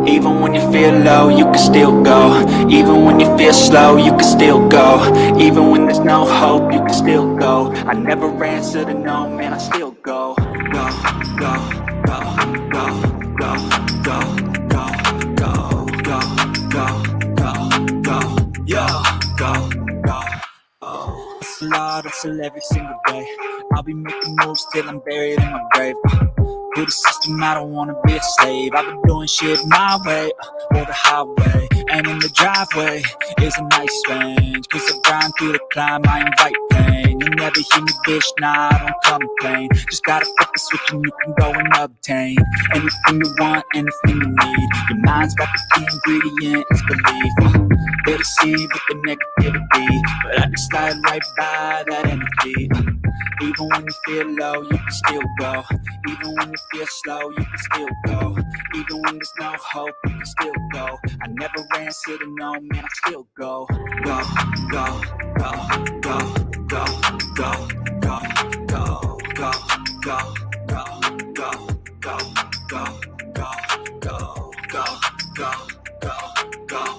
Even when you feel low, you can still go. Even when you feel slow, you can still go. Even when there's no hope, you can still go. I never answer to no, man, I still go. Go, go, go, go, go, go, go, go, go, go, go, go, yo, go, go. Hustle hard, hustle every single day. I'll be making moves till I'm buried in my grave. To the system, I don't wanna be a slave. I've been doing shit my way, or the highway. And in the driveway is a nice range. Cause I grind through the climb, I invite pain. You never hear me, bitch, nah, I don't complain. Just gotta flip the switch and you can go and obtain anything you want, anything you need. Your mind's got the key ingredient, it's belief. They deceive with the negativity, but I just slide right by that energy. Even when you feel low, you can still go. Even when you feel slow, you can still go. Even when there's no hope, you can still go. I never answer to no, man, I still go. Go, go, go, go, go, go, go, go, go, go, go, go, go, go, go, go, go, go,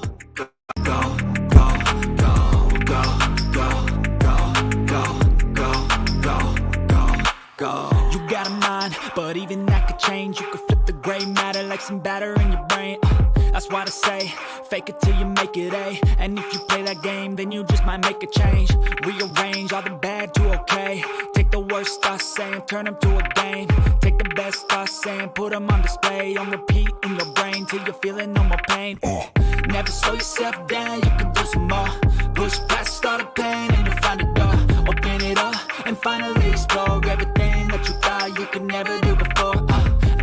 go. You got a mind, but even that could change. You could flip the gray matter like some batter in your brain. That's why they say, fake it till you make it A. And if you play that game, then you just might make a change. Rearrange all the bad to okay. Take the worst thoughts saying, turn them to a game. Take the best thoughts saying, put them on display. On repeat in your brain till you're feeling no more pain. Never slow yourself down, you can do some more. Push past all the pain and you'll find a door. Open it up and finally explore everything that you thought you could never do before.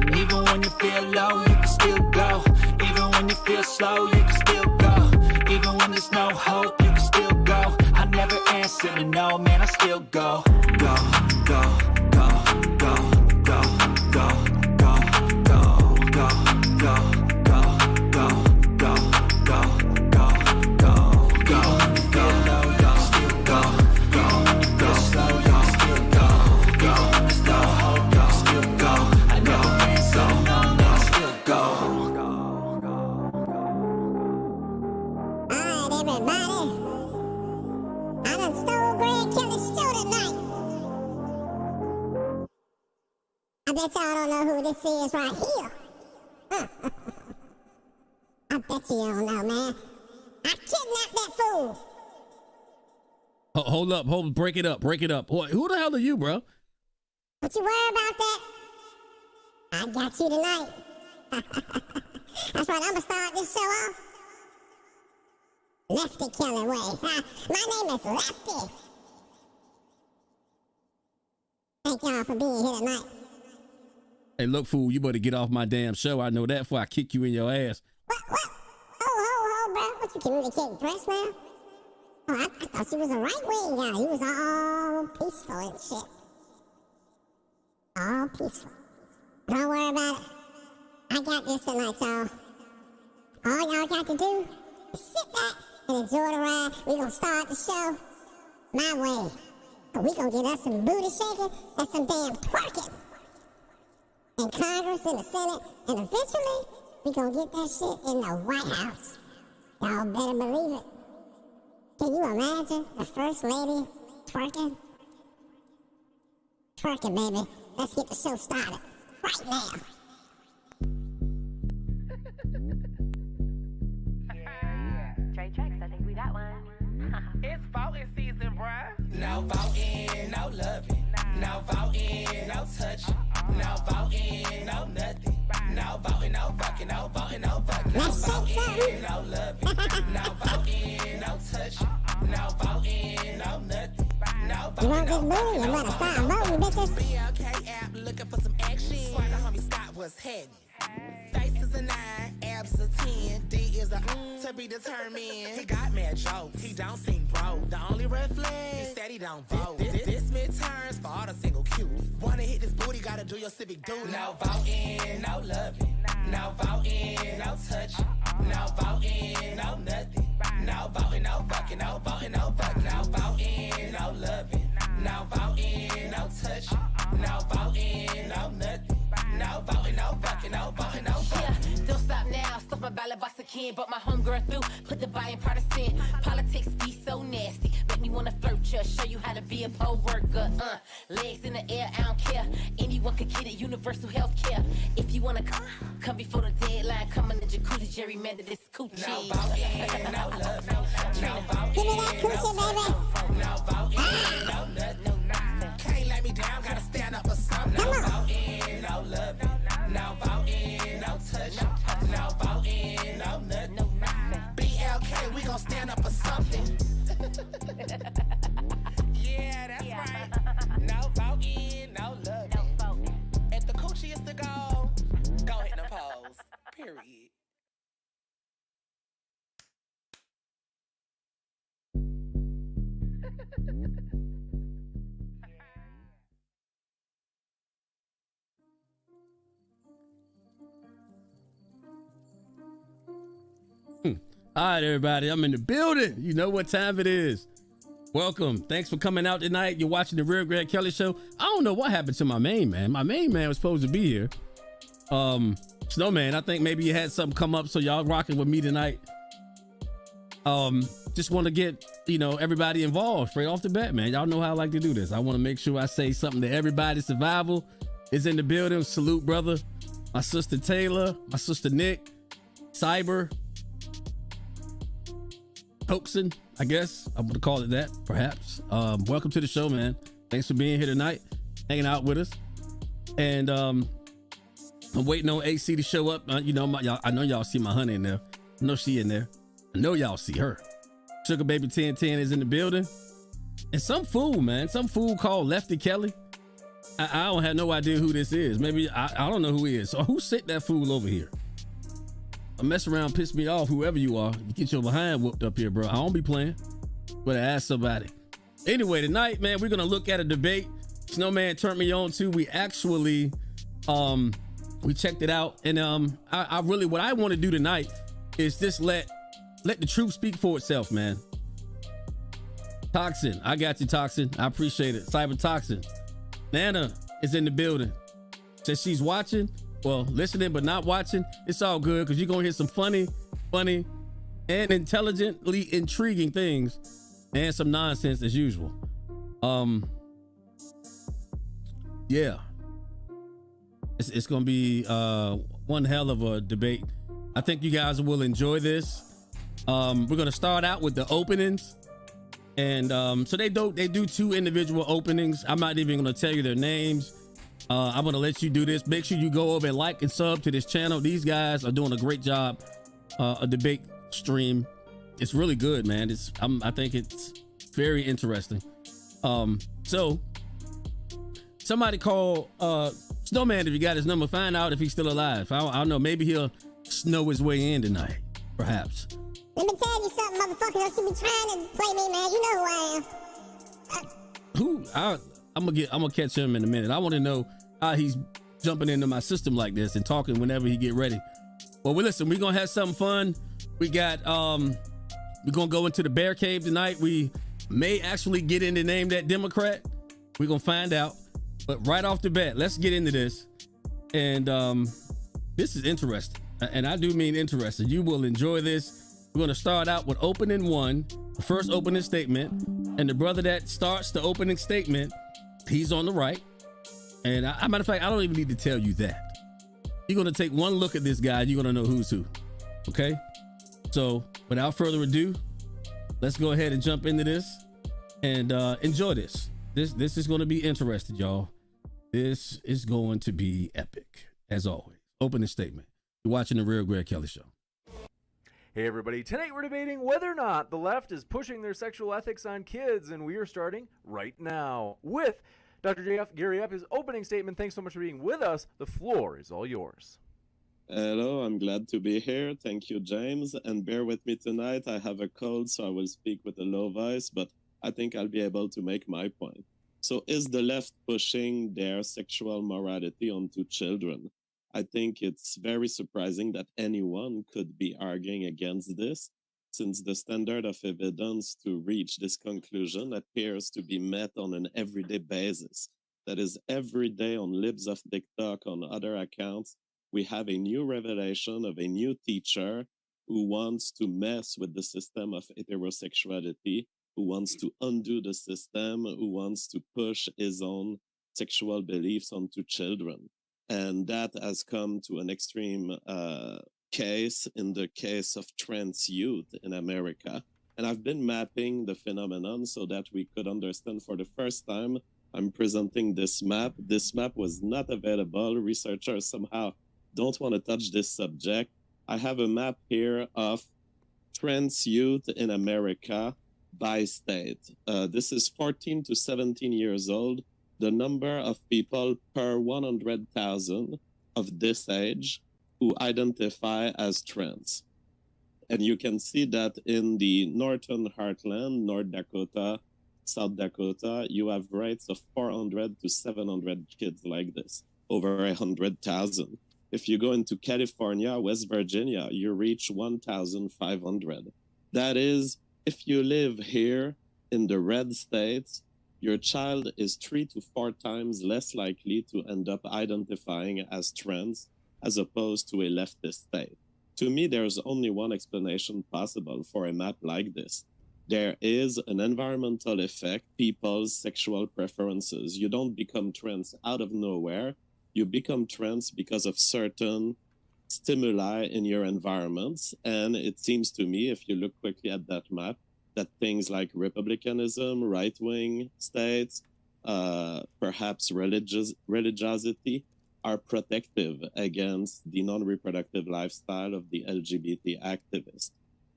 And even when you feel low, you can still go. Even when you feel slow, you can still go. Even when there's no hope, you can still go. I never answer to no, man, I still go. Go, go, go, go, go, go, go, go, go, go, go, go, go, go, go, go, go. Even when you feel low, you can still go. Even when you feel slow, you can still go. Even when there's no hope, you can still go. I never answer to no, man, I still go. Alright, everybody. I done stole Greg Kelly's show tonight. I bet y'all don't know who this is right here. I bet you don't know, man. I kidnapped that fool. Hold up, break it up. Who the hell are you, bro? Don't you worry about that. I got you tonight. That's right, I'm gonna start this show off Lefty Kelly way. My name is Lefty. Thank y'all for being here tonight. Hey, look, fool, you better get off my damn show. I know that before I kick you in your ass. What? Ho, bro. What, you communicating threats, man? Oh, I thought you was a right-wing guy. You was all peaceful and shit. All peaceful. Don't worry about it. I got this tonight, y'all. All y'all got to do is sit back and enjoy the ride. We gonna start the show my way. We gonna get us some booty shaking and some damn twerking. In Congress, in the Senate, and eventually, we gonna get that shit in the White House. Y'all better believe it. Can you imagine the First Lady twerking? Twerking, baby. Let's get the show started right now. Yeah. Trey Tracks, I think we got one. It's voting season, bruh. No voting, no loving. No voting, no touching. No voting, no nothing. No voting, no fucking, no voting, no fucking. No voting, no loving. No voting, no touching. No voting, no nothing. No You voting, want this no booty? You better start voting, bitches. BLK app looking for some action. Swear the homie Scott was heading. Face is a 9, abs is a 10, D is a to be determined. He got mad jokes, he don't seem broke. The only red flag, he said he don't vote. This midterms for all the single cuties. Wanna hit this booty, gotta do your civic duty. No voting, no loving. No voting, no touching. No voting, no nothing. No voting, no fucking, no voting, no fucking. No voting, no loving. No voting, no touching. No voting, no nothing. No voting, no fucking, no voting, no fucking. Yeah, don't stop now. So my ballot boss again, but my homegirl through. Put the buy in Protestant. Politics be so nasty. Make me wanna flirt ya, show you how to be a poll worker. Legs in the air, I don't care. Anyone could get it, universal health care. If you wanna come before the deadline. Come in the jacuzzi, gerrymander this coochie. No voting, no love, no voting. Give me that coochie, baby. No voting, no nothing. Can't let me down, gotta stand up for something. No voting, no love, no voting, no touch. No voting, no nothing. BLK, we gon' stand up for something. Yeah, that's right. No voting, no loving. If the coochie is the goal, go hit the pose. Period. All right, everybody, I'm in the building. You know what time it is. Welcome. Thanks for coming out tonight. You're watching the Real Greg Kelly Show. I don't know what happened to my main man. My main man was supposed to be here. Snowman, I think maybe you had something come up, so y'all rocking with me tonight. Just want to get, everybody involved straight off the bat, man. Y'all know how I like to do this. I want to make sure I say something to everybody. Survival is in the building. Salute, brother. My sister Taylor, my sister Nick, Cyber, Hoaxin, I guess I'm gonna call it that, perhaps. Welcome to the show, man. Thanks for being here tonight, hanging out with us. And I'm waiting on AC to show up. Y'all, I know y'all see my honey in there. I know she in there. I know y'all see her. Sugar Baby 1010 is in the building. And some fool, man, some fool called Lefty Kelly. I don't have no idea who this is. Maybe I don't know who he is. So who sent that fool over here? A mess around pissed me off. Whoever you are, you get your behind whooped up here, bro. I don't be playing. Better ask somebody. Anyway, tonight, man, we're gonna look at a debate Snowman turned me on to. We actually we checked it out, and I really, what I want to do tonight is just let the truth speak for itself, man. Toxin, I got you, Toxin. I appreciate it. Cyber Toxin. Nana is in the building. Says she's watching. Well, listening but not watching. It's all good because you're gonna hear some funny, and intelligently intriguing things, and some nonsense as usual. Yeah, it's gonna be one hell of a debate. I think you guys will enjoy this. We're gonna start out with the openings, and so they do two individual openings. I'm not even gonna tell you their names. I'm gonna let you do this. Make sure you go over and like and sub to this channel. These guys are doing a great job. A debate stream. It's really good, man. I think it's very interesting. So somebody call Snowman if you got his number. Find out if he's still alive. I don't know. Maybe he'll snow his way in tonight, perhaps. Let me tell you something, motherfucker. Don't you be trying to play me, man. You know who I am. I'm gonna catch him in a minute. I want to know how he's jumping into my system like this and talking whenever he get ready. Well, listen, we're gonna have something fun. We got we're gonna go into the bear cave tonight. We may actually get in to name that Democrat. We're gonna find out. But right off the bat, let's get into this. And this is interesting, and I do mean interesting. You will enjoy this. We're gonna start out with opening one, the first opening statement, and the brother that starts the opening statement, he's on the right. And matter of fact, I don't even need to tell you that. You're gonna take one look at this guy, you're gonna know who's who. Okay? So without further ado, let's go ahead and jump into this and enjoy this. This is gonna be interesting, y'all. This is going to be epic, as always. Opening statement. You're watching the Real Greg Kelly Show. Hey everybody, tonight we're debating whether or not the left is pushing their sexual ethics on kids, and we are starting right now with Dr. JF Gary Up, his opening statement. Thanks so much for being with us. The floor is all yours. Hello, I'm glad to be here. Thank you, James. And bear with me tonight. I have a cold, so I will speak with a low voice, but I think I'll be able to make my point. So is the left pushing their sexual morality onto children? I think it's very surprising that anyone could be arguing against this, since the standard of evidence to reach this conclusion appears to be met on an everyday basis. That is, every day on Libs of TikTok, on other accounts, we have a new revelation of a new teacher who wants to mess with the system of heterosexuality, who wants to undo the system, who wants to push his own sexual beliefs onto children. And that has come to an extreme case in the case of trans youth in America. And I've been mapping the phenomenon so that we could understand for the first time. I'm presenting this map. This map was not available. Researchers somehow don't want to touch this subject. I have a map here of trans youth in America by state. This is 14 to 17 years old. The number of people per 100,000 of this age who identify as trans. And you can see that in the Northern Heartland, North Dakota, South Dakota, you have rates of 400 to 700 kids like this, over 100,000. If you go into California, West Virginia, you reach 1,500. That is, if you live here in the red states, your child is 3 to 4 times less likely to end up identifying as trans as opposed to a leftist state. To me, there's only one explanation possible for a map like this. There is an environmental effect, people's sexual preferences. You don't become trans out of nowhere. You become trans because of certain stimuli in your environments. And it seems to me, if you look quickly at that map, that things like republicanism, right-wing states, perhaps religiosity, are protective against the non-reproductive lifestyle of the LGBT activist.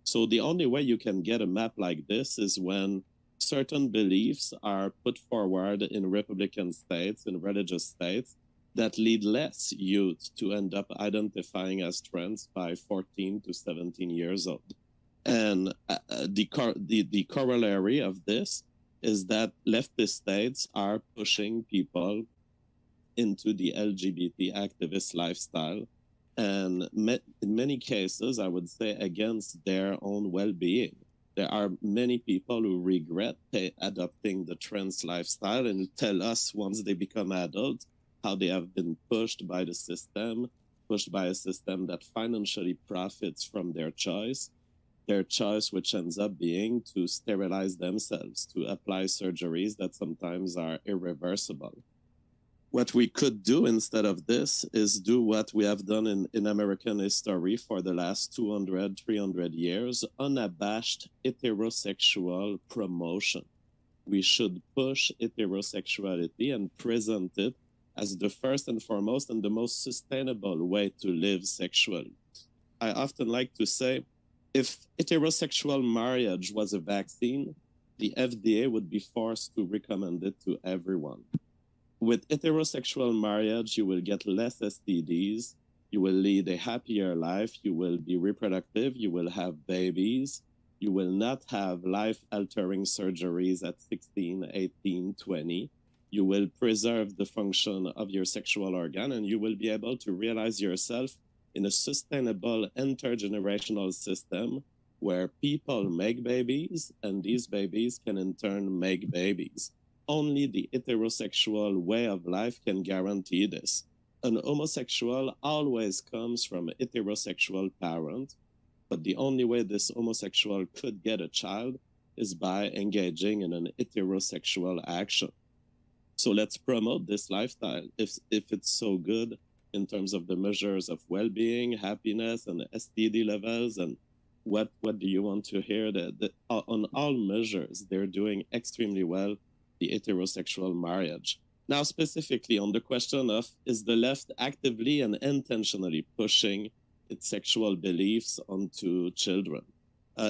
So the only way you can get a map like this is when certain beliefs are put forward in Republican states, in religious states, that lead less youth to end up identifying as trans by 14 to 17 years old. And the corollary of this is that leftist states are pushing people into the LGBT activist lifestyle, and in many cases, I would say, against their own well-being. There are many people who regret adopting the trans lifestyle and tell us once they become adults how they have been pushed by the system, pushed by a system that financially profits from their choice which ends up being to sterilize themselves, to apply surgeries that sometimes are irreversible. What we could do instead of this is do what we have done in American history for the last 200, 300 years, unabashed heterosexual promotion. We should push heterosexuality and present it as the first and foremost and the most sustainable way to live sexually. I often like to say, if heterosexual marriage was a vaccine, the FDA would be forced to recommend it to everyone. With heterosexual marriage, you will get less STDs, you will lead a happier life, you will be reproductive, you will have babies, you will not have life-altering surgeries at 16, 18, 20. You will preserve the function of your sexual organ, and you will be able to realize yourself in a sustainable intergenerational system where people make babies, and these babies can in turn make babies. Only the heterosexual way of life can guarantee this. An homosexual always comes from a heterosexual parent, but the only way this homosexual could get a child is by engaging in an heterosexual action. So let's promote this lifestyle if it's so good in terms of the measures of well-being, happiness, and STD levels. And what do you want to hear? That on all measures, they're doing extremely well, the heterosexual marriage. Now, specifically on the question of, is the left actively and intentionally pushing its sexual beliefs onto children?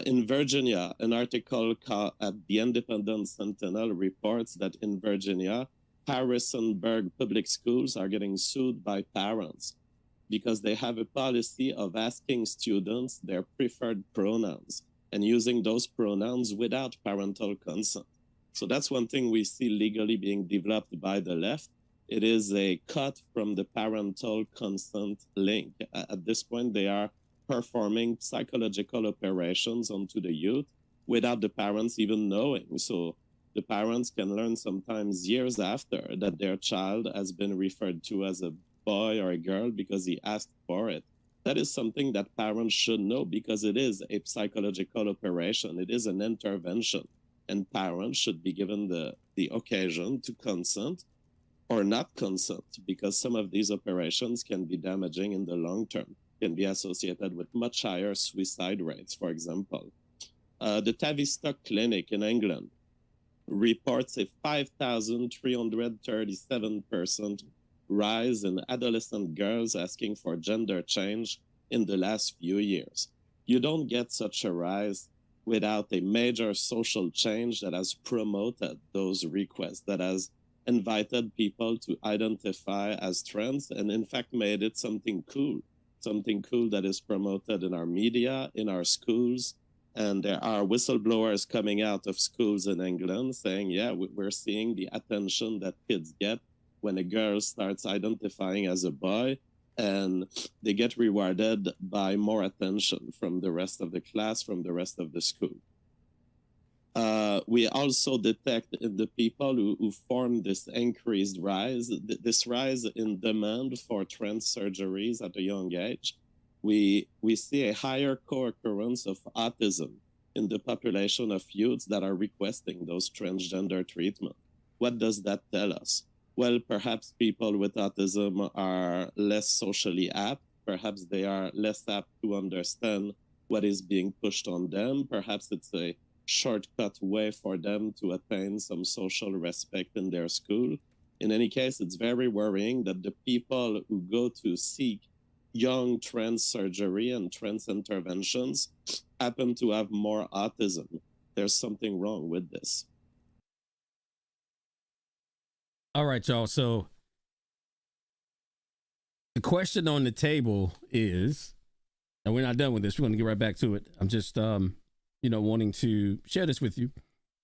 In Virginia, an article at the Independent Sentinel reports that in Virginia, Harrisonburg public schools are getting sued by parents because they have a policy of asking students their preferred pronouns and using those pronouns without parental consent. So that's one thing we see legally being developed by the left. It is a cut from the parental consent link. At this point, they are performing psychological operations onto the youth without the parents even knowing. So the parents can learn sometimes years after that their child has been referred to as a boy or a girl because he asked for it. That is something that parents should know because it is a psychological operation. It is an intervention, and parents should be given the occasion to consent or not consent, because some of these operations can be damaging in the long term, can be associated with much higher suicide rates, for example. The Tavistock Clinic in England reports a 5,337% rise in adolescent girls asking for gender change in the last few years. You don't get such a rise without a major social change that has promoted those requests, that has invited people to identify as trans, and in fact made it something cool that is promoted in our media, in our schools. And there are whistleblowers coming out of schools in England saying, yeah, we're seeing the attention that kids get when a girl starts identifying as a boy, and they get rewarded by more attention from the rest of the class, from the rest of the school. We also detect in the people who form this increased rise, this rise in demand for trans surgeries at a young age. We see a higher co-occurrence of autism in the population of youths that are requesting those transgender treatment. What does that tell us? Well, perhaps people with autism are less socially apt. Perhaps they are less apt to understand what is being pushed on them. Perhaps it's a shortcut way for them to attain some social respect in their school. In any case, it's very worrying that the people who go to seek young trans surgery and trans interventions happen to have more autism. There's something wrong with this. All right, y'all. So the question on the table is, and we're not done with this. We're going to get right back to it. I'm just, wanting to share this with you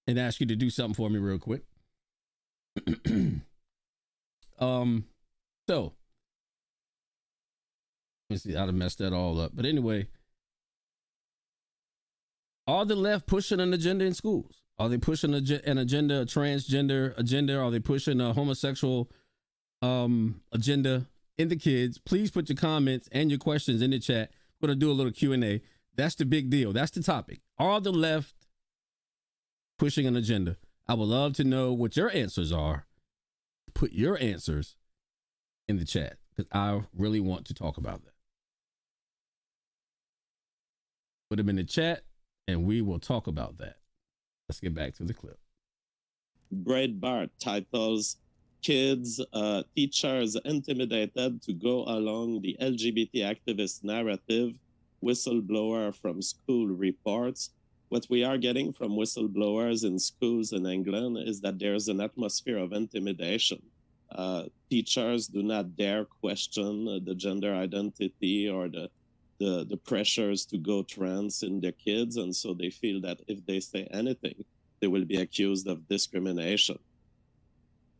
and ask you to do something for me real quick. So let's see how to mess that all up. But anyway, are the left pushing an agenda in schools? Are they pushing an agenda, a transgender agenda? Are they pushing a homosexual agenda in the kids? Please put your comments and your questions in the chat. We're going to do a little Q&A. That's the big deal. That's the topic. Are the left pushing an agenda? I would love to know what your answers are. Put your answers in the chat because I really want to talk about that. Put them in the chat and we will talk about that. Let's get back to the clip. Breitbart titles Kids, Teachers Intimidated to Go Along the LGBT Activist Narrative, Whistleblower from School Reports. What we are getting from whistleblowers in schools in England is that there's an atmosphere of intimidation. Teachers do not dare question the gender identity or the pressures to go trans in their kids, and so they feel that if they say anything, they will be accused of discrimination.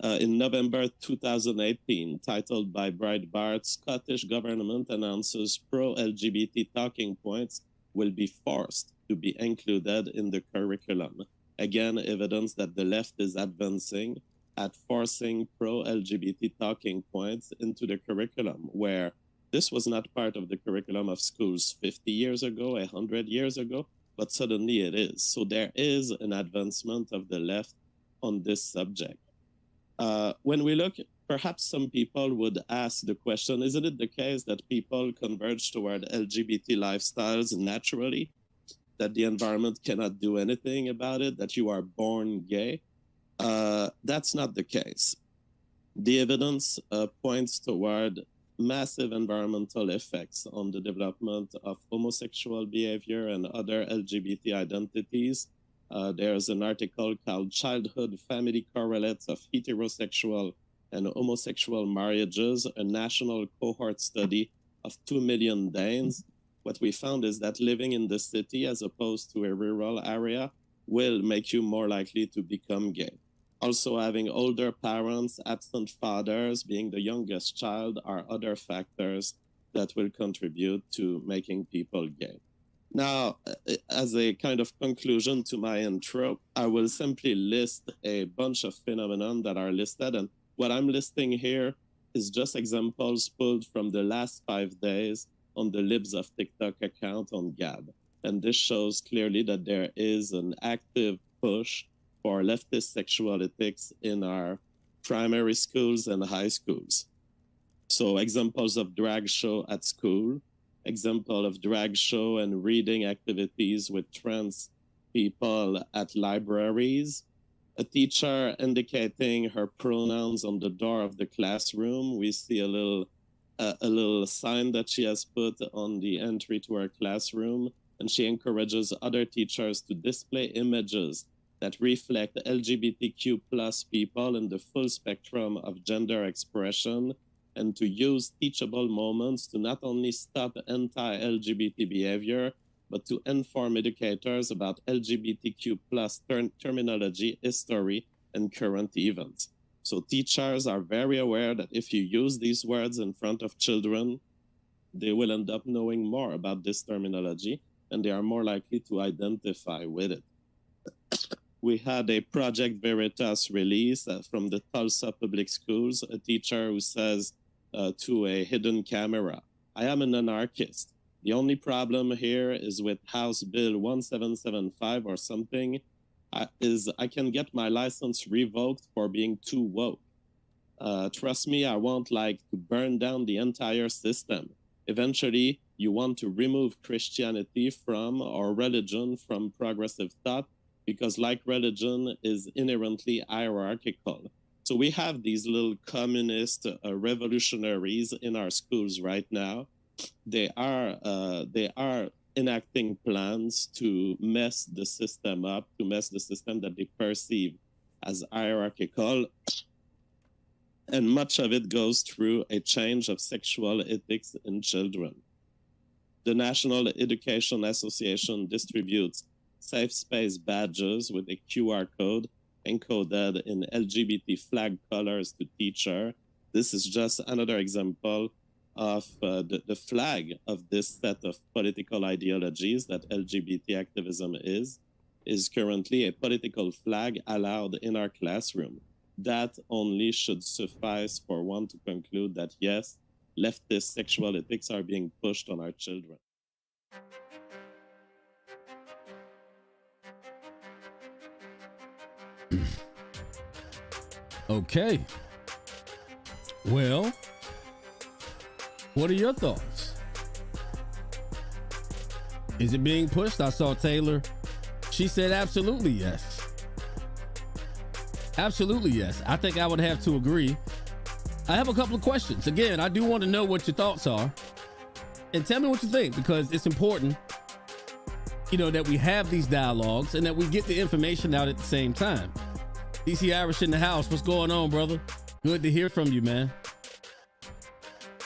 In November 2018, titled by Breitbart, Scottish government announces pro-LGBT talking points will be forced to be included in the curriculum. Again, evidence that the left is advancing at forcing pro-LGBT talking points into the curriculum, where this was not part of the curriculum of schools 50 years ago, 100 years ago, but suddenly it is. So there is an advancement of the left on this subject. When we look, perhaps some people would ask the question, isn't it the case that people converge toward LGBT lifestyles naturally, that the environment cannot do anything about it, that you are born gay? That's not the case. The evidence points toward massive environmental effects on the development of homosexual behavior and other LGBT identities. There's an article called Childhood Family Correlates of Heterosexual and Homosexual Marriages, a national cohort study of 2 million Danes. What we found is that living in the city as opposed to a rural area will make you more likely to become gay. Also, having older parents, absent fathers, being the youngest child are other factors that will contribute to making people gay. Now, as a kind of conclusion to my intro, I will simply list a bunch of phenomena that are listed. And what I'm listing here is just examples pulled from the last 5 days on the Libs of TikTok account on Gab. And this shows clearly that there is an active push for leftist sexual ethics in our primary schools and high schools. So examples of drag show at school, example of drag show and reading activities with trans people at libraries, a teacher indicating her pronouns on the door of the classroom. We see a little sign that she has put on the entry to her classroom, and she encourages other teachers to display images that reflect LGBTQ plus people in the full spectrum of gender expression, and to use teachable moments to not only stop anti-LGBT behavior, but to inform educators about LGBTQ plus terminology, history, and current events. So teachers are very aware that if you use these words in front of children, they will end up knowing more about this terminology, and they are more likely to identify with it. We had a Project Veritas release from the Tulsa Public Schools, a teacher who says to a hidden camera, "I am an anarchist. The only problem here is with House Bill 1775 or something, is I can get my license revoked for being too woke. Trust me, I won't like to burn down the entire system. Eventually, you want to remove Christianity from, or religion from, progressive thought, because like religion is inherently hierarchical." So we have these little communist revolutionaries in our schools right now. They are enacting plans to mess the system up, to mess the system that they perceive as hierarchical. And much of it goes through a change of sexual ethics in children. The National Education Association distributes safe space badges with a QR code encoded in LGBT flag colors to teachers. This is just another example of the flag of this set of political ideologies that LGBT activism is currently a political flag allowed in our classroom. That only should suffice for one to conclude that yes, leftist sexual ethics are being pushed on our children. Okay. Well, what are your thoughts? Is it being pushed? I saw Taylor. She said absolutely yes. Absolutely yes. I think I would have to agree. I have a couple of questions. Again, I do want to know what your thoughts are. And tell me what you think, because it's important, that we have these dialogues and that we get the information out at the same time. DC Irish in the house. What's going on, brother? Good to hear from you, man.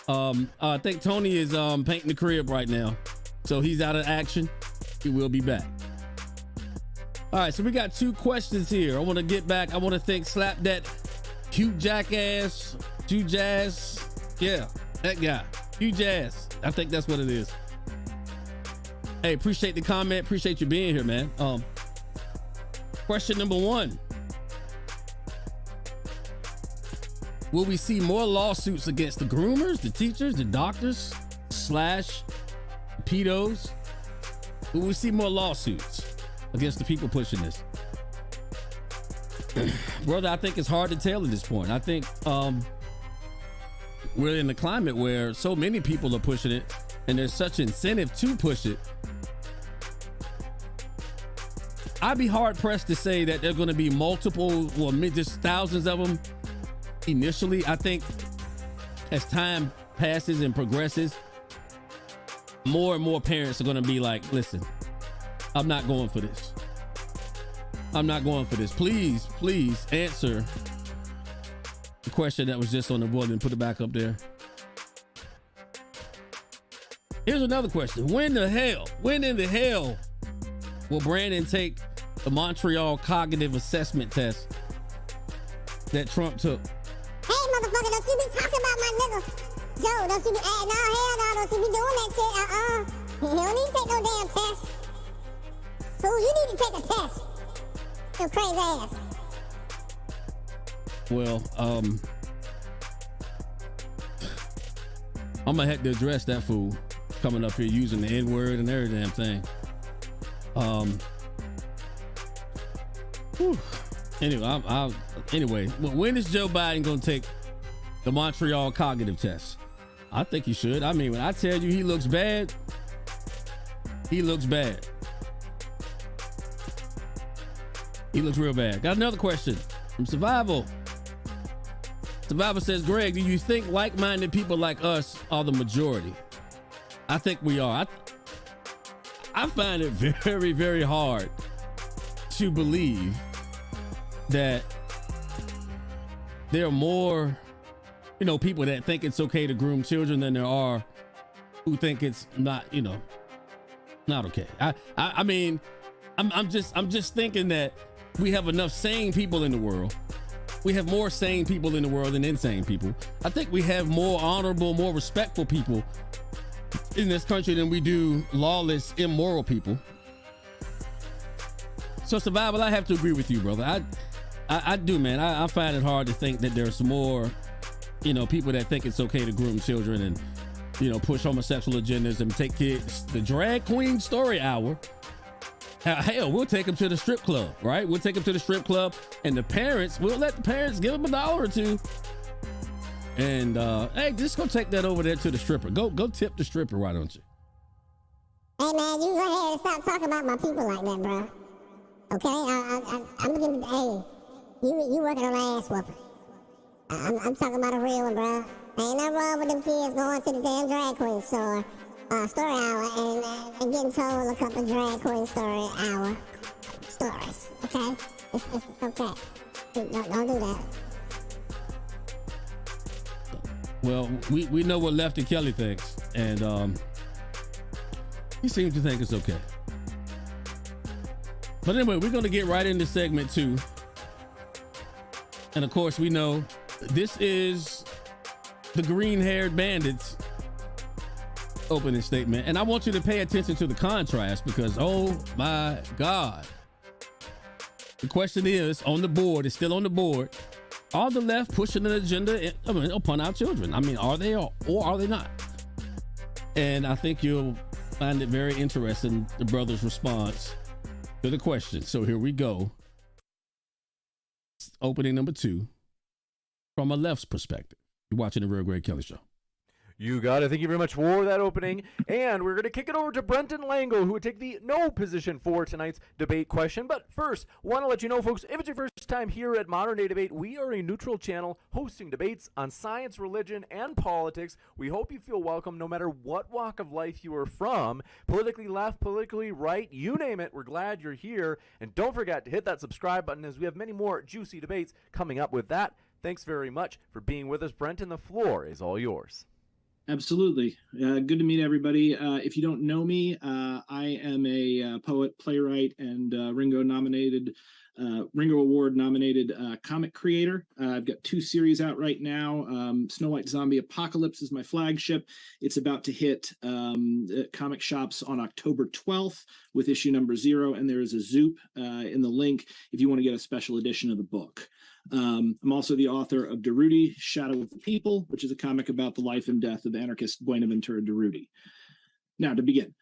I think Tony is painting the crib right now, so he's out of action. He will be back. All right, so we got 2 questions here. I want to get back. I want to thank Slap That Cute Jackass, Cute Jazz. Yeah, that guy, Cute Jazz. I think that's what it is. Hey, appreciate the comment. Appreciate you being here, man. Question number 1. Will we see more lawsuits against the groomers, the teachers, the doctors, / pedos? Will we see more lawsuits against the people pushing this? Brother, I think it's hard to tell at this point. I think we're in a climate where so many people are pushing it and there's such incentive to push it. I'd be hard pressed to say that there's going to be multiple, just thousands of them. Initially, I think as time passes and progresses, more and more parents are going to be like, listen, I'm not going for this. I'm not going for this. Please answer the question that was just on the board and put it back up there. Here's another question. When in the hell will Brandon take the Montreal cognitive assessment test that Trump took? Hey, motherfucker, don't you be talking about my nigga. Joe, don't you be, no, hell no, don't you be doing that shit, You don't need to take no damn test. Fool, you need to take a test. Your crazy ass. Well, I'm gonna have to address that fool coming up here using the N-word and every damn thing. Whew. Anyway, when is Joe Biden gonna take the Montreal cognitive test? I think he should. I mean, when I tell you he looks bad, he looks bad. He looks real bad. Got another question from Survival. Survival says, Greg, do you think like-minded people like us are the majority? I think we are. I find it very, very hard to believe that there are more, people that think it's okay to groom children than there are who think it's not, not okay. I mean, I'm just thinking that we have enough sane people in the world. We have more sane people in the world than insane people. I think we have more honorable, more respectful people in this country than we do lawless, immoral people. So Survival, I have to agree with you, brother. I do, man. I find it hard to think that there's more, people that think it's okay to groom children and, push homosexual agendas and take kids. The drag queen story hour. Hell, we'll take them to the strip club, right? We'll take them to the strip club, and we'll let the parents give them $1 or $2. And hey, just go take that over there to the stripper. Go tip the stripper, why don't you? Hey man, you go ahead and stop talking about my people like that, bro. Okay, I'm giving. Hey, you working on an ass whooping. I'm talking about a real one, bro. Ain't nothing wrong with them kids going to the damn drag queen store. Story hour and getting told a couple drag queen story hour stories. Okay, it's okay. Don't do that. Well, we know what Lefty Kelly thinks, and he seems to think it's okay. But anyway, we're going to get right into segment 2, and of course, we know this is the Green-Haired Bandits opening statement, and I want you to pay attention to the contrast because oh my God, the question is on the board, it's still on the board. Are the left pushing an agenda upon our children? I mean, are they or are they not? And I think you'll find it very interesting, the brother's response to the question. So here we go. Opening number 2 from a left's perspective. You're watching the Real Greg Kelly Show. You got it. Thank you very much for that opening. And we're going to kick it over to Brenton Lango, who would take the no position for tonight's debate question. But first, want to let you know, folks, if it's your first time here at Modern Day Debate, we are a neutral channel hosting debates on science, religion, and politics. We hope you feel welcome no matter what walk of life you are from. Politically left, politically right, you name it. We're glad you're here. And don't forget to hit that subscribe button as we have many more juicy debates coming up with that. Thanks very much for being with us. Brenton, the floor is all yours. Absolutely. Good to meet everybody. If you don't know me, I am a poet, playwright, and Ringo Award nominated comic creator. I've got 2 series out right now. Snow White Zombie Apocalypse is my flagship. It's about to hit comic shops on October 12th with issue number 0, and there is a Zoop in the link if you want to get a special edition of the book. I'm also the author of Durruti, Shadow of the People, which is a comic about the life and death of anarchist Buenaventura Durruti. Now, to begin,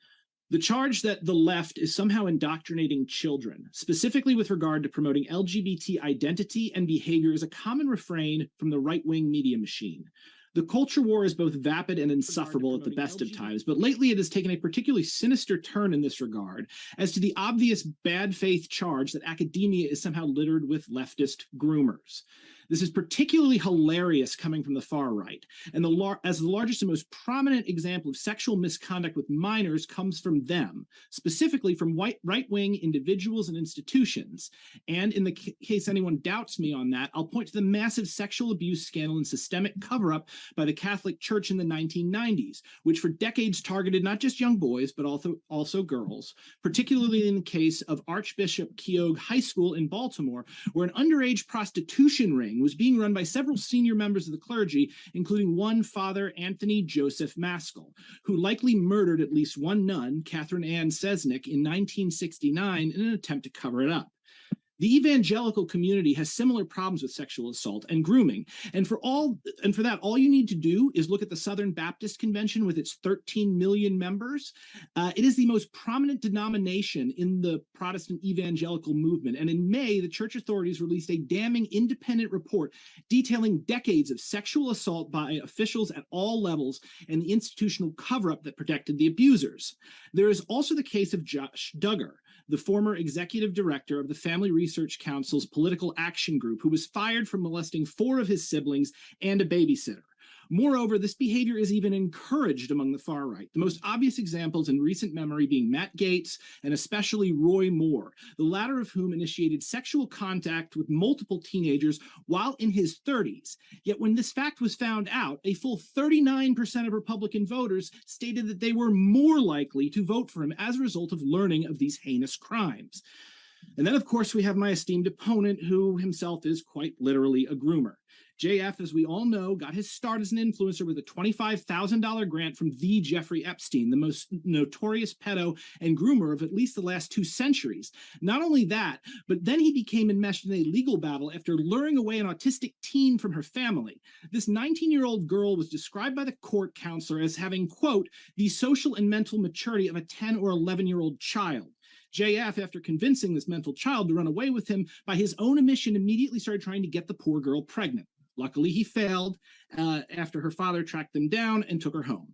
the charge that the left is somehow indoctrinating children, specifically with regard to promoting LGBT identity and behavior, is a common refrain from the right-wing media machine. The culture war is both vapid and insufferable at the best of times, but lately it has taken a particularly sinister turn in this regard as to the obvious bad faith charge that academia is somehow littered with leftist groomers. This is particularly hilarious coming from the far right, and as the largest and most prominent example of sexual misconduct with minors comes from them, specifically from right-wing individuals and institutions. And in the case anyone doubts me on that, I'll point to the massive sexual abuse scandal and systemic cover-up by the Catholic Church in the 1990s, which for decades targeted not just young boys, but also girls, particularly in the case of Archbishop Keogh High School in Baltimore, where an underage prostitution ring was being run by several senior members of the clergy, including one Father Anthony Joseph Maskell, who likely murdered at least one nun, Catherine Ann Sesnick, in 1969 in an attempt to cover it up. The evangelical community has similar problems with sexual assault and grooming. And for that, all you need to do is look at the Southern Baptist Convention with its 13 million members. It is the most prominent denomination in the Protestant evangelical movement. And in May, the church authorities released a damning independent report detailing decades of sexual assault by officials at all levels and the institutional cover-up that protected the abusers. There is also the case of Josh Duggar, the former executive director of the Family Research Council's Political Action Group, who was fired for molesting 4 of his siblings and a babysitter. Moreover, this behavior is even encouraged among the far right, the most obvious examples in recent memory being Matt Gaetz and especially Roy Moore, the latter of whom initiated sexual contact with multiple teenagers while in his 30s. Yet when this fact was found out, a full 39% of Republican voters stated that they were more likely to vote for him as a result of learning of these heinous crimes. And then, of course, we have my esteemed opponent, who himself is quite literally a groomer. JF, as we all know, got his start as an influencer with a $25,000 grant from the Jeffrey Epstein, the most notorious pedo and groomer of at least the last 2 centuries. Not only that, but then he became enmeshed in a legal battle after luring away an autistic teen from her family. This 19-year-old girl was described by the court counselor as having, quote, the social and mental maturity of a 10 or 11-year-old child. JF, after convincing this mental child to run away with him, by his own admission, immediately started trying to get the poor girl pregnant. Luckily, he failed after her father tracked them down and took her home.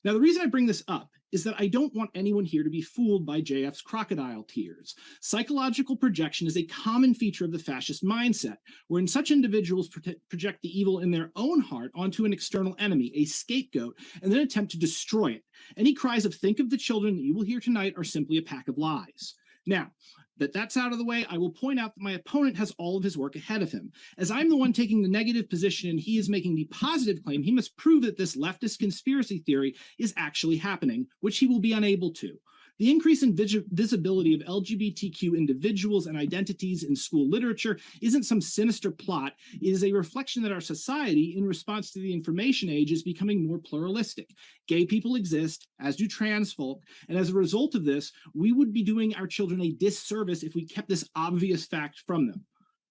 Now, the reason I bring this up is that I don't want anyone here to be fooled by JF's crocodile tears. Psychological projection is a common feature of the fascist mindset, wherein such individuals project the evil in their own heart onto an external enemy, a scapegoat, and then attempt to destroy it. Any cries of "think of the children" that you will hear tonight are simply a pack of lies. Now, that's out of the way, I will point out that my opponent has all of his work ahead of him. As I'm the one taking the negative position and he is making the positive claim, he must prove that this leftist conspiracy theory is actually happening, which he will be unable to. The increase in visibility of LGBTQ individuals and identities in school literature isn't some sinister plot. It is a reflection that our society, in response to the information age, is becoming more pluralistic. Gay people exist, as do trans folk, and as a result of this, we would be doing our children a disservice if we kept this obvious fact from them.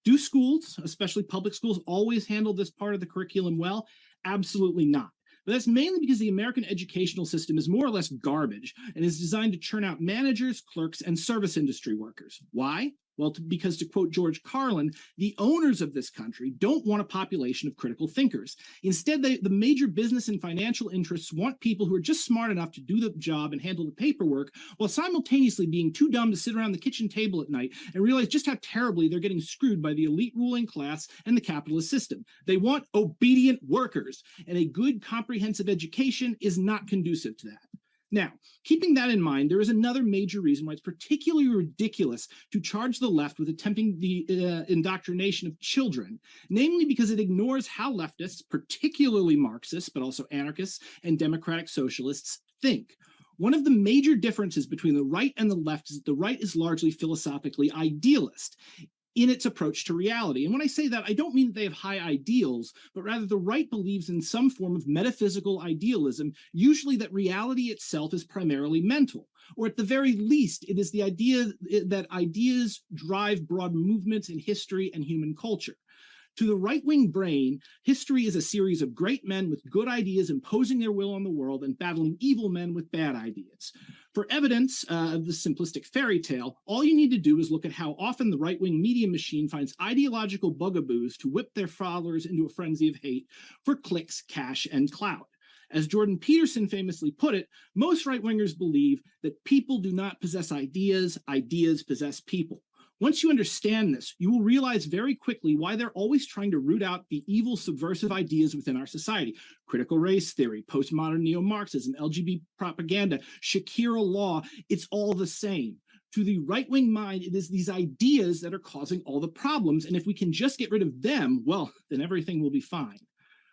Do schools, especially public schools, always handle this part of the curriculum well? Absolutely not. But that's mainly because the American educational system is more or less garbage and is designed to churn out managers, clerks, and service industry workers. Why? Well, because to quote George Carlin, the owners of this country don't want a population of critical thinkers. Instead, the major business and financial interests want people who are just smart enough to do the job and handle the paperwork, while simultaneously being too dumb to sit around the kitchen table at night and realize just how terribly they're getting screwed by the elite ruling class and the capitalist system. They want obedient workers, and a good comprehensive education is not conducive to that. Now, keeping that in mind, there is another major reason why it's particularly ridiculous to charge the left with attempting the indoctrination of children, namely because it ignores how leftists, particularly Marxists, but also anarchists and democratic socialists, think. One of the major differences between the right and the left is that the right is largely philosophically idealist in its approach to reality. And when I say that, I don't mean that they have high ideals, but rather the right believes in some form of metaphysical idealism, usually that reality itself is primarily mental, or at the very least, it is the idea that ideas drive broad movements in history and human culture. To the right-wing brain, history is a series of great men with good ideas imposing their will on the world and battling evil men with bad ideas. For evidence of the simplistic fairy tale, all you need to do is look at how often the right-wing media machine finds ideological bugaboos to whip their followers into a frenzy of hate for clicks, cash, and clout. As Jordan Peterson famously put it, most right-wingers believe that people do not possess ideas, ideas possess people. Once you understand this, you will realize very quickly why they're always trying to root out the evil subversive ideas within our society. Critical race theory, postmodern neo-Marxism, LGBT propaganda, Shakira law, it's all the same. To the right-wing mind, it is these ideas that are causing all the problems, and if we can just get rid of them, well, then everything will be fine.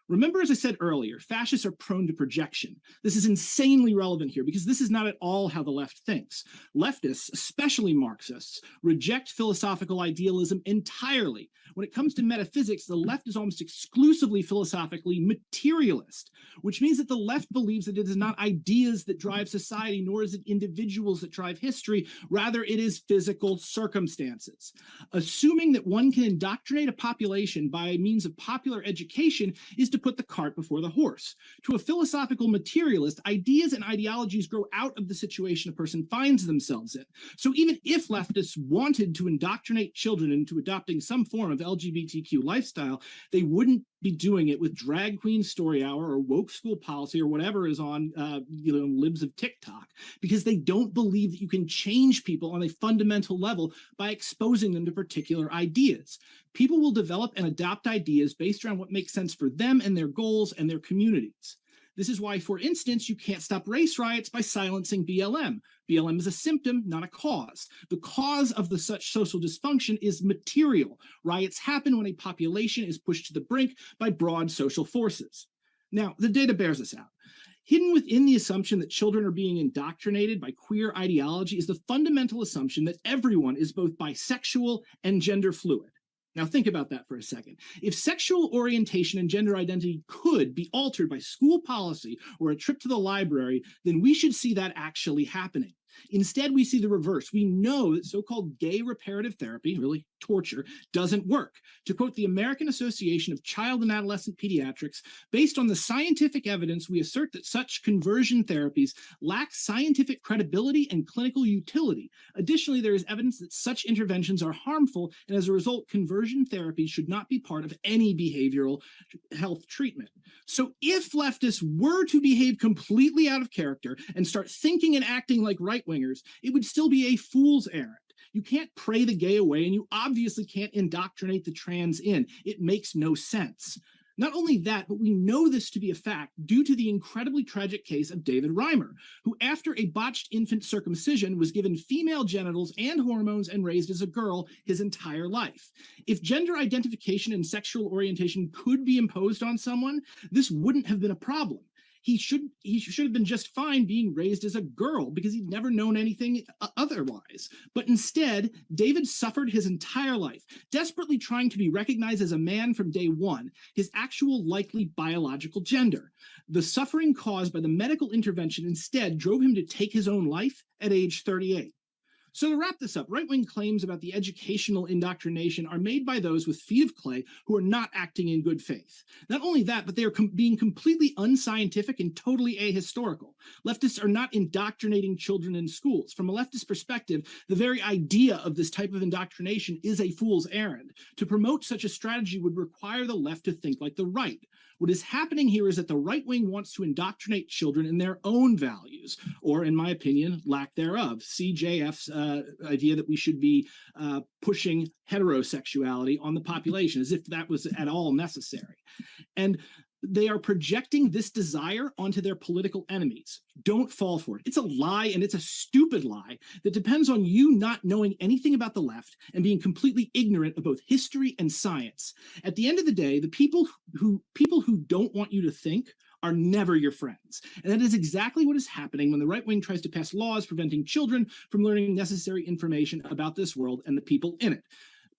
Remember, as I said earlier, fascists are prone to projection. This is insanely relevant here because this is not at all how the left thinks. Leftists, especially Marxists, reject philosophical idealism entirely. When it comes to metaphysics, the left is almost exclusively philosophically materialist, which means that the left believes that it is not ideas that drive society, nor is it individuals that drive history. Rather, it is physical circumstances. Assuming that one can indoctrinate a population by means of popular education is to put the cart before the horse. To a philosophical materialist, ideas and ideologies grow out of the situation a person finds themselves in. So even if leftists wanted to indoctrinate children into adopting some form of LGBTQ lifestyle, they wouldn't be doing it with drag queen story hour or woke school policy or whatever is on libs of TikTok, because they don't believe that you can change people on a fundamental level by exposing them to particular ideas. People will develop and adopt ideas based around what makes sense for them and their goals and their communities. This is why, for instance, you can't stop race riots by silencing BLM. BLM is a symptom, not a cause. The cause of such social dysfunction is material. Riots happen when a population is pushed to the brink by broad social forces. Now, the data bears this out. Hidden within the assumption that children are being indoctrinated by queer ideology is the fundamental assumption that everyone is both bisexual and gender fluid. Now think about that for a second. If sexual orientation and gender identity could be altered by school policy or a trip to the library, then we should see that actually happening. Instead, we see the reverse. We know that so-called gay reparative therapy, really torture, doesn't work. To quote the American Association of Child and Adolescent Pediatrics, based on the scientific evidence, we assert that such conversion therapies lack scientific credibility and clinical utility. Additionally, there is evidence that such interventions are harmful, and as a result, conversion therapy should not be part of any behavioral health treatment. So if leftists were to behave completely out of character and start thinking and acting like right-wingers, it would still be a fool's errand. You can't pray the gay away, and you obviously can't indoctrinate the trans in. It makes no sense. Not only that, but we know this to be a fact due to the incredibly tragic case of David Reimer, who after a botched infant circumcision was given female genitals and hormones and raised as a girl his entire life. If gender identification and sexual orientation could be imposed on someone, this wouldn't have been a problem. He should have been just fine being raised as a girl because he'd never known anything otherwise. But instead, David suffered his entire life, desperately trying to be recognized as a man from day one, his actual likely biological gender. The suffering caused by the medical intervention instead drove him to take his own life at age 38. So to wrap this up, right-wing claims about the educational indoctrination are made by those with feet of clay who are not acting in good faith. Not only that, but they are being completely unscientific and totally ahistorical. Leftists are not indoctrinating children in schools. From a leftist perspective, the very idea of this type of indoctrination is a fool's errand. To promote such a strategy would require the left to think like the right. What is happening here is that the right wing wants to indoctrinate children in their own values, or in my opinion, lack thereof. CJF's idea that we should be pushing heterosexuality on the population as if that was at all necessary. And they are projecting this desire onto their political enemies. Don't fall for it. It's a lie, and it's a stupid lie that depends on you not knowing anything about the left and being completely ignorant of both history and science. At the end of the day, the people who don't want you to think are never your friends. And that is exactly what is happening when the right wing tries to pass laws preventing children from learning necessary information about this world and the people in it.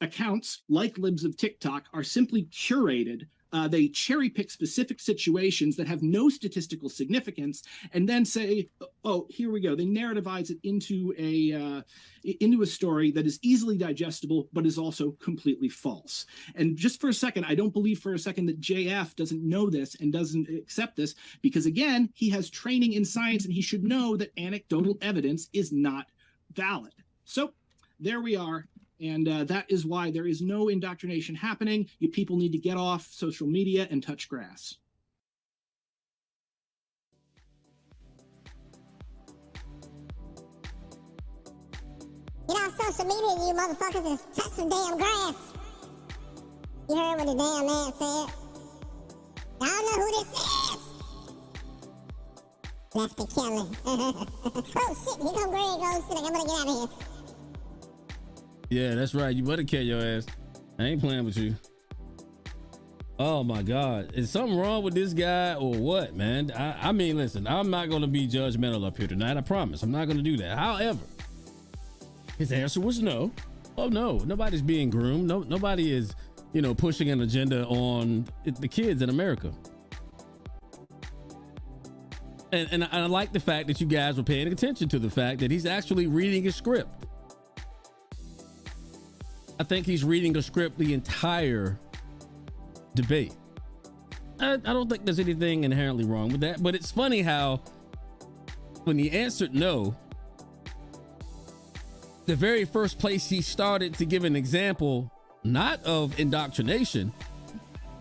Accounts like libs of TikTok are simply curated. They cherry pick specific situations that have no statistical significance and then say, oh, here we go. They narrativize it into a story that is easily digestible, but is also completely false. And just for a second, I don't believe for a second that JF doesn't know this and doesn't accept this, because again, he has training in science and he should know that anecdotal evidence is not valid. So there we are. And that is why there is no indoctrination happening. You people need to get off social media and touch grass. Get off social media, you motherfuckers, and touch some damn grass. You heard what the damn man said. Y'all know who this is. Lefty Kelly. Oh shit, here come Greg. Oh shit, I'm gonna get out of here. Yeah, that's right. You better kill your ass. I ain't playing with you. Oh my God. Is something wrong with this guy or what, man? I mean, listen, I'm not going to be judgmental up here tonight. I promise. I'm not going to do that. However, his answer was no. Oh no, nobody's being groomed. No, nobody is, pushing an agenda on the kids in America. And I like the fact that you guys were paying attention to the fact that he's actually reading a script. I think he's reading a script the entire debate. I don't think there's anything inherently wrong with that, but it's funny how when he answered no, the very first place he started to give an example, not of indoctrination,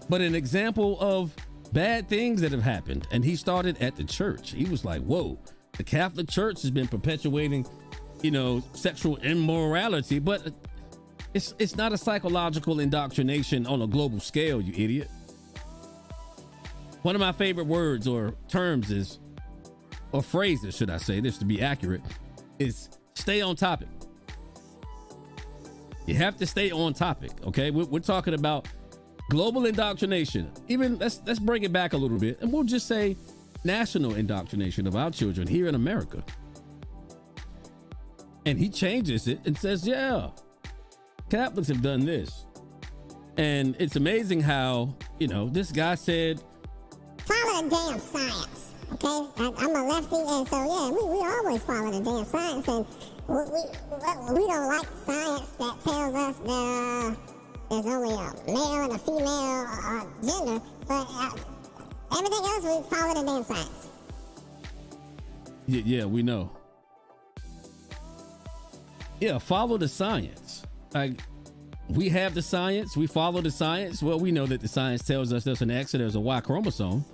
but an example of bad things that have happened. And he started at the church. He was like, whoa, the Catholic Church has been perpetuating, sexual immorality, but it's not a psychological indoctrination on a global scale, you idiot. One of my favorite words or terms is, or phrases, should I say this to be accurate, is stay on topic. You have to stay on topic, okay? We're talking about global indoctrination. Even let's bring it back a little bit, and we'll just say national indoctrination of our children here in America. And he changes it and says, yeah, Catholics have done this. And it's amazing how, this guy said, follow the damn science, okay? I'm a lefty, and so, yeah, we always follow the damn science, and we don't like science that tells us that there's only a male and a female gender, but everything else, we follow the damn science. Yeah, we know. Yeah, follow the science. Like, we have the science, we follow the science. Well, we know that the science tells us there's an X and there's a Y chromosome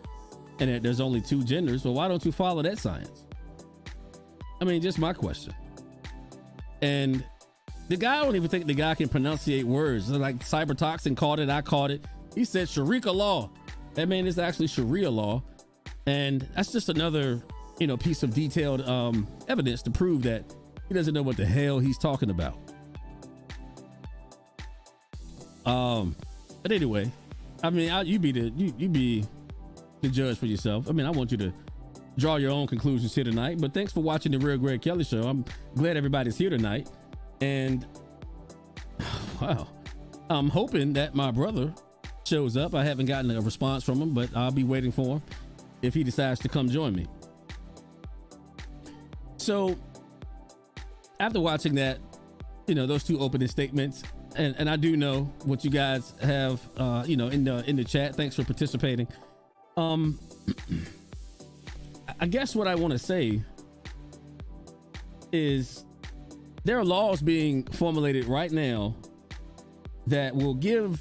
and that there's only 2 genders. Well, why don't you follow that science? I mean, just my question. And the guy, I don't even think the guy can pronunciate words. Like Cybertoxin called it, I called it. He said Sharia law. That man is actually Sharia law. And that's just another, piece of detailed evidence to prove that he doesn't know what the hell he's talking about. But anyway, I mean, you be the judge for yourself. I mean, I want you to draw your own conclusions here tonight, but thanks for watching the Real Greg Kelly Show. I'm glad everybody's here tonight. And wow, I'm hoping that my brother shows up. I haven't gotten a response from him, but I'll be waiting for him if he decides to come join me. So after watching that, those 2 opening statements, and I do know what you guys have, in the chat. Thanks for participating. I guess what I want to say is there are laws being formulated right now that will give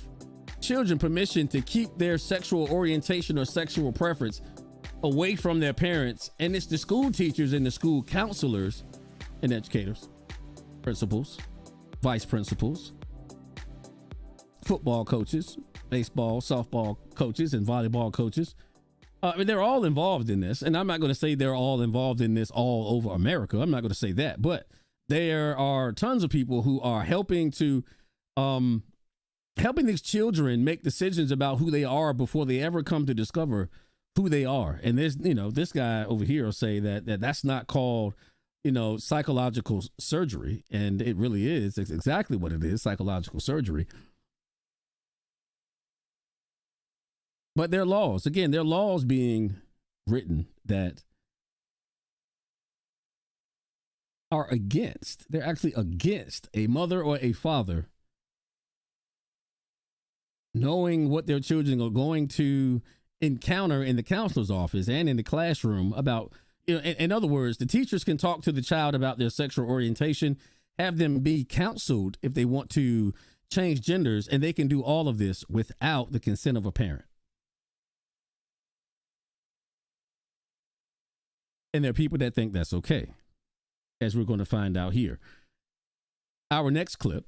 children permission to keep their sexual orientation or sexual preference away from their parents. And it's the school teachers and the school counselors and educators, principals, vice principals, football coaches, baseball, softball coaches, and volleyball coaches. I mean, they're all involved in this. And I'm not going to say they're all involved in this all over America. I'm not going to say that. But there are tons of people who are helping these children make decisions about who they are before they ever come to discover who they are. And there's, this guy over here will say that's not called, psychological surgery. And it really is. It's exactly what it is, psychological surgery. But there are laws. Again, there are laws being written that are against, they're actually against a mother or a father knowing what their children are going to encounter in the counselor's office and in the classroom about, in other words, the teachers can talk to the child about their sexual orientation, have them be counseled if they want to change genders, and they can do all of this without the consent of a parent. And there are people that think that's okay, as we're going to find out here. Our next clip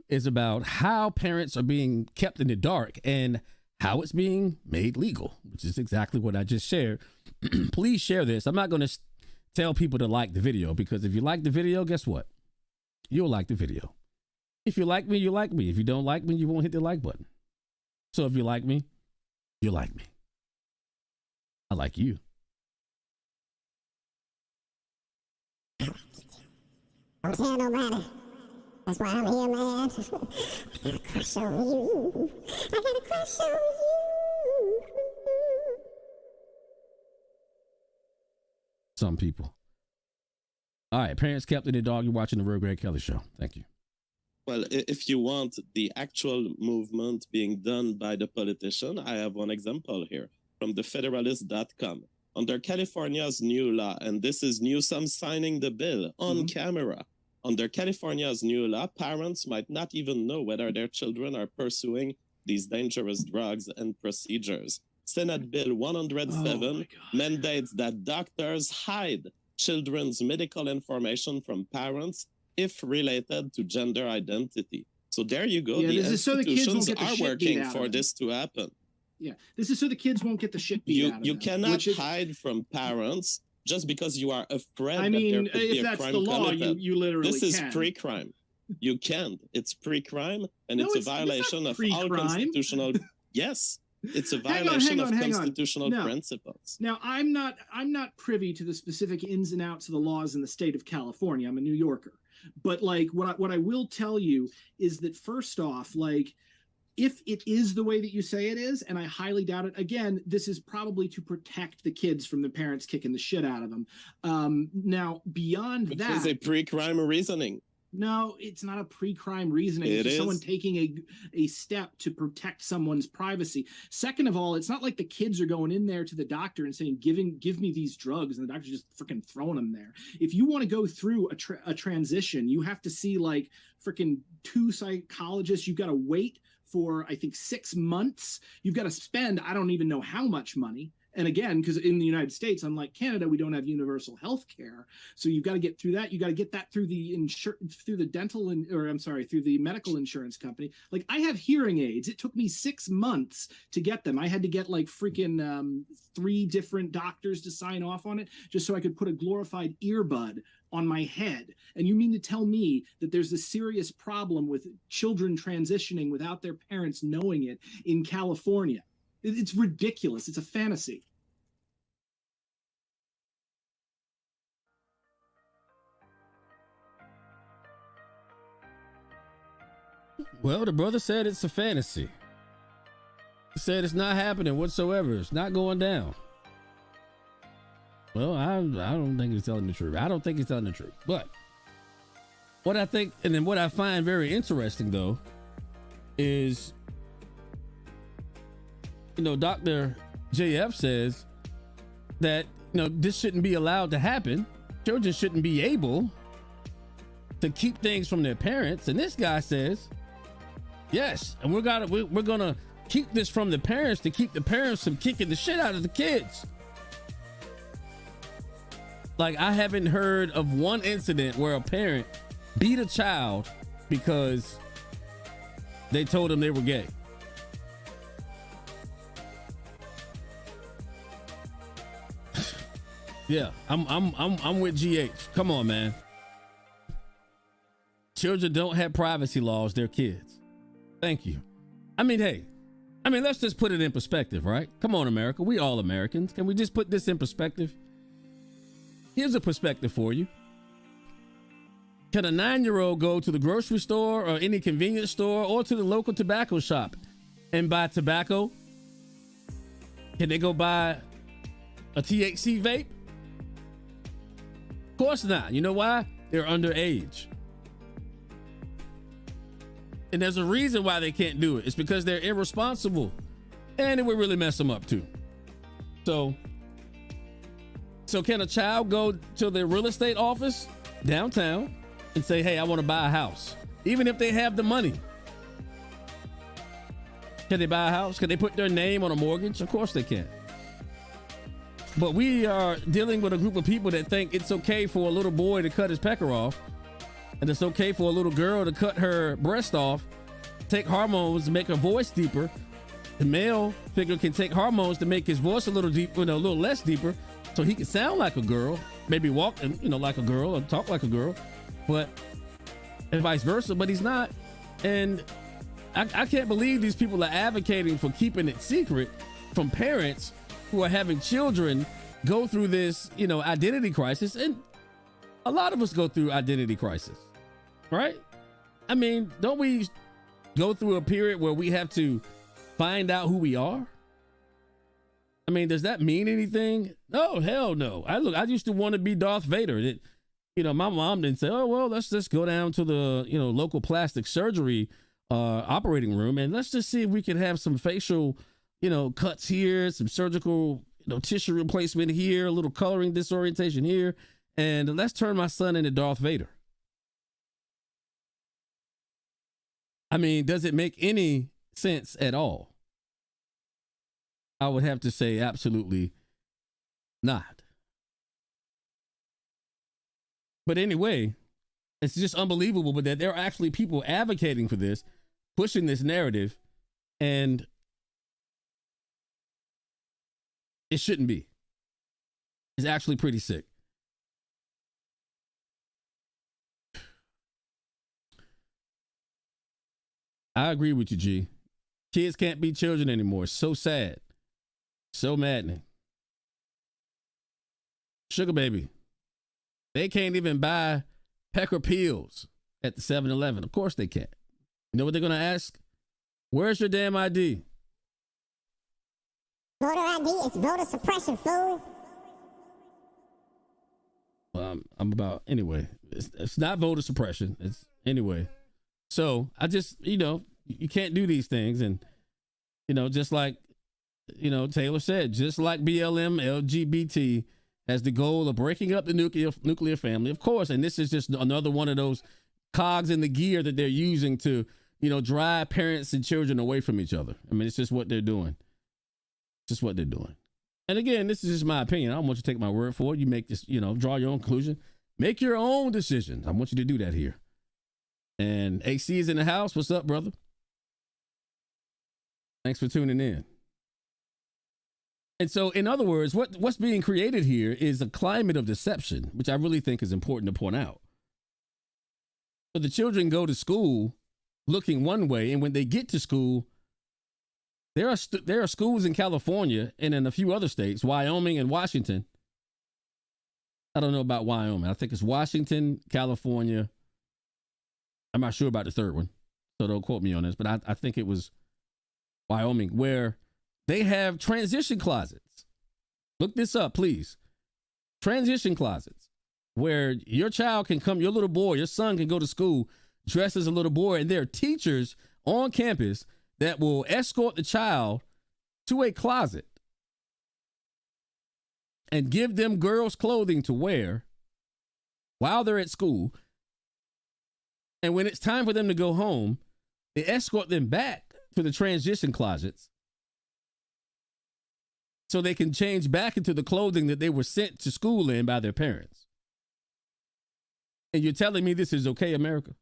is about how parents are being kept in the dark and how it's being made legal, which is exactly what I just shared. Please share this. I'm not going to tell people to like the video, because if you like the video, guess what? You'll like the video. If you like me, you like me. If you don't like me, you won't hit the like button. So if you like me, you like me. I like you. Don't tell nobody. That's why I'm here, man. I got a crush on you. I got a crush on you. Some people. All right, parents kept their dog. You're watching the Real Greg Kelly Show. Thank you. Well, if you want the actual movement being done by the politician, I have one example here from thefederalist.com. Under California's new law, and this is Newsom signing the bill on camera. Under California's new law, parents might not even know whether their children are pursuing these dangerous drugs and procedures. Senate Bill 107 mandates that doctors hide children's medical information from parents if related to gender identity. So there you go. Yeah, the this is so the kids won't institutions get the are shit beat working out for of this to happen. Yeah, this is so the kids won't get the shit beat out of You them, cannot which is- hide from parents just because you are afraid I that mean, there could be if a that's crime the law, committed. you literally This is can. pre-crime. You can't. It's pre-crime, and No, it's a it's not violation of all pre-crime. constitutional. Yes, it's a Hang on, violation of hang on. constitutional No. principles. Now, I'm not privy to the specific ins and outs of the laws in the state of California. I'm a New Yorker. But like what I will tell you is that first off, like if it is the way that you say it is, and I highly doubt it, again, this is probably to protect the kids from the parents kicking the shit out of them. Now, beyond Which that, is a pre-crime reasoning. no, it's not a pre-crime reasoning. It It's just is. someone taking a step to protect someone's privacy. Second of all, it's not like the kids are going in there to the doctor and saying, give me these drugs, and the doctor's just freaking throwing them there. If you want to go through a transition, you have to see like freaking 2 psychologists. You've got to wait for, I think, 6 months. You've got to spend, I don't even know how much money. And again, because in the United States, unlike Canada, we don't have universal health care. So you've got to get through that. You got to get that through the through the medical insurance company. Like I have hearing aids. It took me 6 months to get them. I had to get like freaking 3 different doctors to sign off on it just so I could put a glorified earbud on my head. And you mean to tell me that there's a serious problem with children transitioning without their parents knowing it in California? It's ridiculous. It's a fantasy. Well, the brother said it's a fantasy. He said it's not happening whatsoever. It's not going down. Well, I don't think he's telling the truth. I don't think he's telling the truth. But what I think, and then what I find very interesting though, is, you know, Dr. JF says that, you know, this shouldn't be allowed to happen. Children shouldn't be able to keep things from their parents. And this guy says, yes, and we're gonna keep this from the parents to keep the parents from kicking the shit out of the kids. Like, I haven't heard of one incident where a parent beat a child because they told them they were gay. Yeah, I'm with GH. Come on, man. Children don't have privacy laws, they're kids. Thank you. I mean, hey, let's just put it in perspective, right? Come on, America. We all Americans. Can we just put this in perspective? Here's a perspective for you. Can a 9-year-old go to the grocery store or any convenience store or to the local tobacco shop and buy tobacco? Can they go buy a THC vape? Of course not. You know why? They're underage. And there's a reason why they can't do it. It's because they're irresponsible. And it would really mess them up too. So can a child go to the real estate office downtown and say, hey, I want to buy a house? Even if they have the money. Can they buy a house? Can they put their name on a mortgage? Of course they can. But we are dealing with a group of people that think it's okay for a little boy to cut his pecker off, and it's okay for a little girl to cut her breast off, take hormones to make her voice deeper. The male figure can take hormones to make his voice a little deeper, a little less deeper, so he can sound like a girl, maybe walk, like a girl or talk like a girl, and vice versa. But he's not. And I can't believe these people are advocating for keeping it secret from parents who are having children go through this, identity crisis. And a lot of us go through identity crisis, right? I mean, don't we go through a period where we have to find out who we are? I mean, does that mean anything? No, hell no. I used to want to be Darth Vader. My mom didn't say, oh, well, let's just go down to the, local plastic surgery operating room and let's just see if we can have some facial, cuts here, some surgical, tissue replacement here, a little coloring disorientation here, and let's turn my son into Darth Vader. I mean, does it make any sense at all? I would have to say absolutely not. But anyway, it's just unbelievable, but that there are actually people advocating for this, pushing this narrative, and it shouldn't be. It's actually pretty sick. I agree with you, G. Kids can't be children anymore. So sad. So maddening. Sugar baby. They can't even buy Pecker pills at the 7-Eleven. Of course they can't. You know what they're going to ask? Where's your damn ID? Voter ID is voter suppression, fool. Well, anyway, it's not voter suppression. It's anyway. So I just, you can't do these things. And, just like, Taylor said, just like BLM, LGBT has the goal of breaking up the nuclear family, of course. And this is just another one of those cogs in the gear that they're using to, drive parents and children away from each other. I mean, it's just what they're doing. Just what they're doing. And again, this is just my opinion. I don't want you to take my word for it. You make this, draw your own conclusion. Make your own decisions. I want you to do that here. And AC is in the house. What's up, brother? Thanks for tuning in. And so, in other words, what's being created here is a climate of deception, which I really think is important to point out. So the children go to school looking one way, and when they get to school, there are schools in California and in a few other states, Wyoming and Washington. I don't know about Wyoming. I think it's Washington, California. I'm not sure about the third one, so don't quote me on this, but I think it was Wyoming, where they have transition closets. Look this up, please. Transition closets where your child can come, your little boy, your son can go to school dressed as a little boy, and there are teachers on campus that will escort the child to a closet and give them girls' clothing to wear while they're at school. And when it's time for them to go home, they escort them back to the transition closets so they can change back into the clothing that they were sent to school in by their parents. And you're telling me this is okay, America?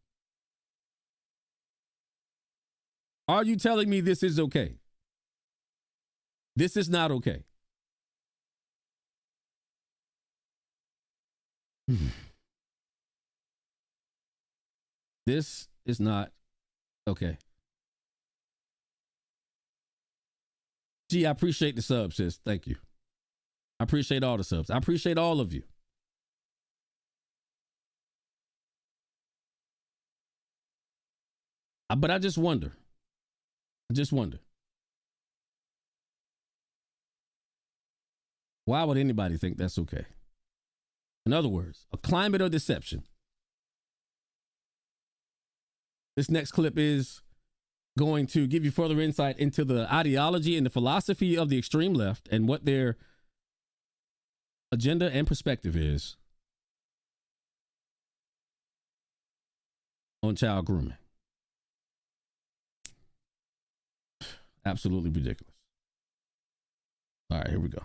Are you telling me this is okay? This is not okay. This is not okay. Gee, I appreciate the subs, sis. Thank you. I appreciate all the subs. I appreciate all of you. But I just wonder. Why would anybody think that's okay? In other words, a climate of deception. This next clip is going to give you further insight into the ideology and the philosophy of the extreme left and what their agenda and perspective is on child grooming. Absolutely ridiculous. All right, here we go.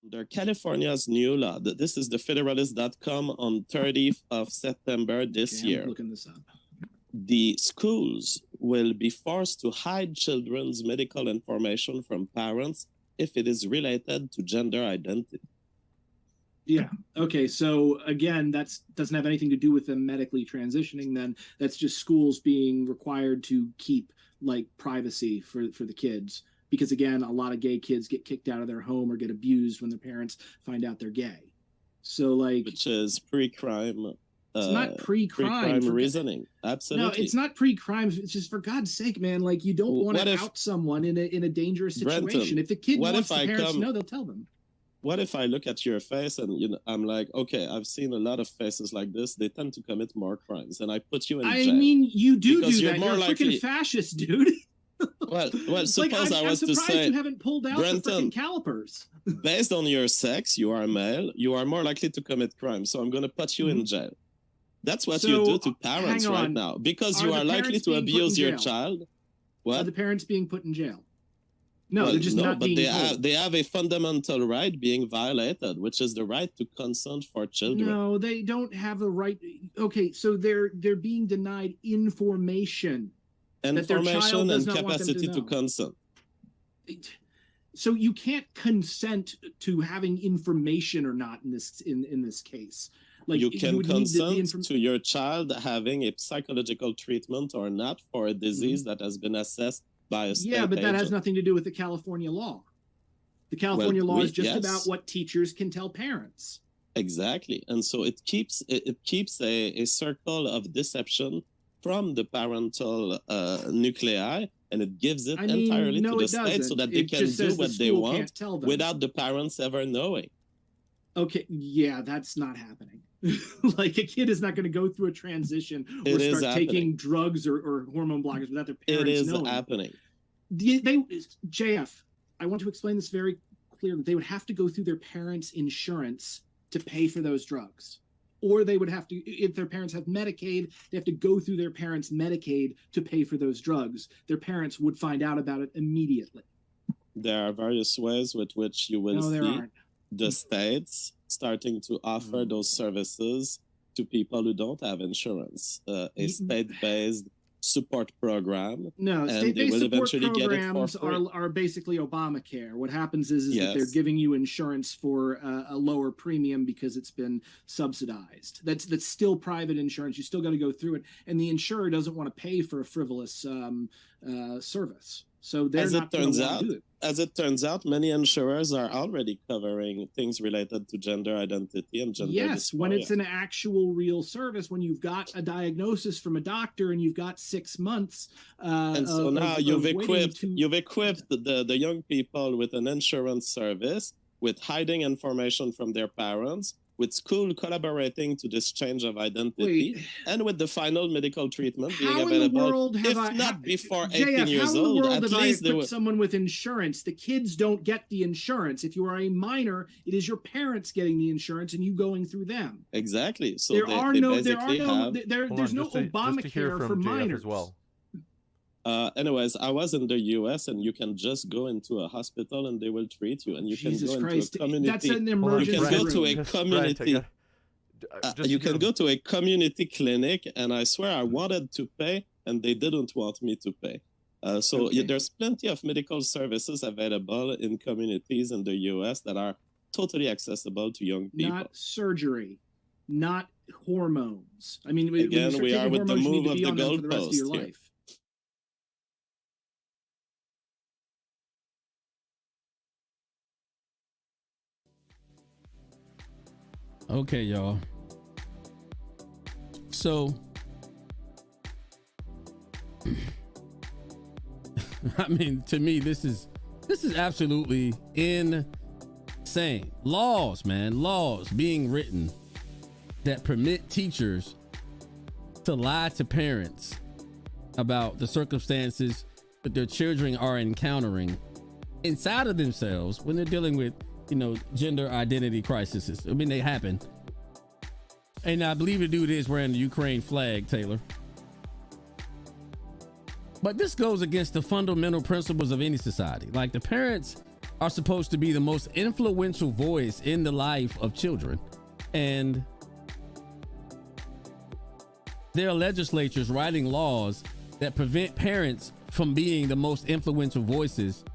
Under California's new law, this is the Federalist.com on 30th of September this year. I'm looking this up. The schools will be forced to hide children's medical information from parents if it is related to gender identity. Yeah. Okay. So again, that's doesn't have anything to do with them medically transitioning. Then that's just schools being required to keep like privacy for the kids, because again, a lot of gay kids get kicked out of their home or get abused when their parents find out they're gay. So like, which is pre-crime. It's not pre-crime. Reasoning. Absolutely. No, it's not pre-crime. It's just, for God's sake, man. Like, you don't want to out someone in a dangerous situation. Brenton, if the kid wants the parents to know, they'll tell them. What if I look at your face and I'm like, okay, I've seen a lot of faces like this. They tend to commit more crimes, and I put you in jail. I mean, you do that. You're a freaking fascist, dude. Well, suppose I was to say, you haven't pulled out the freaking calipers. Based on your sex, you are male. You are more likely to commit crime. So I'm going to put you in jail. That's what you do to parents right now, because you are likely to abuse your child. What? Are the parents being put in jail? No, they're just not being told. They have a fundamental right being violated, which is the right to consent for children. No, they don't have the right. Okay, so they're being denied information. Information and capacity to consent. So you can't consent to having information or not in this case. Like, you can consent to your child having a psychological treatment or not for a disease that has been assessed by a state but that agent. has nothing to do with the California law. The California law is just about what teachers can tell parents. Exactly. And so it keeps a circle of deception from the parental nuclei, and it gives it entirely to the state so that they can do what they want without the parents ever knowing. Okay, yeah, that's not happening. Like, a kid is not going to go through a transition or start taking drugs or hormone blockers without their parents knowing. It is happening. JF, I want to explain this very clearly. They would have to go through their parents' insurance to pay for those drugs. Or they would have to, if their parents have Medicaid, they have to go through their parents' Medicaid to pay for those drugs. Their parents would find out about it immediately. There are various ways with which you will see the states starting to offer those services to people who don't have insurance. A state-based support program. No, state-based support programs are basically Obamacare. What happens is that they're giving you insurance for a lower premium because it's been subsidized. That's still private insurance. You still got to go through it, and the insurer doesn't want to pay for a frivolous service. So they're not going to want to do it. As it turns out, many insurers are already covering things related to gender identity and gender dysphoria. When it's an actual real service, when you've got a diagnosis from a doctor and you've got 6 months. And so now you've equipped the young people with an insurance service, with hiding information from their parents, with school collaborating to this change of identity, and with the final medical treatment being available, before 18 years old, at least they someone with insurance. The kids don't get the insurance. If you are a minor, it is your parents getting the insurance and you going through them. Exactly. So there's no Obamacare for minors. As well. Anyways, I was in the U.S. and you can just go into a hospital and they will treat you, and you can go into a community. That's an emergency. You can go to a community. You can go to a community clinic, and I swear I wanted to pay, and they didn't want me to pay. There's plenty of medical services available in communities in the U.S. that are totally accessible to young people. Not surgery, not hormones. I mean, again, we are with the move of the goalpost here. Okay, y'all. So, I mean, to me, this is absolutely insane. Laws, man, laws being written that permit teachers to lie to parents about the circumstances that their children are encountering inside of themselves when they're dealing with, gender identity crises. I mean, they happen. And I believe the dude is wearing the Ukraine flag, Taylor. But this goes against the fundamental principles of any society. Like, the parents are supposed to be the most influential voice in the life of children. And there are legislatures writing laws that prevent parents from being the most influential voices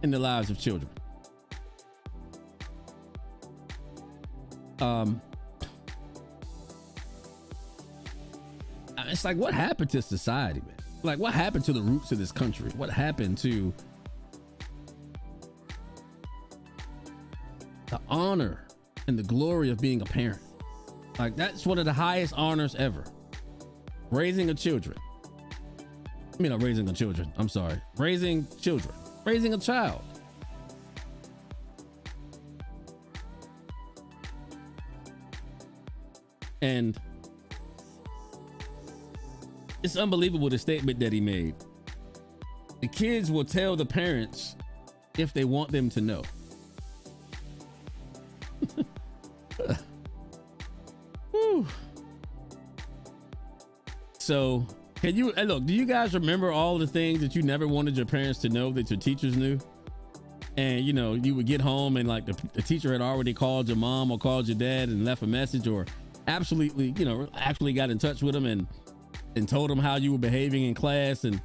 in the lives of children. It's like, what happened to society, man? Like, what happened to the roots of this country? What happened to the honor and the glory of being a parent? Like, that's one of the highest honors ever. Raising a children. I mean, not raising a children. I'm sorry. Raising children. Raising a child. And it's unbelievable, the statement that he made. The kids will tell the parents if they want them to know. Whew. So, can you look? Do you guys remember all the things that you never wanted your parents to know that your teachers knew? And you know, you would get home and like the teacher had already called your mom or called your dad and left a message, or absolutely, you know, actually got in touch with them and told them how you were behaving in class. And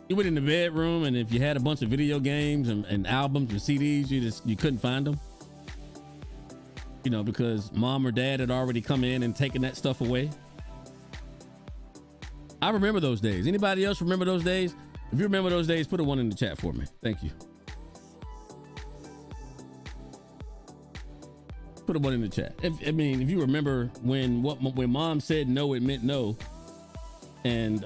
you went in the bedroom, and if you had a bunch of video games and albums and CDs, you couldn't find them. You know, because mom or dad had already come in and taken that stuff away. I remember those days. Anybody else remember those days? If you remember those days, put a 1 in the chat for me. Thank you. Put a 1 in the chat. If you remember when mom said no, it meant no. And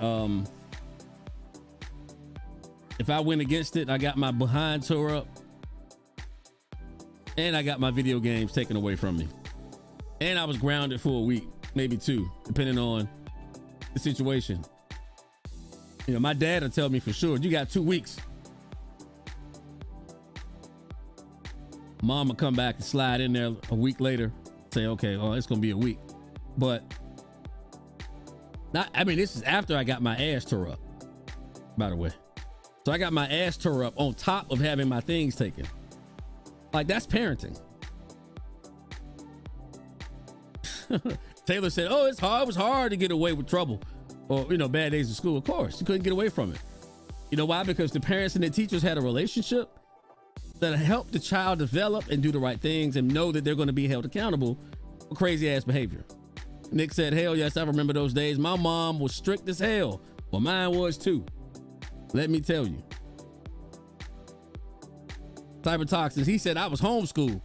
if I went against it, I got my behind tore up. And I got my video games taken away from me. And I was grounded for a week, maybe 2, depending on the situation. You know, my dad will tell me for sure, you got 2 weeks. Mom will come back and slide in there a week later, say, okay, well, it's gonna be a week. But this is after I got my ass tore up, by the way. So I got my ass tore up on top of having my things taken. Like, that's parenting. Taylor said, oh, it was hard to get away with trouble or, you know, bad days in school. Of course, you couldn't get away from it. You know why? Because the parents and the teachers had a relationship that helped the child develop and do the right things and know that they're going to be held accountable for crazy ass behavior. Nick said, hell yes, I remember those days. My mom was strict as hell. Well, mine was too. Let me tell you. Cybertoxins, he said I was homeschooled.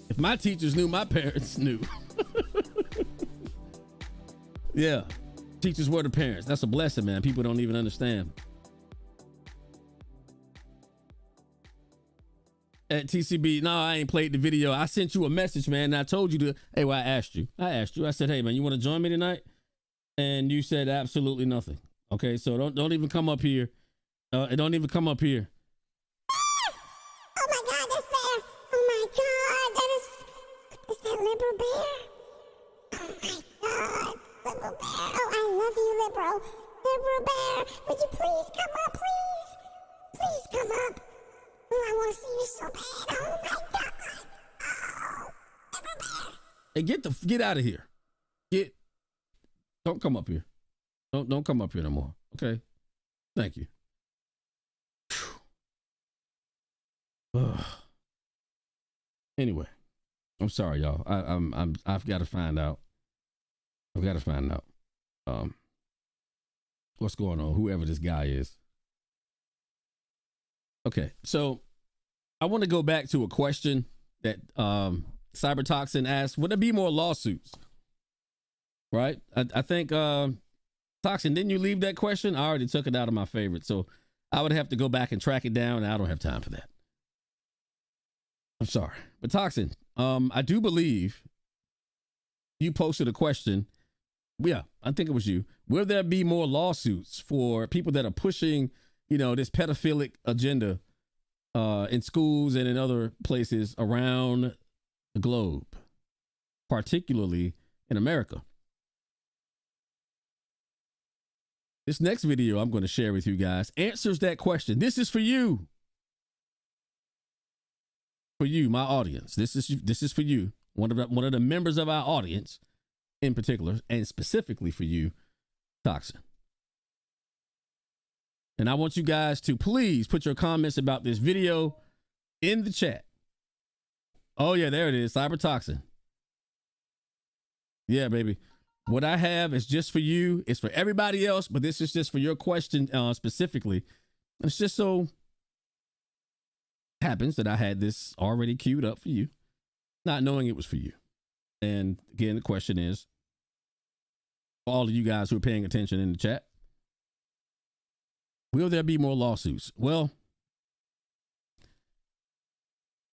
If my teachers knew, my parents knew. Yeah, teachers were the parents. That's a blessing, man. People don't even understand. At TCB, no, I ain't played the video. I sent you a message, man, and I told you to, hey, well, I asked you. I said, hey, man, you want to join me tonight? And you said absolutely nothing. Okay, so don't even come up here. Don't even come up here. Oh my God, that's bear! Oh my God, is that Liberal Bear? Oh my God, Liberal Bear! Oh, I love you, Liberal Bear! Would you please come up, please? Please come up! Oh, I want to see you so bad! Oh my God! Oh, Liberal Bear! Hey, get out of here! Don't come up here! Don't come up here no more. Okay, thank you. Anyway, I'm sorry, y'all. I've got to find out. What's going on, whoever this guy is. Okay, so I want to go back to a question that Cybertoxin asked. Would there be more lawsuits? Right? I think Toxin, didn't you leave that question? I already took it out of my favorite, so I would have to go back and track it down, and I don't have time for that. I'm sorry. But Toxin, I do believe you posted a question. Yeah, I think it was you. Will there be more lawsuits for people that are pushing, you know, this pedophilic agenda in schools and in other places around the globe, particularly in America? This next video I'm going to share with you guys answers that question. This is for you. For you, my audience. This is for you. One of the members of our audience in particular, and specifically for you, Toxin. And I want you guys to please put your comments about this video in the chat. Oh yeah, there it is, Cybertoxin. Yeah, baby. What I have is just for you. It's for everybody else, but this is just for your question specifically. It's just so happens that I had this already queued up for you, not knowing it was for you. And again, the question is, for all of you guys who are paying attention in the chat, will there be more lawsuits? Well,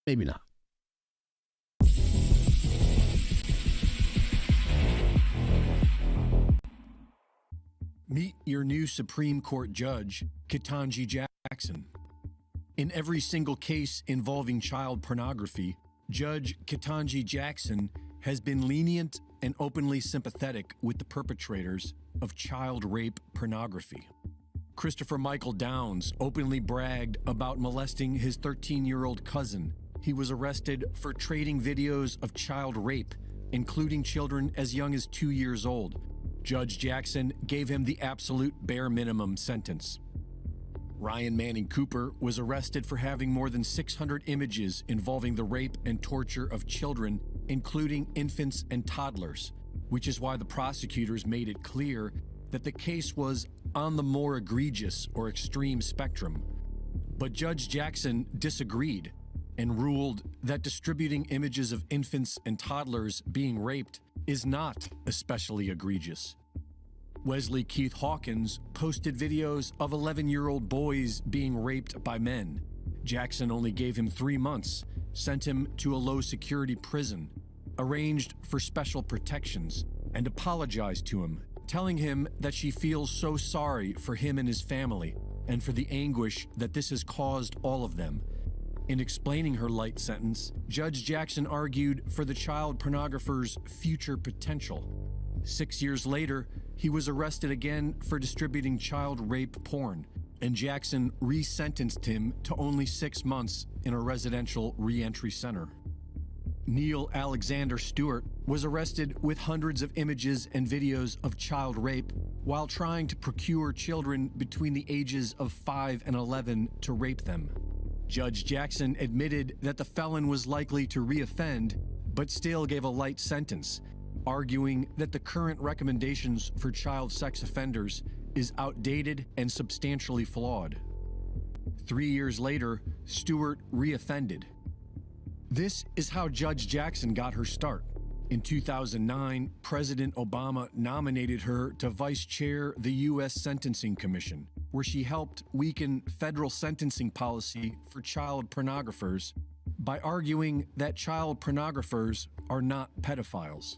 maybe not. Meet your new Supreme Court Judge, Ketanji Jackson. In every single case involving child pornography, Judge Ketanji Jackson has been lenient and openly sympathetic with the perpetrators of child rape pornography. Christopher Michael Downs openly bragged about molesting his 13-year-old cousin. He was arrested for trading videos of child rape, including children as young as 2 years old. Judge Jackson gave him the absolute bare minimum sentence. Ryan Manning Cooper was arrested for having more than 600 images involving the rape and torture of children, including infants and toddlers, which is why the prosecutors made it clear that the case was on the more egregious or extreme spectrum. But Judge Jackson disagreed and ruled that distributing images of infants and toddlers being raped is not especially egregious. Wesley Keith Hawkins posted videos of 11-year-old boys being raped by men. Jackson only gave him 3 months, sent him to a low-security prison, arranged for special protections, and apologized to him, telling him that she feels so sorry for him and his family and for the anguish that this has caused all of them. In explaining her light sentence, Judge Jackson argued for the child pornographer's future potential. 6 years later, he was arrested again for distributing child rape porn, and Jackson re-sentenced him to only 6 months in a residential re-entry center. Neil Alexander Stewart was arrested with hundreds of images and videos of child rape while trying to procure children between the ages of 5 and 11 to rape them. Judge Jackson admitted that the felon was likely to reoffend, but still gave a light sentence, arguing that the current recommendations for child sex offenders is outdated and substantially flawed. 3 years later, Stewart reoffended. This is how Judge Jackson got her start. In 2009, President Obama nominated her to vice chair the U.S. Sentencing Commission, where she helped weaken federal sentencing policy for child pornographers by arguing that child pornographers are not pedophiles,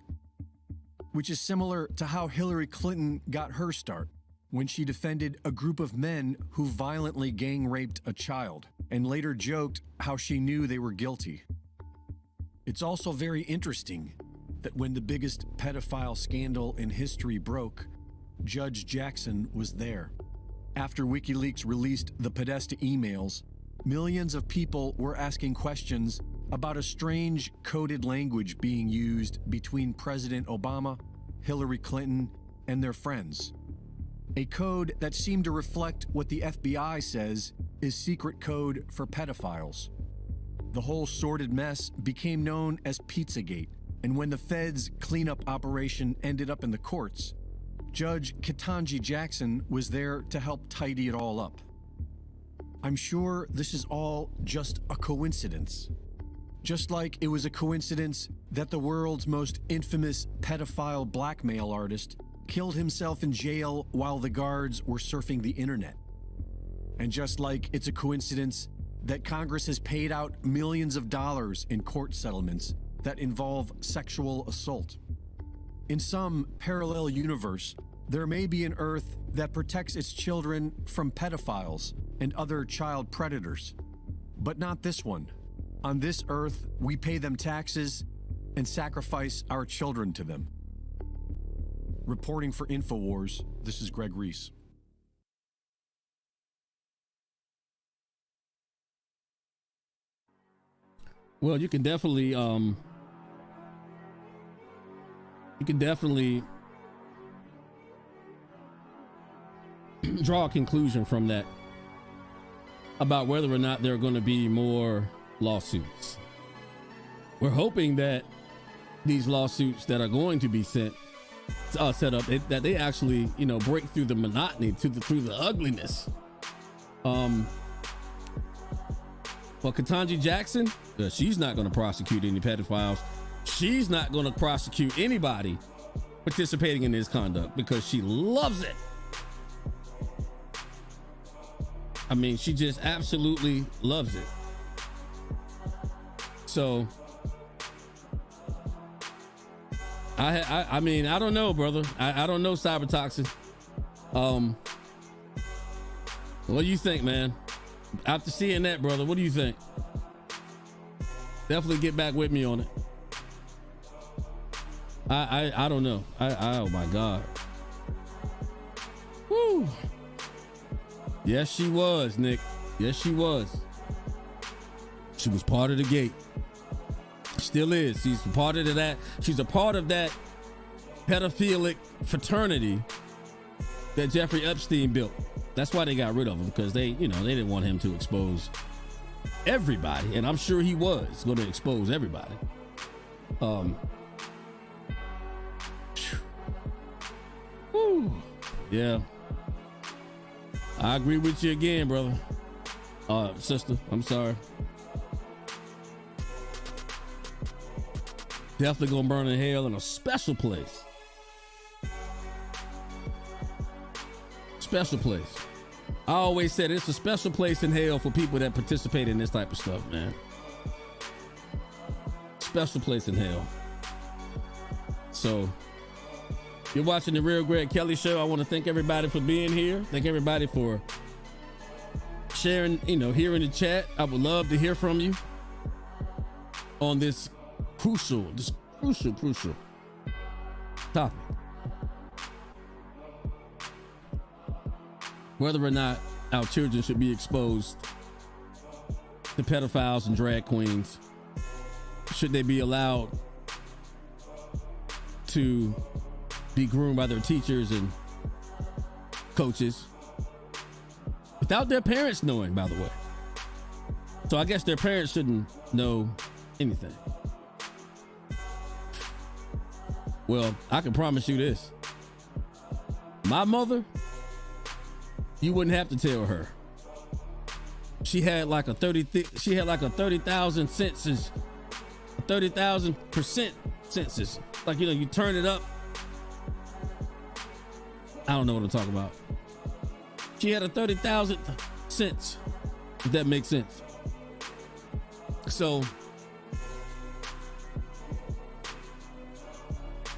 which is similar to how Hillary Clinton got her start when she defended a group of men who violently gang raped a child and later joked how she knew they were guilty. It's also very interesting that when the biggest pedophile scandal in history broke, Judge Jackson was there. After WikiLeaks released the Podesta emails, millions of people were asking questions about a strange coded language being used between President Obama, Hillary Clinton, and their friends. A code that seemed to reflect what the FBI says is secret code for pedophiles. The whole sordid mess became known as Pizzagate, and when the Fed's cleanup operation ended up in the courts, Judge Ketanji Jackson was there to help tidy it all up. I'm sure this is all just a coincidence. Just like it was a coincidence that the world's most infamous pedophile blackmail artist killed himself in jail while the guards were surfing the internet. And just like it's a coincidence that Congress has paid out millions of dollars in court settlements that involve sexual assault. In some parallel universe, there may be an Earth that protects its children from pedophiles and other child predators, but not this one. On this Earth, we pay them taxes and sacrifice our children to them. Reporting for InfoWars, this is Greg Reese. Well, you can definitely draw a conclusion from that about whether or not there are going to be more lawsuits. We're hoping that these lawsuits that are going to be set up, that they actually, break through the monotony, through the ugliness. For Ketanji Jackson, she's not going to prosecute any pedophiles. She's not going to prosecute anybody participating in this conduct because she loves it. I mean, she just absolutely loves it. So, I mean, I don't know, brother. I don't know, Cybertoxin. What do you think, man? After seeing that, brother, what do you think? Definitely get back with me on it. I don't know. Oh my God. Woo. Yes, she was, Nick. Yes, she was. She was part of the gate. Still is. She's a part of that. She's a part of that pedophilic fraternity that Jeffrey Epstein built. That's why they got rid of him, because they didn't want him to expose everybody, and I'm sure he was going to expose everybody. Yeah, I agree with you again, brother. Sister, I'm sorry. Definitely gonna burn in hell in a special place. Special place. I always said it's a special place in hell for people that participate in this type of stuff, man. Special place in hell. So, you're watching the Real Greg Kelly Show. I want to thank everybody for being here. Thank everybody for sharing, here in the chat. I would love to hear from you on this crucial topic. Whether or not our children should be exposed to pedophiles and drag queens. Should they be allowed to be groomed by their teachers and coaches without their parents knowing, by the way? So I guess their parents shouldn't know anything. Well, I can promise you this. My mother, you wouldn't have to tell her. She had like a 30,000 census, 30,000% census. Like, you turn it up. I don't know what I'm talking about. She had a 30,000 cents, if that makes sense. So,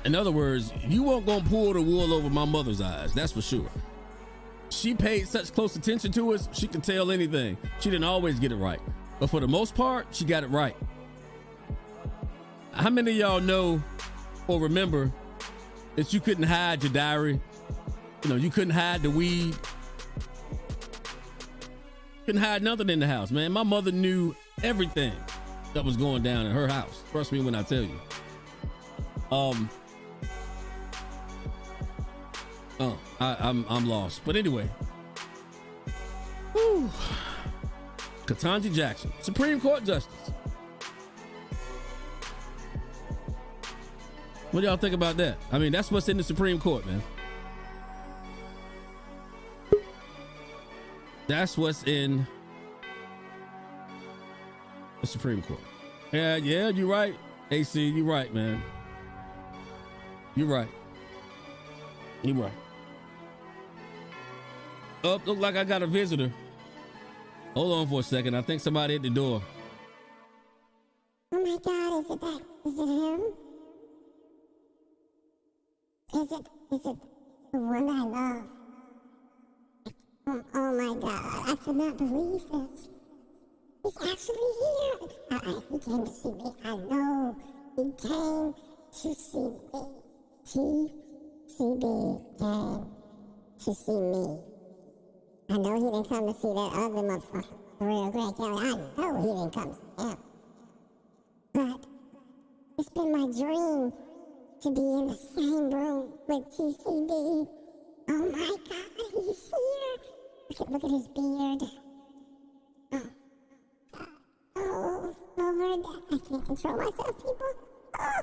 in other words, you won't gonna pull the wool over my mother's eyes, that's for sure. She paid such close attention to us, she can tell anything. She didn't always get it right, but for the most part, she got it right. How many of y'all know or remember that you couldn't hide your diary? You couldn't hide the weed. Couldn't hide nothing in the house, man. My mother knew everything that was going down in her house. Trust me when I tell you. I'm lost. But anyway. Whew. Ketanji Jackson, Supreme Court Justice. What do y'all think about that? I mean, that's what's in the Supreme Court, man. That's what's in the Supreme Court. Yeah, you're right. AC, you're right, man. You're right. You're right. Oh, look like I got a visitor. Hold on for a second. I think somebody at the door. Oh my God, is it that? Is it him? Is it the one I love? Oh my God, I cannot believe this. He's actually here. He came to see me. I know. He came to see me. TCB came to see me. I know he didn't come to see that other motherfucker, the Real Greg Kelly. I know he didn't come to see him. But it's been my dream to be in the same room with TCB. Oh my God, he's here. Look at his beard. Oh, Lord, I can't control myself, people. Oh,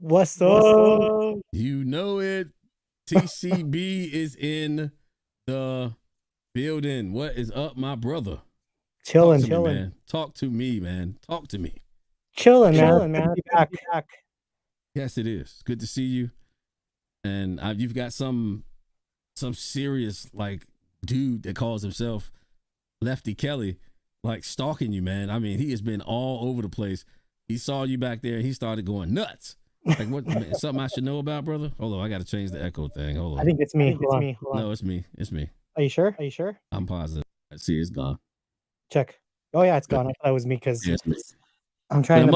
What's up? You know it. TCB is in the building. What is up, my brother? Chilling. Man. Talk to me, man. Talk to me. Chilling, man. Back. Yes, it is. Good to see you. And you've got some serious like dude that calls himself Lefty Kelly, like stalking you, man. I mean, he has been all over the place. He saw you back there and he started going nuts. Like what? Something I should know about, brother? Hold on, I got to change the echo thing. Hold on. I think it's me. Hold on. No, it's me. It's me. Are you sure? I'm positive. Let's see, it's gone. Check. Oh yeah, it's gone. I thought it was me because Yeah, it's me. I'm trying to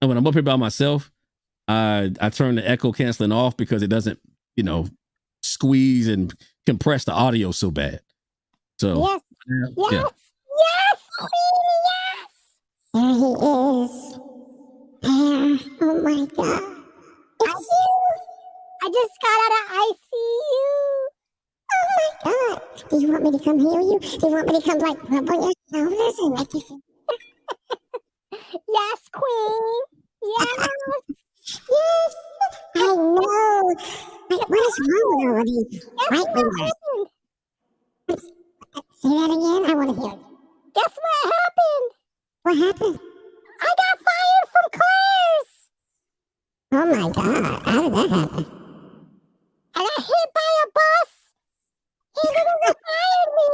When I'm up here by myself, I turn the echo canceling off because it doesn't, squeeze and compress the audio so bad. So Yes. yeah. Yes, Queenie, yes. There he is. There. Oh my God. It's you. I just got out of ICU. Oh my God. Do you want me to come heal you? Do you want me to come like rub on your shoulders and make you feel? Yes, Queen. Yes. Yes. I know. Like, what is wrong with all of these white women? Say that again. I want to hear it. Guess what happened? What happened? I got fired from Claire's. Oh my God. How did that happen? I got hit by a bus. He didn't fire me.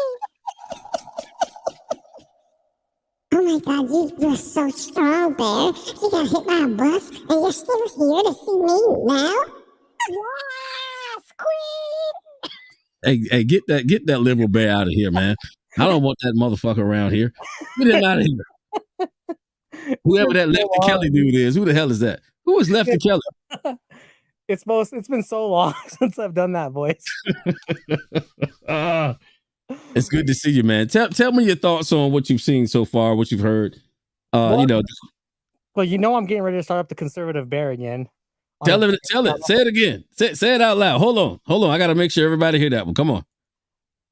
Oh my God, you're so strong, Bear. You got hit by a bus and you're still here to see me now? Yes, Queen. Hey, get that liberal bear out of here, man. I don't want that motherfucker around here. Get him out of here. Whoever that Lefty Kelly dude is, who the hell is that? Who is Lefty Kelly? It's been so long since I've done that voice. It's good to see you, man. Tell me your thoughts on what you've seen so far, what you've heard. Well, I'm getting ready to start up the conservative bear again. Tell it. Say it again. Say it out loud. Hold on. I got to make sure everybody hear that one. Come on.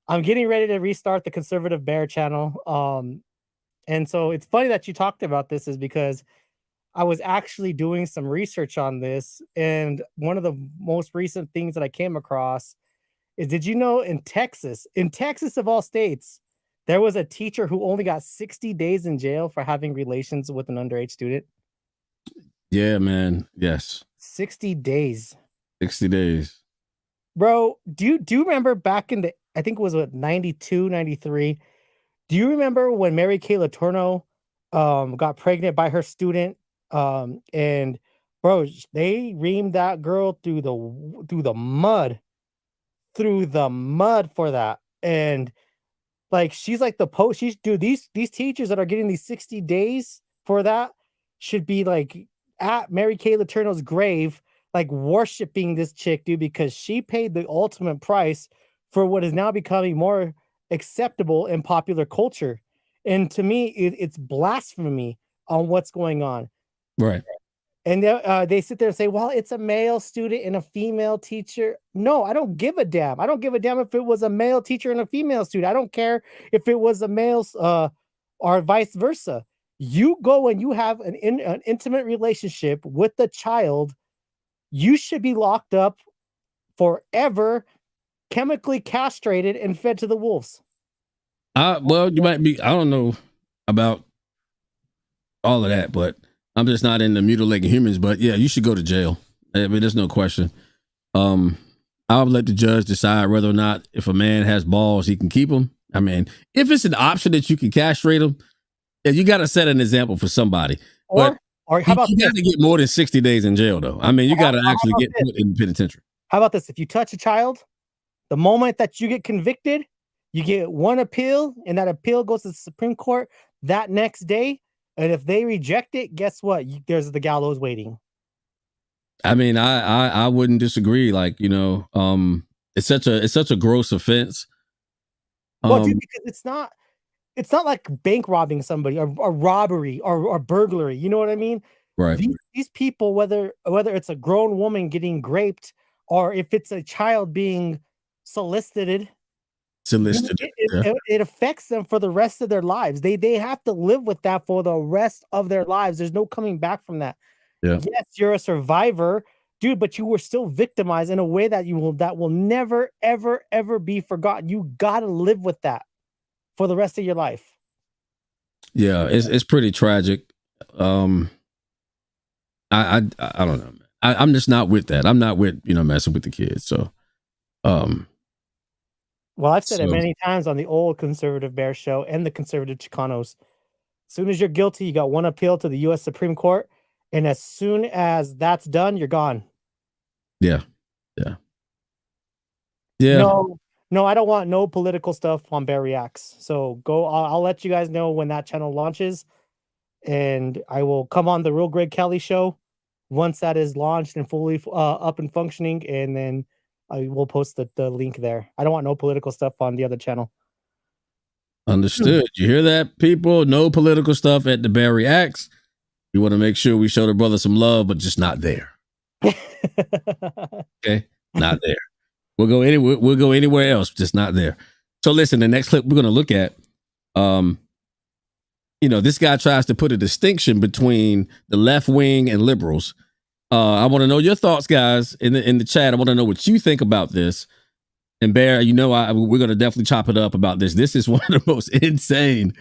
I'm getting ready to restart the conservative bear channel. And so it's funny that you talked about this is because I was actually doing some research on this. And one of the most recent things that I came across is, did you know in Texas of all states, there was a teacher who only got 60 days in jail for having relations with an underage student? Yeah, man. Yes. 60 days. 60 days. Bro, do you remember back in I think it was 92, 93? Do you remember when Mary Kay Letourneau got pregnant by her student? And bro, they reamed that girl through the mud for that. And like, she's like these teachers that are getting these 60 days for that should be like at Mary Kay Letourneau's grave, like worshiping this chick, dude, because she paid the ultimate price for what is now becoming more acceptable in popular culture. And to me, it's blasphemy on what's going on. Right. And they sit there and say, well, it's a male student and a female teacher. No, I don't give a damn. I don't give a damn if it was a male teacher and a female student. I don't care if it was a male or vice versa. You go and you have an intimate relationship with the child, you should be locked up forever, chemically castrated and fed to the wolves. Well, you might be, I don't know about all of that, but I'm just not into mutilating humans. But yeah, you should go to jail. I mean, there's no question. I would let the judge decide whether or not, if a man has balls, he can keep them. I mean, if it's an option that you can castrate them, yeah, you got to set an example for somebody. Or how about you got to get more than 60 days in jail, though. I mean, you got to actually get put in the penitentiary. How about this? If you touch a child, the moment that you get convicted, you get one appeal, and that appeal goes to the Supreme Court that next day. And if they reject it, guess what? There's the gallows waiting. I mean, I wouldn't disagree. Like, it's such a gross offense. Well, dude, because it's not like bank robbing somebody or robbery or burglary. You know what I mean? Right. These people, whether it's a grown woman getting graped or if it's a child being solicited, it affects them for the rest of their lives. They have to live with that for the rest of their lives. There's no coming back from that. Yeah. Yes, you're a survivor, dude, but you were still victimized in a way that will never, ever, ever be forgotten. You gotta live with that for the rest of your life. Yeah, it's pretty tragic. I don't know. I'm just not with that. I'm not with, messing with the kids. So Well, I've said it so many times on the old conservative bear show and the conservative Chicanos. As soon as you're guilty, you got one appeal to the US Supreme Court. And as soon as that's done, you're gone. yeah. Yeah. Yeah. No, I don't want no political stuff on Bear Reacts. So I'll let you guys know when that channel launches. And I will come on the Real Greg Kelly show once that is launched and fully up and functioning. And then I will post the link there. I don't want no political stuff on the other channel. Understood. You hear that, people? No political stuff at the Bear Reacts. We want to make sure we show the brother some love, but just not there. Okay, not there. We'll go anywhere else, just not there. So listen, the next clip we're going to look at, this guy tries to put a distinction between the left wing and liberals. I want to know your thoughts, guys, in the chat. I want to know what you think about this. And Bear, we're going to definitely chop it up about this. This is one of the most insane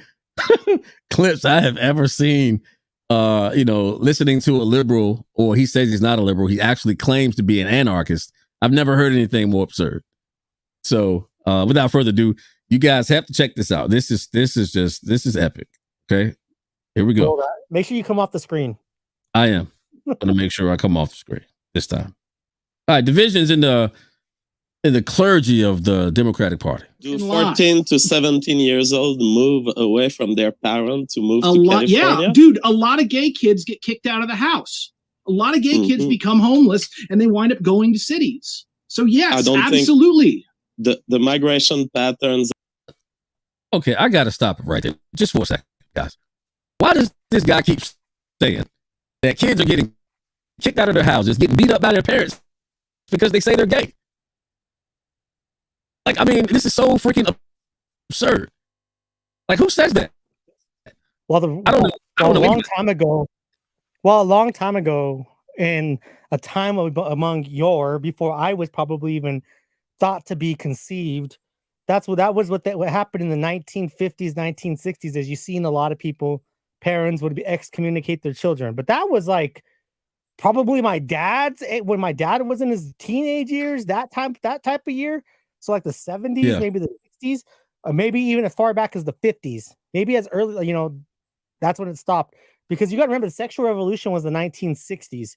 clips I have ever seen. Listening to a liberal, or he says he's not a liberal. He actually claims to be an anarchist. I've never heard anything more absurd. So without further ado, you guys have to check this out. This is epic. Okay, here we go. Make sure you come off the screen. I am going to make sure I come off the screen this time. All right, divisions in the clergy of the Democratic Party. Do 14 to 17 years old move away from their parent to move to California? Yeah, dude, a lot of gay kids get kicked out of the house. A lot of gay kids become homeless and they wind up going to cities. So yes, absolutely. The migration patterns. Okay, I got to stop it right there just for a second, guys. Why does this guy keep saying that kids are getting kicked out of their houses, getting beat up by their parents because they say they're gay? Like, I mean, this is so freaking absurd. Like, who says that? Well, I don't know. A long time ago, in a time before I was probably even thought to be conceived, that was what happened in the 1950s, 1960s. As you seen, a lot of parents would excommunicate their children. But that was like probably when my dad was in his teenage years, that type of year. So like the 70s, maybe the 60s, or maybe even as far back as the 50s, maybe as early, that's when it stopped. Because you got to remember, the sexual revolution was the 1960s,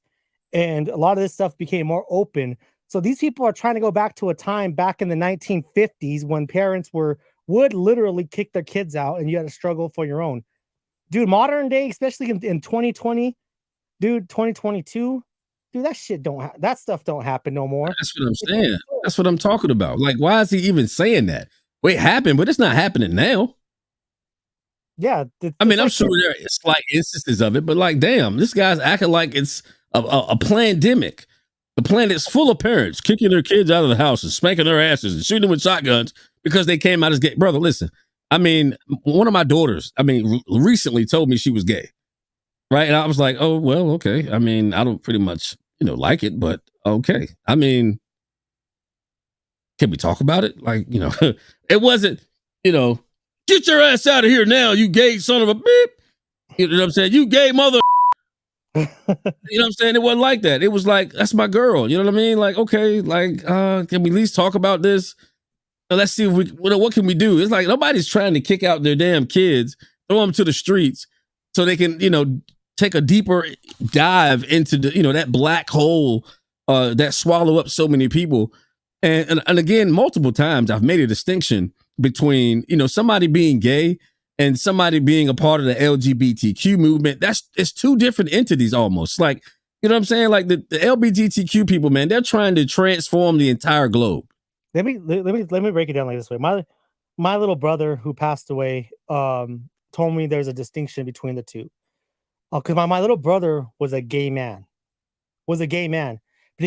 and a lot of this stuff became more open. So these people are trying to go back to a time back in the 1950s when parents would literally kick their kids out, and you had to struggle for your own. Dude, modern day, especially in 2020, dude, 2022. Dude, that stuff don't happen no more. That's what I'm saying. That's what I'm talking about. Like, why is he even saying that? Well, it happened, but it's not happening now. Yeah. I'm sure there are slight instances of it, but like, damn, this guy's acting like it's a pandemic. The planet's full of parents kicking their kids out of the house and spanking their asses and shooting them with shotguns because they came out as gay. Brother, listen, one of my daughters, recently told me she was gay. Right. And I was like, oh, well, okay. I don't pretty much, like it, but okay. Can we talk about it? Like, it wasn't, get your ass out of here now, you gay son of a beep. You know what I'm saying? You gay mother. You know what I'm saying? It wasn't like that. It was like, that's my girl. You know what I mean? Like, okay, like, can we at least talk about this? Let's see if what can we do? It's like nobody's trying to kick out their damn kids, throw them to the streets so they can, take a deeper dive into that black hole that swallow up so many people. And again, multiple times I've made a distinction between, somebody being gay and somebody being a part of the LGBTQ movement. It's two different entities almost. Like, you know what I'm saying? Like the LGBTQ people, man, they're trying to transform the entire globe. Let me break it down like this way. My little brother who passed away told me there's a distinction between the two. Because my little brother was a gay man. But he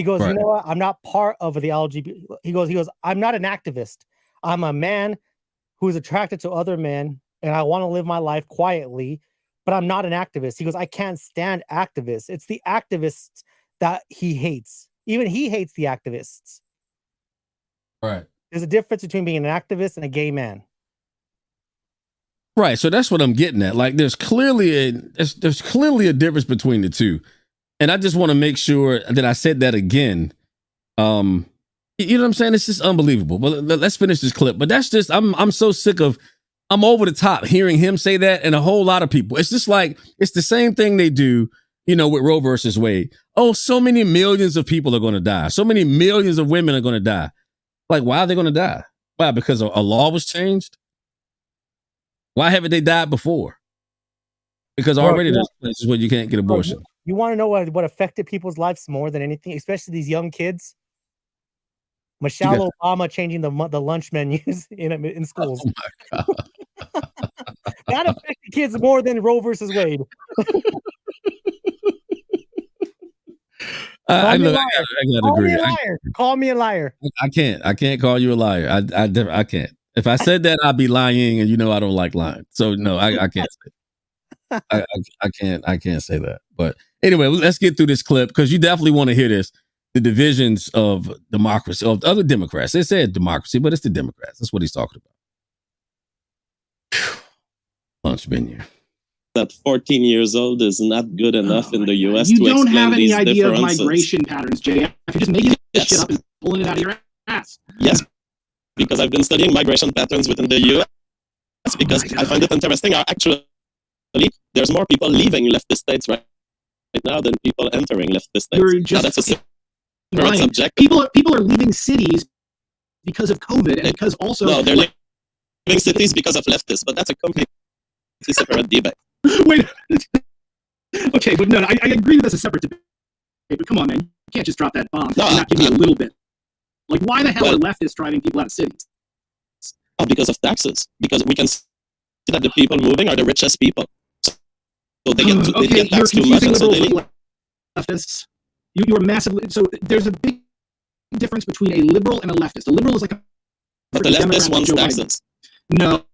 goes, right. You know what? I'm not part of the LGBT. He goes, I'm not an activist. I'm a man who is attracted to other men, and I want to live my life quietly. but I'm not an activist. He goes, I can't stand activists. It's the activists that he hates. Even he hates the activists. Right. There's a difference between being an activist and a gay man. Right. So that's what I'm getting at. Like there's clearly a difference between the two. And I just want to make sure that I said that again. You know what I'm saying? It's just unbelievable. But let's finish this clip. But that's just I'm so sick of I'm over the top hearing him say that and a whole lot of people. It's just like it's the same thing they do, you know, with Roe versus Wade. Oh, so many millions of people are going to die. So many millions of women are going to die. Like, why are they going to die? Why? Because a law was changed? Why haven't they died before? Because already there's places where you can't get abortion. You want to know what affected people's lives more than anything, especially these young kids? Michelle Obama changing the lunch menus in schools. Oh my God. That affected kids more than Roe versus Wade. I gotta agree. Call me a liar. I can't call you a liar. I can't. If I said that, I'd be lying, and you know I don't like lying. So no, I can't say that. I can't say that. But anyway, let's get through this clip because you definitely want to hear this. The divisions of democracy, of other Democrats. They said democracy, but it's the Democrats. That's what he's talking about. Lunch menu. That 14 years old is not good enough in the U.S. You to don't explain have any these idea of differences. migration patterns, JF. You're just making this shit up and pulling it out of your ass. Yes, because I've been studying migration patterns within the U.S. because I find it interesting how actually there's more people leaving leftist states right now than people entering leftist states. You're just that's a separate subject. People are leaving cities because of COVID and because also... No, they're leaving cities because of leftists, but that's a completely separate debate. Wait. Okay, but no, I agree that that's a separate debate. But come on, man. You can't just drop that bomb and not give me a little bit. Like, why the hell are leftists driving people out of cities? Oh, because of taxes. Because we can see that the people moving are the richest people. So they get taxed too much. And so they leave. Leftists. You are massively... So there's a big difference between a liberal and a leftist. A liberal is like a... But the leftist wants taxes. No.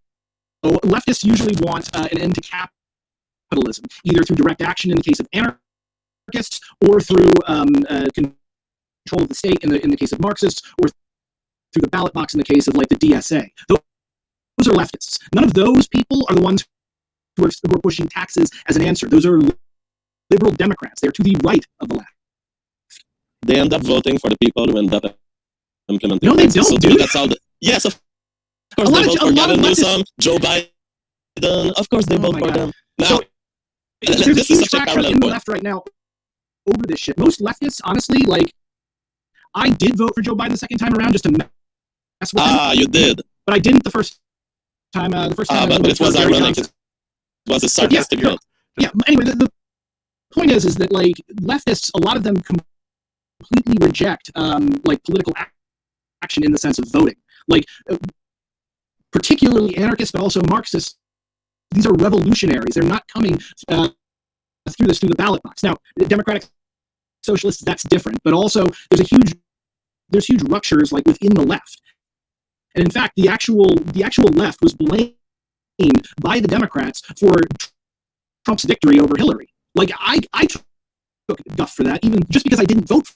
Leftists usually want an end to capitalism, either through direct action in the case of anarchists, or through control of the state in the case of Marxists, or through the ballot box in the case of like the DSA. Those are leftists. None of those people are the ones who are pushing taxes as an answer. Those are liberal Democrats. They're to the right of the left. They end up voting for the people who end up implementing. No, they don't. So dude. That's how. Yes, of course they vote for Gavin Newsom, Joe Biden. Of course they vote for them. Now, so, there's this a is huge such a fracture parallel in the point. left right now over this shit. Most leftists, honestly, like, I did vote for Joe Biden the second time around just to mess with him. You did. But I didn't the first time. But it was ironic. It was a sarcastic vote. Yeah. Anyway, the point is that like leftists, a lot of them completely reject like political action in the sense of voting. Like, particularly anarchists, but also Marxists. These are revolutionaries. They're not coming through the ballot box. Now, Democratic Socialists, that's different. But also, there's huge ruptures like within the left. And in fact, the actual left was blamed by the Democrats for Trump's victory over Hillary. Like, I took guff for that, even just because I didn't vote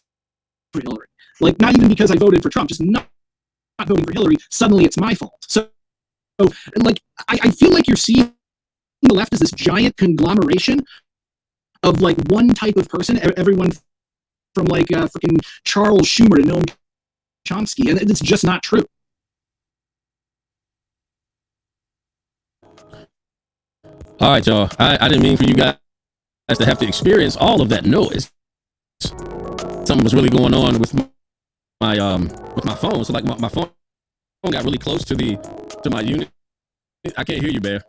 for Hillary. Like, not even because I voted for Trump, just not voting for Hillary. Suddenly, it's my fault. So like, I feel like you're seeing the left as this giant conglomeration of like one type of person, everyone from like freaking Charles Schumer to Noam Chomsky, and it's just not true. All right, y'all. I didn't mean for you guys to have to experience all of that noise. Something was really going on with my phone. So like my phone got really close to my unit. I can't hear you, Bear.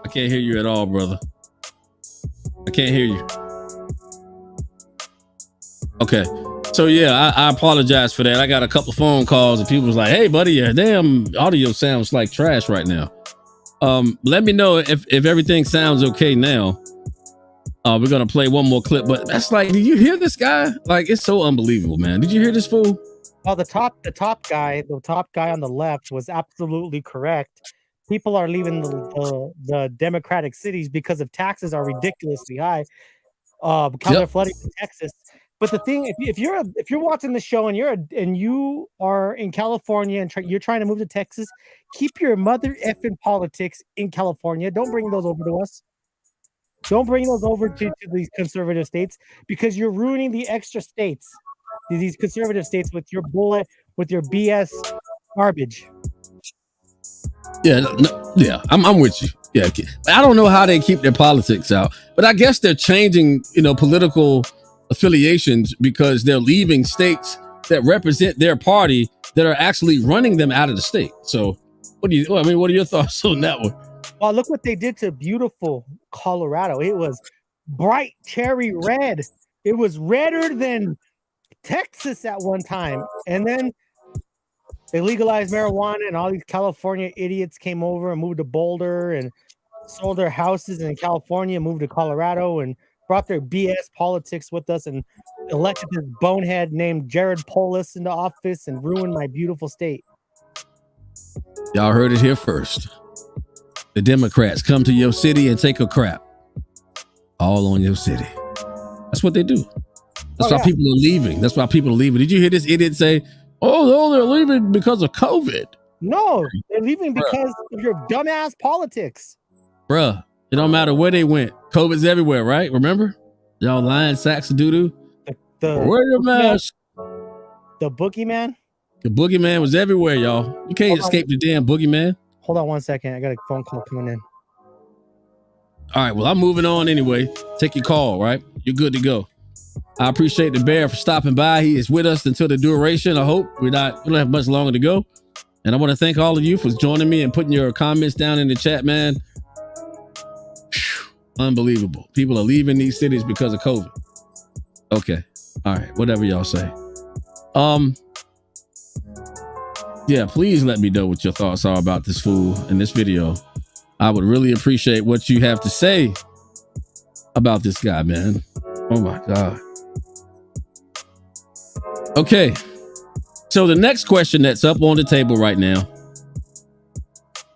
I can't hear you at all, brother. I can't hear you. Okay. So yeah, I apologize for that. I got a couple of phone calls and people was like, "Hey, buddy, your damn audio sounds like trash right now." Let me know if everything sounds okay now. We're gonna play one more clip, but that's like, did you hear this guy? Like, it's so unbelievable, man. Did you hear this fool? Well, the top guy on the left was absolutely correct. people are leaving the Democratic cities because of taxes are ridiculously high. Because they're flooding in Texas. But the thing, if you're watching the show and you are in California and you're trying to move to Texas, keep your mother effing politics in California. Don't bring those over to us. Don't bring those over to these conservative states because you're ruining the extra states, these conservative states with your BS garbage. Yeah, I'm with you. Yeah, I don't know how they keep their politics out, but I guess they're changing, political affiliations because they're leaving states that represent their party that are actually running them out of the state. So, what are your thoughts on that one? Well, look what they did to beautiful Colorado. It was bright cherry red. It was redder than Texas at one time, and then they legalized marijuana, and all these California idiots came over and moved to Boulder and sold their houses in California, moved to Colorado, and brought their BS politics with us and elected this bonehead named Jared Polis into office and ruined my beautiful state. Y'all heard it here first. The Democrats come to your city and take a crap. All on your city. That's what they do. That's why people are leaving. That's why people are leaving. Did you hear this idiot say, oh, no, they're leaving because of COVID? No, they're leaving because of your dumbass politics. Bruh, it don't matter where they went. COVID's everywhere, right? Remember? Y'all lying sacks of doo-doo? Wear your mask. The boogeyman? The boogeyman was everywhere, y'all. You can't escape the damn boogeyman. Hold on one second. I got a phone call coming in. All right, well, I'm moving on anyway. Take your call, right? You're good to go. I appreciate the bear for stopping by. He is with us until the duration. I hope we don't have much longer to go. And I want to thank all of you for joining me and putting your comments down in the chat, man. Unbelievable. People are leaving these cities because of COVID. Okay. All right. Whatever y'all say. Yeah, please let me know what your thoughts are about this fool in this video. I would really appreciate what you have to say about this guy, man. Oh my God. Okay. So the next question that's up on the table right now.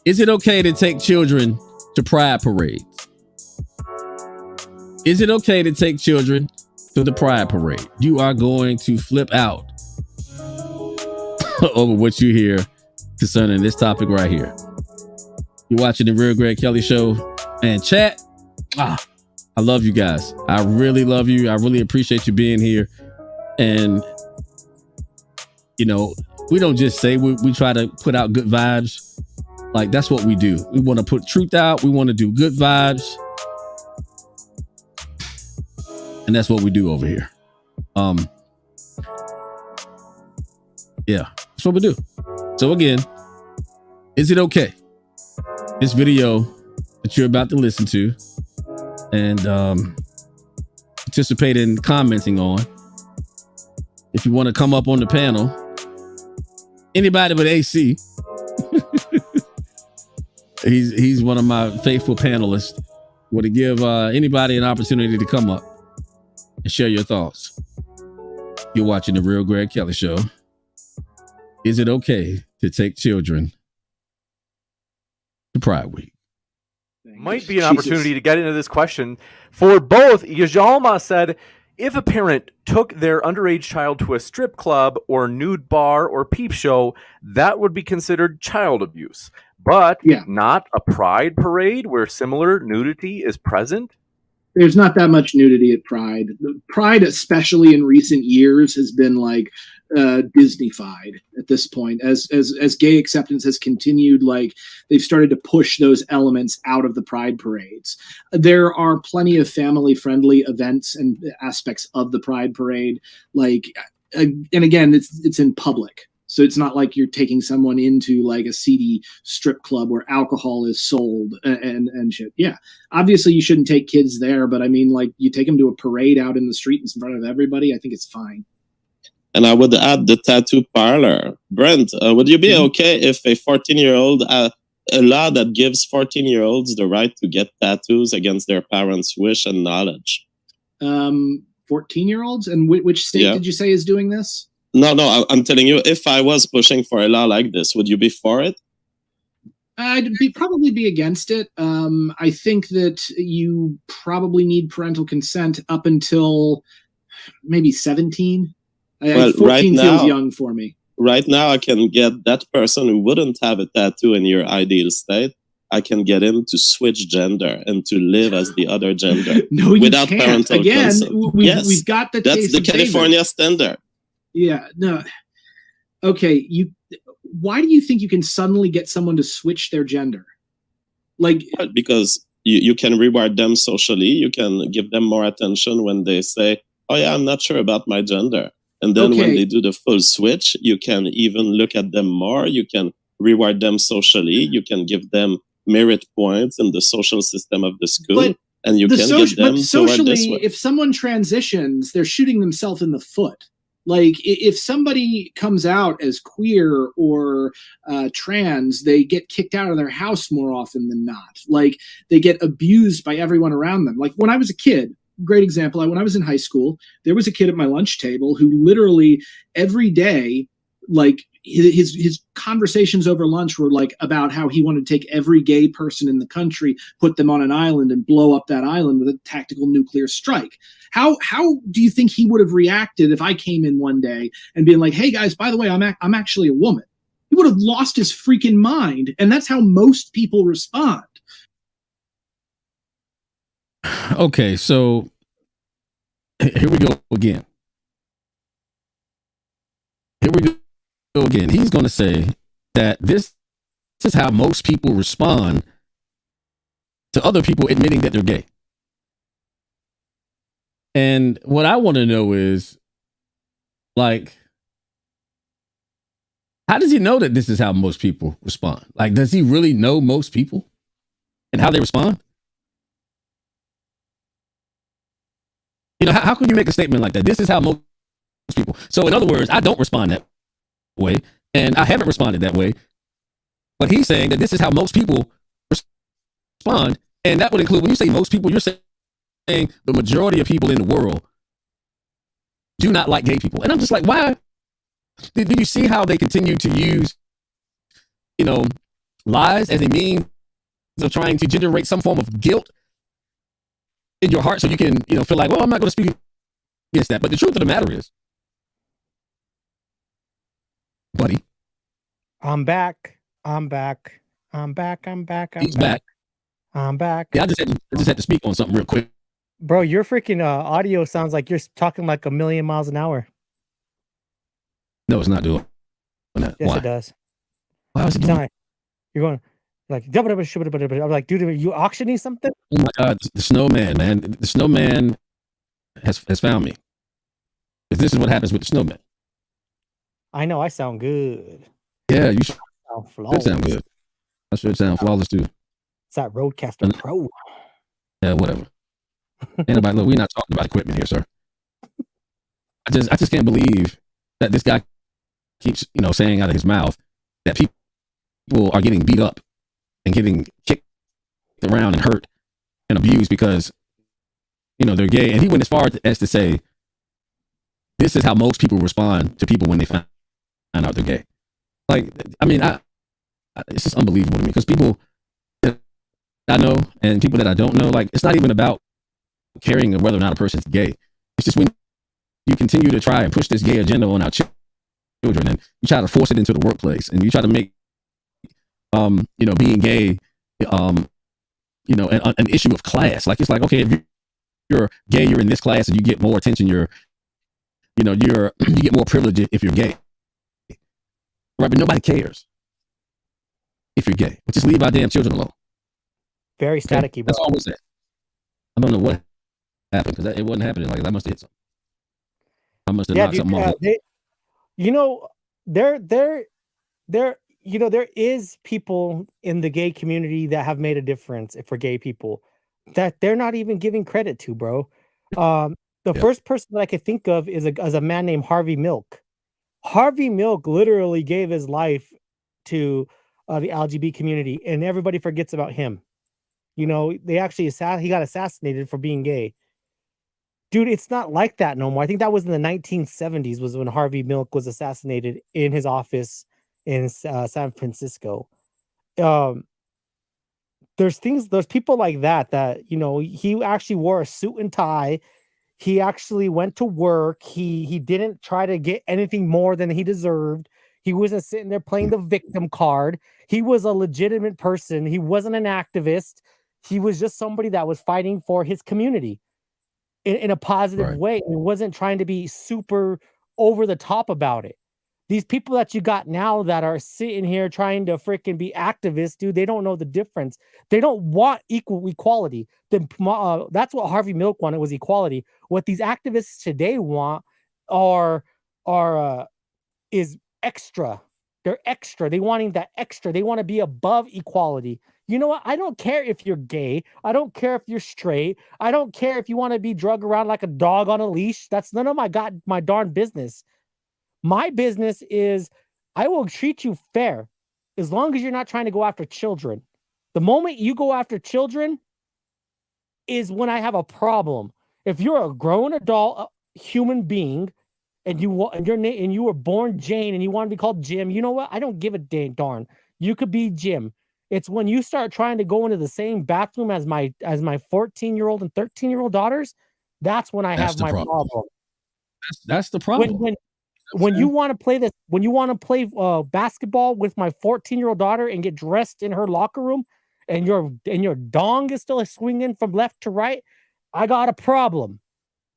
Is it okay to take children to pride parades? Is it okay to take children to the pride parade? You are going to flip out over what you hear concerning this topic right here. You're watching the Real Greg Kelly Show and chat. I love you guys. I really love you. I really appreciate you being here. And, we don't just say we try to put out good vibes. Like, that's what we do. We want to put truth out. We want to do good vibes. And that's what we do over here. Yeah, that's what we do. So again, is it okay? This video that you're about to listen to and participate in commenting on. If you want to come up on the panel, anybody but AC. He's one of my faithful panelists. Want to give anybody an opportunity to come up and share your thoughts. You're watching the Real Greg Kelly Show. Is it okay to take children to Pride Week? Might be an opportunity to get into this question for both. Yajalma said, if a parent took their underage child to a strip club or nude bar or peep show, that would be considered child abuse. But not a pride parade where similar nudity is present? There's not that much nudity at Pride. Pride, especially in recent years, has been like Disney-fied at this point. As gay acceptance has continued, like they've started to push those elements out of the Pride parades. There are plenty of family-friendly events and aspects of the Pride parade. Like, and again, it's in public. So it's not like you're taking someone into like a seedy strip club where alcohol is sold and shit. Yeah, obviously you shouldn't take kids there, but I mean, like you take them to a parade out in the street in front of everybody. I think it's fine. And I would add the tattoo parlor. Brent, would you be okay if a 14-year-old, a law that gives 14-year-olds the right to get tattoos against their parents' wish and knowledge? 14-year-olds? And which state did you say is doing this? No, I'm telling you, if I was pushing for a law like this, would you be for it? Probably be against it. I think that you probably need parental consent up until maybe 17. Well, 14 feels young for me. Right now, I can get that person who wouldn't have a tattoo in your ideal state. I can get him to switch gender and to live as the other gender No, you without can't. parental Again, consent. we've got the that's case the of David. California standard. Yeah, no. Okay, why do you think you can suddenly get someone to switch their gender? Like, Well, because you can reward them socially. You can give them more attention when they say, oh yeah, I'm not sure about my gender. And then when they do the full switch, you can even look at them more. You can reward them socially. You can give them merit points in the social system of the school. And you can get them but socially, if someone transitions, they're shooting themselves in the foot. Like, if somebody comes out as queer or trans, they get kicked out of their house more often than not. Like, they get abused by everyone around them. Like, when I was a kid, great example, when I was in high school, there was a kid at my lunch table who literally every day, like, his conversations over lunch were like about how he wanted to take every gay person in the country, put them on an island, and blow up that island with a tactical nuclear strike. How do you think he would have reacted if I came in one day and being like, "Hey guys, by the way, I'm actually a woman"? He would have lost his freaking mind, and that's how most people respond. Okay, so here we go again. Here we go again. He's going to say that this is how most people respond to other people admitting that they're gay. And what I want to know is, like, how does he know that this is how most people respond? Like, does he really know most people and how they respond? You know, how can you make a statement like that? This is how most people. So in other words, I don't respond that way, and I haven't responded that way. But he's saying that this is how most people respond, and that would include, when you say most people, you're saying the majority of people in the world do not like gay people. And I'm just like, why? Do you see how they continue to use, you know, lies as a means of trying to generate some form of guilt in your heart, so you can, you know, feel like, well, I'm not going to speak against that. But the truth of the matter is, buddy, I'm back. I'm back. I'm back. I'm back. I'm he's back. back. I'm back. Yeah, I just had to speak on something real quick. Bro, your freaking audio sounds like you're talking like a million miles an hour. No, it's not doing that. Yes, Why? it does. Why was it doing that? You're going like, I'm like, dude, are you auctioning something? Oh my God, the snowman, man. The snowman has found me. This is what happens with the snowman. I know I sound good. Yeah, you should flawless. sound good. I should sound flawless too. It's that Roadcaster Pro. Yeah, whatever. Anybody, look, we're not talking about equipment here, sir. I just can't believe that this guy keeps, you know, saying out of his mouth that people are getting beat up and getting kicked around and hurt and abused because, you know, they're gay. And he went as far as to say, this is how most people respond to people when they find out they're gay. Like, I mean, it's just unbelievable to me, because people that I know and people that I don't know, like, it's not even about caring of whether or not a person's gay. It's just when you continue to try and push this gay agenda on our children, and you try to force it into the workplace, and you try to make, you know, being gay, you know, an issue of class. Like, it's like, okay, if you're gay, you're in this class and you get more attention. You get more privilege if you're gay, right? But nobody cares if you're gay. But just leave our damn children alone. Very staticky, bro. That's all I'm saying. I don't know what happened, because it wasn't happening. Like, I must have hit something. I must have knocked something off. You know, you know, there is people in the gay community that have made a difference for gay people that they're not even giving credit to, bro. The first person that I could think of is a man named Harvey Milk. Harvey Milk literally gave his life to the LGBT community, and everybody forgets about him. You know, they actually he got assassinated for being gay. Dude, it's not like that no more. I think that was in the 1970s was when Harvey Milk was assassinated in his office in San Francisco. there's people like that, he actually wore a suit and tie. He actually went to work. He didn't try to get anything more than he deserved. He wasn't sitting there playing the victim card. He was a legitimate person. He wasn't an activist. He was just somebody that was fighting for his community in a positive Right. way. He wasn't trying to be super over the top about it. These people that you got now that are sitting here trying to freaking be activists, dude, they don't know the difference. They don't want equality. That's what Harvey Milk wanted, was equality. What these activists today want are is extra. They're extra. They wanting that extra. They want to be above equality. You know what? I don't care if you're gay. I don't care if you're straight. I don't care if you want to be drug around like a dog on a leash. That's none of my darn business. My business is I will treat you fair as long as you're not trying to go after children. The moment you go after children is when I have a problem. If you're a grown adult human being and you were born Jane and you want to be called Jim, you know what? I don't give a darn. You could be Jim. It's when you start trying to go into the same bathroom as my 14-year-old and 13-year-old daughters, that's when I have my problem. That's the problem. When you want to play basketball with my 14-year-old daughter and get dressed in her locker room and your dong is still swinging from left to right, I got a problem.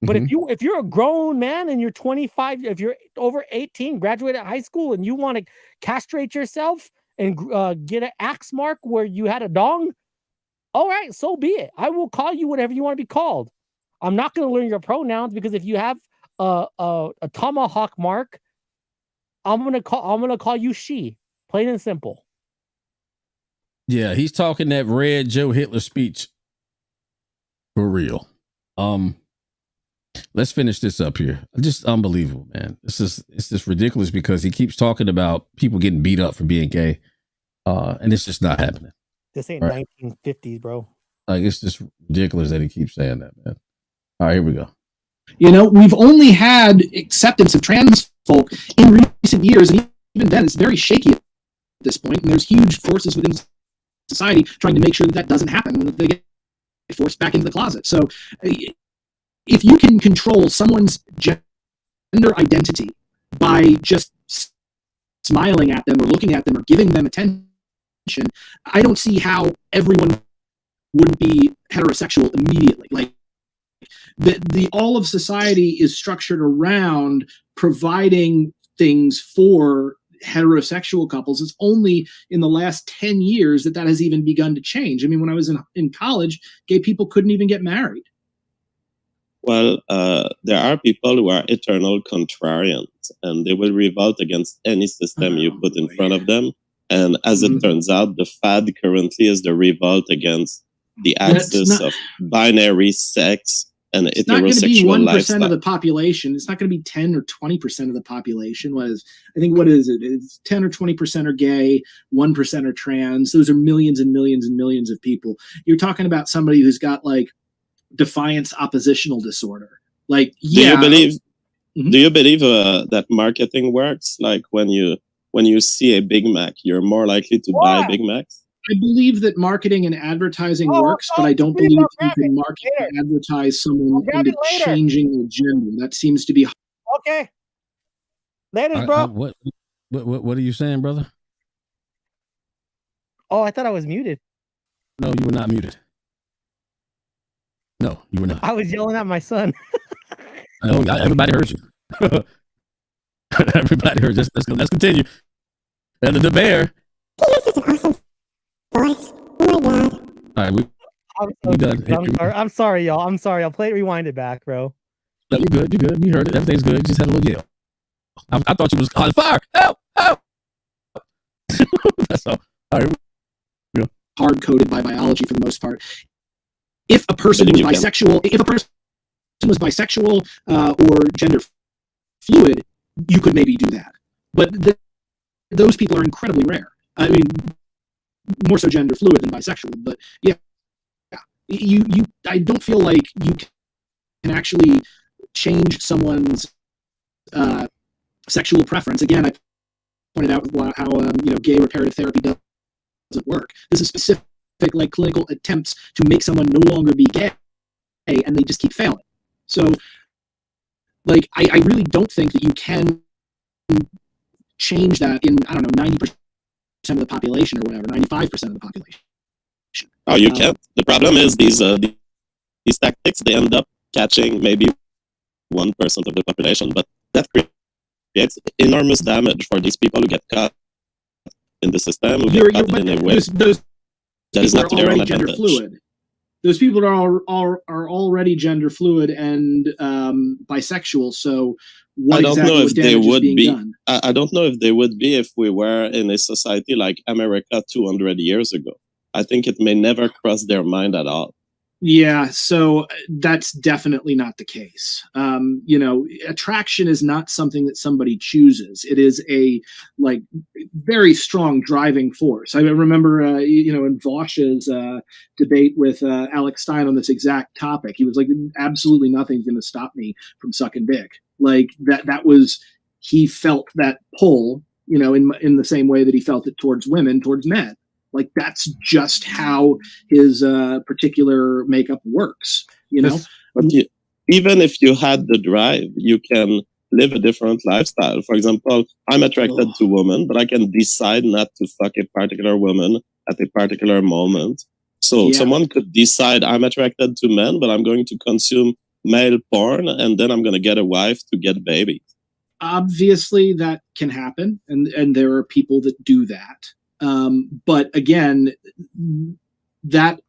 But if you're a grown man and you're 25, if you're over 18, graduated high school, and you want to castrate yourself and get an axe mark where you had a dong, all right, so be it. I will call you whatever you want to be called. I'm not going to learn your pronouns, because if you have a tomahawk mark, I'm gonna call you she, plain and simple. Yeah, he's talking that red Joe Hitler speech for real. Let's finish this up here. Just unbelievable, man. It's just ridiculous, because he keeps talking about people getting beat up for being gay, and it's just not happening. This ain't right? 1950s, bro. Like, it's just ridiculous that he keeps saying that, man. All right, here we go. We've only had acceptance of trans folk in recent years, and even then, it's very shaky at this point. And there's huge forces within society trying to make sure that doesn't happen when they get forced back into the closet. So, if you can control someone's gender identity by just smiling at them or looking at them or giving them attention, I don't see how everyone would be heterosexual immediately. Like, the all of society is structured around providing things for heterosexual couples. It's only in the last 10 years that has even begun to change. I mean, when I was in college, gay people couldn't even get married. Well, there are people who are eternal contrarians, and they will revolt against any system you put in front of them. And as it turns out, the fad currently is the revolt against the axis of binary sex and heterosexual lifestyle. It's not going to be 1% of the population. It's not going to be 10 or 20% of the population. What is it? It's 10 or 20% are gay, 1% are trans. Those are millions and millions and millions of people. You're talking about somebody who's got like defiance oppositional disorder. Like, yeah. Do you believe that marketing works? Like, when you see a Big Mac, you're more likely to buy Big Macs? I believe that marketing and advertising works, but I don't believe you can market and advertise someone into changing their gender. That seems to be okay. Later, bro. What are you saying, brother? Oh, I thought I was muted. No, you were not muted. No, you were not. I was yelling at my son. No, everybody heard you. Everybody heard. Let's continue. And the bear. Voice. Oh my god. All right, I'm sorry, y'all. I'm sorry. I'll rewind it back, bro. No, you're good. We heard it. Everything's good. You just had a little yell. I thought you was on fire. Help! That's all. All right. Yeah. Hard coded by biology for the most part. If a person was bisexual, or gender fluid, you could maybe do that. But those people are incredibly rare. I mean, more so gender fluid than bisexual. But yeah, I don't feel like you can actually change someone's sexual preference. Again, I pointed out how gay reparative therapy doesn't work. This is specific like clinical attempts to make someone no longer be gay, and they just keep failing. So, like, I really don't think that you can change that in, I don't know, 90% of the population or whatever, 95% of the population. Oh, you can't. The problem is these tactics, they end up catching maybe 1% of the population, but that creates enormous damage for these people who get caught in the system, who get caught in a way those that is not to their own gender advantage. fluid. Those people are already gender fluid and bisexual. So what I don't exactly know what if they damage is would being be. done? I don't know if they would be if we were in a society like America 200 years ago. I think it may never cross their mind at all. Yeah, so that's definitely not the case. You know, attraction is not something that somebody chooses. It is a like very strong driving force. I remember, you know, in Vosh's debate with Alex Stein on this exact topic, he was like, "Absolutely nothing's going to stop me from sucking dick." Like that was, he felt that pull, you know, in the same way that he felt it towards women, towards men. Like that's just how his particular makeup works, you know. But even if you had the drive, you can live a different lifestyle. For example, I'm attracted to women, but I can decide not to fuck a particular woman at a particular moment. So someone could decide I'm attracted to men, but I'm going to consume male porn, and then I'm going to get a wife to get babies. Obviously, that can happen, and there are people that do that. But again, that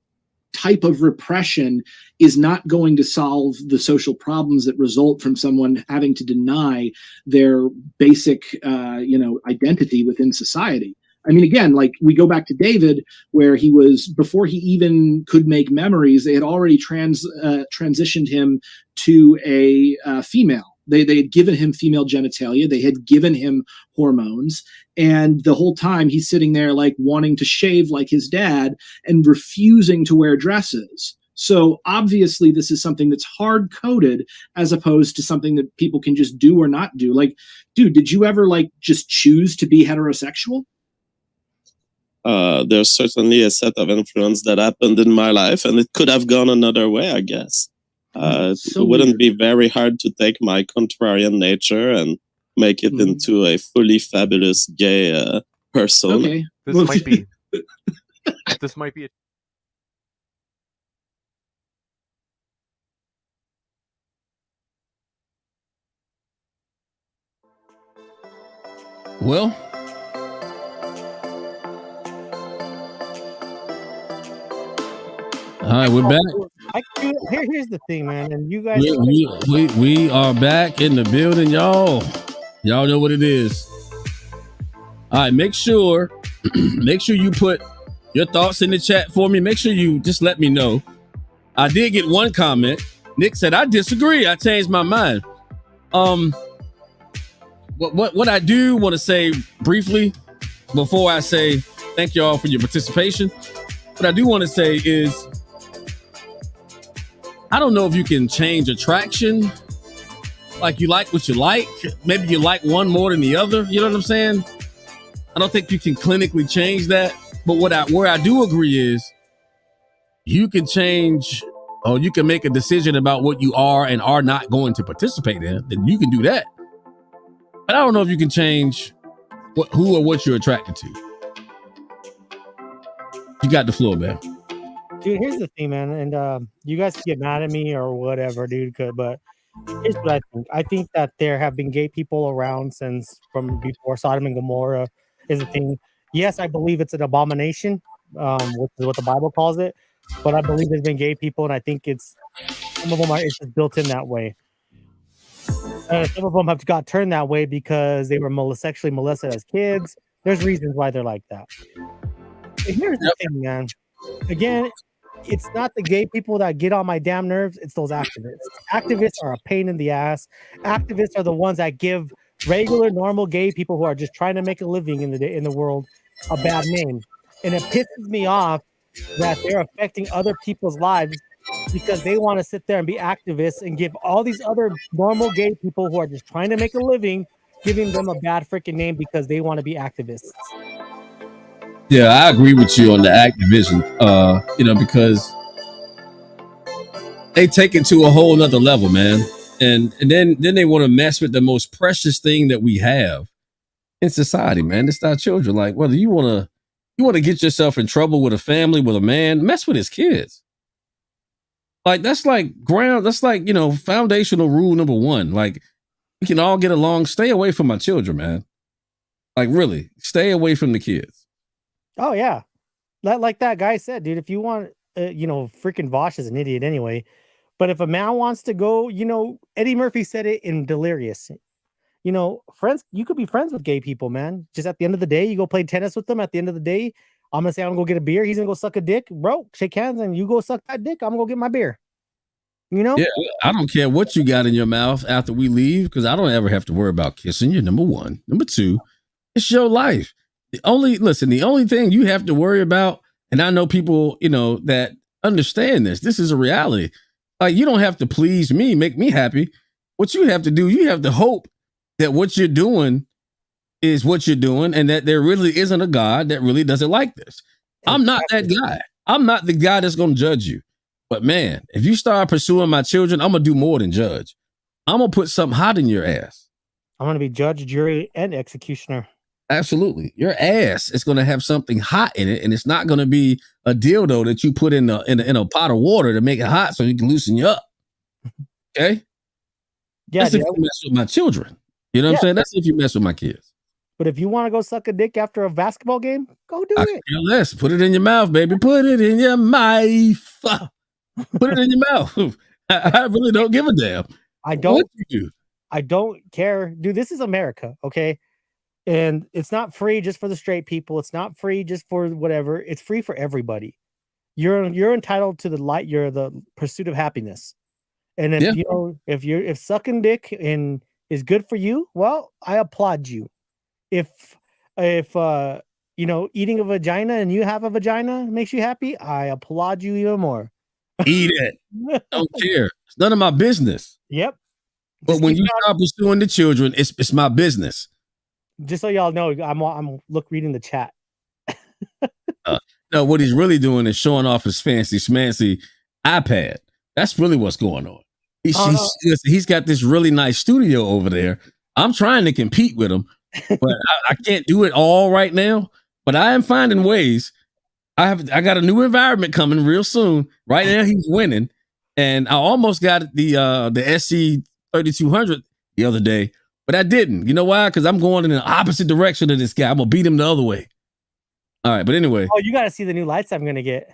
type of repression is not going to solve the social problems that result from someone having to deny their basic, you know, identity within society. I mean, again, like we go back to David, where he was, before he even could make memories, they had already transitioned him to a female. They had given him female genitalia. They had given him hormones. And the whole time he's sitting there like wanting to shave like his dad and refusing to wear dresses. So obviously this is something that's hard coded as opposed to something that people can just do or not do. Like, dude, did you ever like just choose to be heterosexual? There's certainly a set of influence that happened in my life, and it could have gone another way, I guess. It wouldn't be very hard to take my contrarian nature and make it into a fully fabulous gay person. Okay. This might be. This might be. Well, all right, we're back. Here's the thing, man, and you guys. We are back in the building, y'all. Y'all know what it is. All right, make sure you put your thoughts in the chat for me. Make sure you just let me know. I did get one comment. Nick said, "I disagree. I changed my mind." What I do want to say briefly before I say thank y'all for your participation, what I do want to say is, I don't know if you can change attraction. Like you like what you like. Maybe you like one more than the other. You know what I'm saying? I don't think you can clinically change that. But where I do agree is you can change, or you can make a decision about what you are and are not going to participate in. Then you can do that. But I don't know if you can change who or what you're attracted to. You got the floor, man. Dude, here's the thing, man, and you guys can get mad at me or whatever, dude, but here's what I think. I think that there have been gay people around since from before Sodom and Gomorrah is a thing. Yes, I believe it's an abomination, which is what the Bible calls it, but I believe there's been gay people, and I think some of them it's just built in that way. Some of them have got turned that way because they were sexually molested as kids. There's reasons why they're like that. And here's the thing, man. Again, it's not the gay people that get on my damn nerves. It's those activists. Activists are a pain in the ass. Activists are the ones that give regular, normal gay people who are just trying to make a living in the world a bad name. And it pisses me off that they're affecting other people's lives because they want to sit there and be activists and give all these other normal gay people who are just trying to make a living, giving them a bad freaking name because they want to be activists. Yeah, I agree with you on the activism. Because they take it to a whole nother level, man. And then they want to mess with the most precious thing that we have in society, man. It's our children. Like, whether you want to get yourself in trouble with a family, with a man, mess with his kids. Like, that's like ground, that's like, foundational rule number one. Like, we can all get along. Stay away from my children, man. Like, really, stay away from the kids. Oh yeah, like that guy said, dude. If you want, freaking Vosh is an idiot anyway. But if a man wants to go, Eddie Murphy said it in Delirious. Friends, you could be friends with gay people, man. Just at the end of the day, you go play tennis with them. At the end of the day, I'm gonna say I'm gonna go get a beer. He's gonna go suck a dick, bro. Shake hands, and you go suck that dick. I'm gonna go get my beer. Yeah, I don't care what you got in your mouth after we leave, because I don't ever have to worry about kissing you. Number one. Number two, it's your life. The only thing you have to worry about, and I know people, that understand this. This is a reality. Like, you don't have to please me, make me happy. What you have to do, you have to hope that what you're doing is what you're doing, and that there really isn't a God that really doesn't like this. I'm not that guy. I'm not the guy that's going to judge you. But man, if you start pursuing my children, I'm going to do more than judge. I'm going to put something hot in your ass. I'm going to be judge, jury, and executioner. Absolutely. Your ass is going to have something hot in it, and it's not going to be a dildo that you put in a pot of water to make it hot so you can loosen you up. Okay? Yeah, that's if you mess with my children. You know what I'm saying? That's if you mess with my kids. But if you want to go suck a dick after a basketball game, go do it. Less. Put it in your mouth, baby. Put it in your mouth. Put it in your mouth. I really don't give a damn. I don't. What you do? I don't care. Dude, this is America, okay? And it's not free just for the straight people. It's not free just for whatever. It's free for everybody. You're entitled to the pursuit of happiness. And if if sucking dick is good for you, well, I applaud you. If eating a vagina and you have a vagina makes you happy, I applaud you even more. Eat it. Don't care. It's none of my business. Yep. But when you start pursuing the children, it's my business. Just so y'all know, I'm reading the chat. No, what he's really doing is showing off his fancy schmancy iPad. That's really what's going on. He's got this really nice studio over there. I'm trying to compete with him, but I can't do it all right now. But I am finding ways. I got a new environment coming real soon. Right now, he's winning, and I almost got the SC 3200 the other day, but I didn't. You know why? Because I'm going in the opposite direction of this guy. I'm gonna beat him the other way. All right, but anyway. Oh, you got to see the new lights I'm gonna get.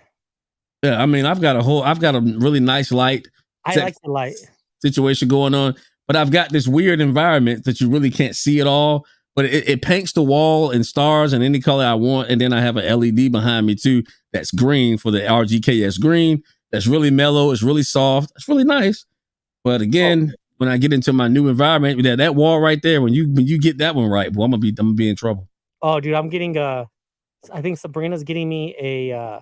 Yeah, I mean, I've got a really nice light. I like the light situation going on, but I've got this weird environment that you really can't see at all. But it paints the wall in stars in any color I want, and then I have an LED behind me too that's green for the RGKS green. That's really mellow. It's really soft. It's really nice. But again, when I get into my new environment, that wall right there, when you get that one right, boy, I'm gonna be in trouble. Oh, dude, I'm getting I think Sabrina's getting me a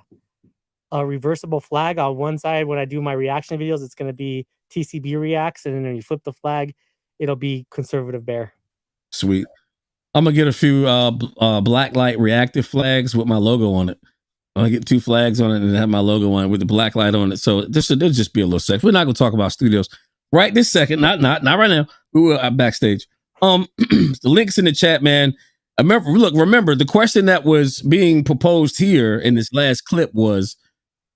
reversible flag on one side. When I do my reaction videos, it's gonna be TCB reacts, and then when you flip the flag, it'll be conservative bear. Sweet. I'm gonna get a few black light reactive flags with my logo on it. I'm gonna get 2 flags on it and have my logo on it with the black light on it. So it'll just be a little sex. We're not gonna talk about studios right this second. Not right now. We will backstage. The links in the chat, man. Remember the question that was being proposed here in this last clip was,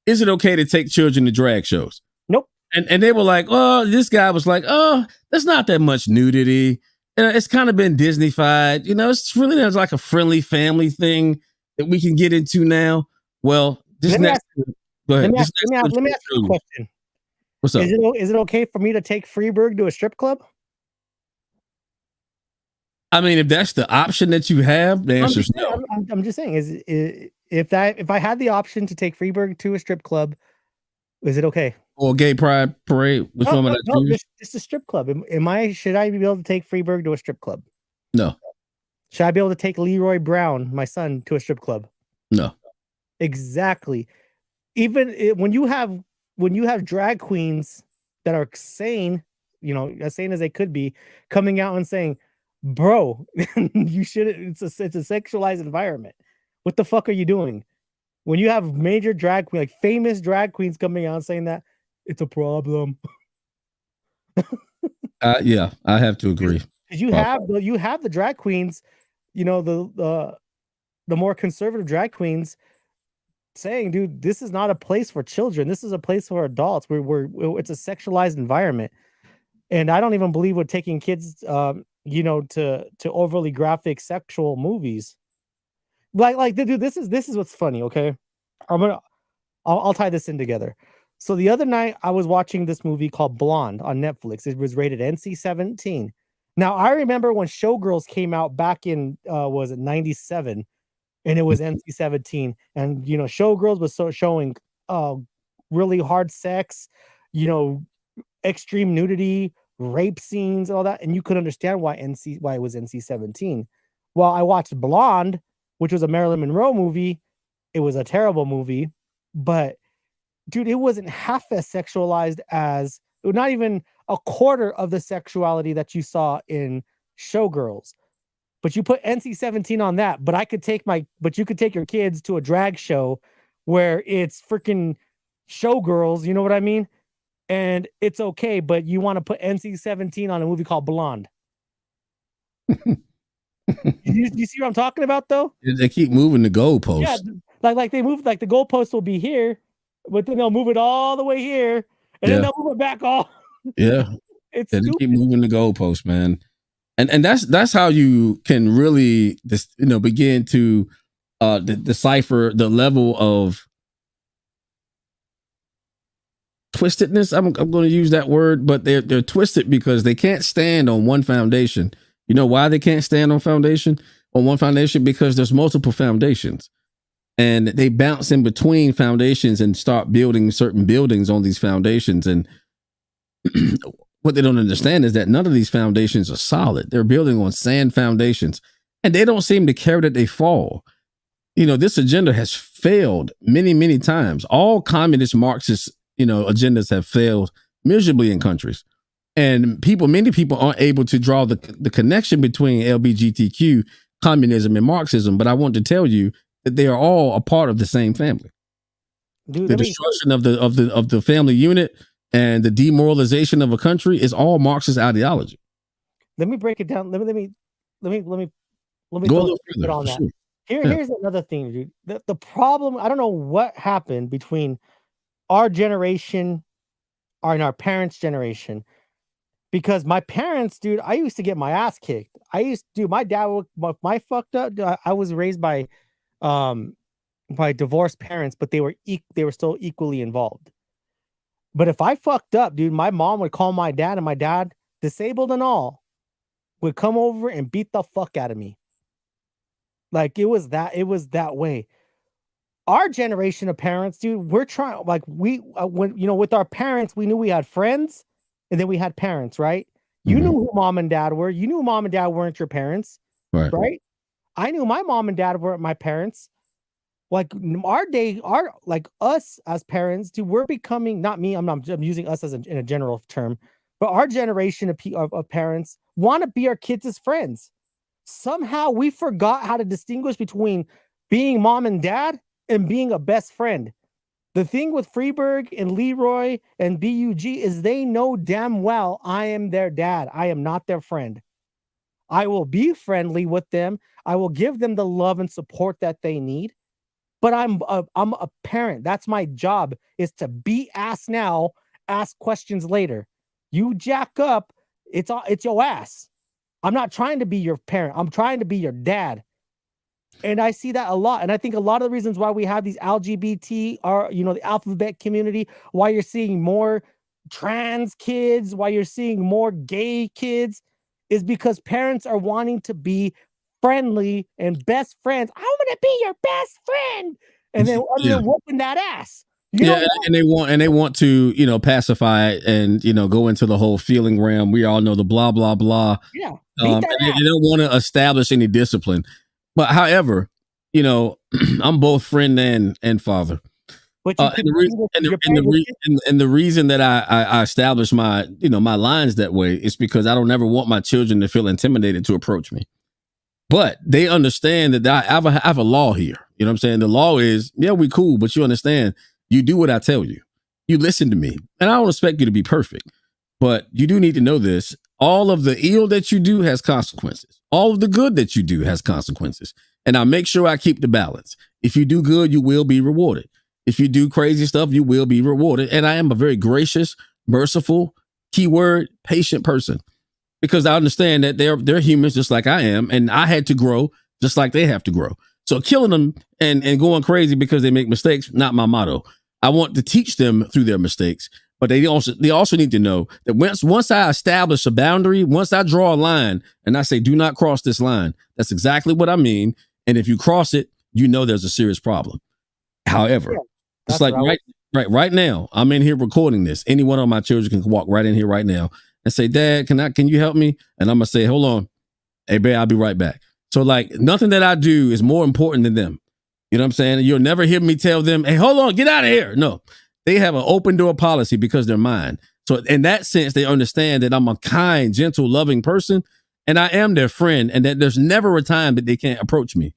is it okay to take children to drag shows? Nope. And they were like, oh, this guy was like, oh, there's not that much nudity. And it's kind of been Disney-fied. It's really there's like a friendly family thing that we can get into now. Well, go ahead. Let me ask you a question. What's up? Is it okay for me to take Freeburg to a strip club? I mean, if that's the option that you have, the answer is no. I'm just saying, if I had the option to take Freeburg to a strip club, is it okay? Or gay pride parade? Which one would I choose? Just a strip club. Should I be able to take Freeburg to a strip club? No. Should I be able to take Leroy Brown, my son, to a strip club? No. Exactly. Even when you have drag queens that are sane, as sane as they could be, coming out and saying, "Bro, you shouldn't." It's a sexualized environment. What the fuck are you doing? When you have major drag queen, like famous drag queens coming out saying that it's a problem. Yeah, I have to agree. You have the drag queens, you know, the more conservative drag queens saying, dude, this is not a place for children. This is a place for adults. It's a sexualized environment. And I don't even believe we're taking kids, you know, to overly graphic sexual movies. Like, dude, this is what's funny. Okay, I'll tie this in together. So the other night I was watching this movie called Blonde on Netflix. It was rated NC-17. Now I remember when Showgirls came out back in was it 97, and it was NC-17, and you know Showgirls was showing really hard sex, you know, extreme nudity, rape scenes, and all that, and you could understand why it was NC-17. Well, I watched Blonde, which was a Marilyn Monroe movie. It was a terrible movie, but dude, it wasn't half as sexualized as, not even a quarter of the sexuality that you saw in Showgirls. But you put NC-17 on that, but you could take your kids to a drag show where it's freaking Showgirls, you know what I mean? And it's okay, but you want to put NC-17 on a movie called Blonde. you see what I'm talking about though? They keep moving the goalposts. Yeah, like they move, like the goalpost will be here, but then they'll move it all the way here, and then they'll move it back all. Yeah, they keep moving the goalposts, man. And that's how you can really begin to decipher the level of twistedness. I'm going to use that word, but they're twisted because they can't stand on one foundation. You know why they can't stand on one foundation? Because there's multiple foundations, and they bounce in between foundations and start building certain buildings on these foundations. And what they don't understand is that none of these foundations are solid. They're building on sand foundations, and they don't seem to care that they fall. You know, this agenda has failed many, many times. All communist Marxist, agendas have failed miserably in countries. And many people aren't able to draw the connection between LGBTQ, communism, and Marxism. But I want to tell you that they are all a part of the same family. Dude, the destruction of the family unit and the demoralization of a country is all Marxist ideology. Let me break it down. Let me go a little further on that. Sure. Here's another thing, dude. The problem, I don't know what happened between our generation and our parents' generation. Because my parents, dude, I used to get my ass kicked. My dad, my fucked up. I was raised by divorced parents, but they were still equally involved. But if I fucked up, dude, my mom would call my dad, and my dad, disabled and all, would come over and beat the fuck out of me. Like it was that way. Our generation of parents, dude, we're trying, like with our parents, we knew we had friends. And then we had parents, right? You knew who mom and dad were. You knew mom and dad weren't your parents, right? I knew my mom and dad weren't my parents. Like us as parents, dude, we're becoming, not me, I'm using us in a general term, but our generation of parents want to be our kids' friends. Somehow we forgot how to distinguish between being mom and dad and being a best friend. The thing with Freeberg and Leroy and BUG is they know damn well I am their dad. I am not their friend. I will be friendly with them. I will give them the love and support that they need. But I'm a parent. That's my job, is to be ass now, ask questions later. You jack up, it's your ass. I'm not trying to be your parent. I'm trying to be your dad. And I see that a lot. And I think a lot of the reasons why we have these LGBT are, the alphabet community, why you're seeing more trans kids, why you're seeing more gay kids, is because parents are wanting to be friendly and best friends. I want to be your best friend. And then whooping that ass. And they want to, pacify it and, go into the whole feeling realm. We all know the blah, blah, blah. Yeah. And they don't want to establish any discipline. But however, I'm both friend and father. But the reason that I established my my lines that way is because I don't ever want my children to feel intimidated to approach me. But they understand that I have a law here. You know what I'm saying? The law is, yeah, we cool, but you understand, you do what I tell you. You listen to me. And I don't expect you to be perfect, but you do need to know this. All of the ill that you do has consequences. All of the good that you do has consequences. And I make sure I keep the balance. If you do good, you will be rewarded. If you do crazy stuff, you will be rewarded. And I am a very gracious, merciful, keyword, patient person, because I understand that they're humans just like I am. And I had to grow just like they have to grow. So killing them and going crazy because they make mistakes, not my motto. I want to teach them through their mistakes, but they also need to know that once I establish a boundary, once I draw a line and I say, do not cross this line, that's exactly what I mean. And if you cross it, you know there's a serious problem. However, it's like right now, I'm in here recording this. Any one of my children can walk right in here right now and say, Dad, can you help me? And I'm gonna say, hold on. Hey, babe, I'll be right back. So like nothing that I do is more important than them. You know what I'm saying? You'll never hear me tell them, hey, hold on, get out of here. No, they have an open door policy because they're mine. So in that sense, they understand that I'm a kind, gentle, loving person, and I am their friend, and that there's never a time that they can't approach me.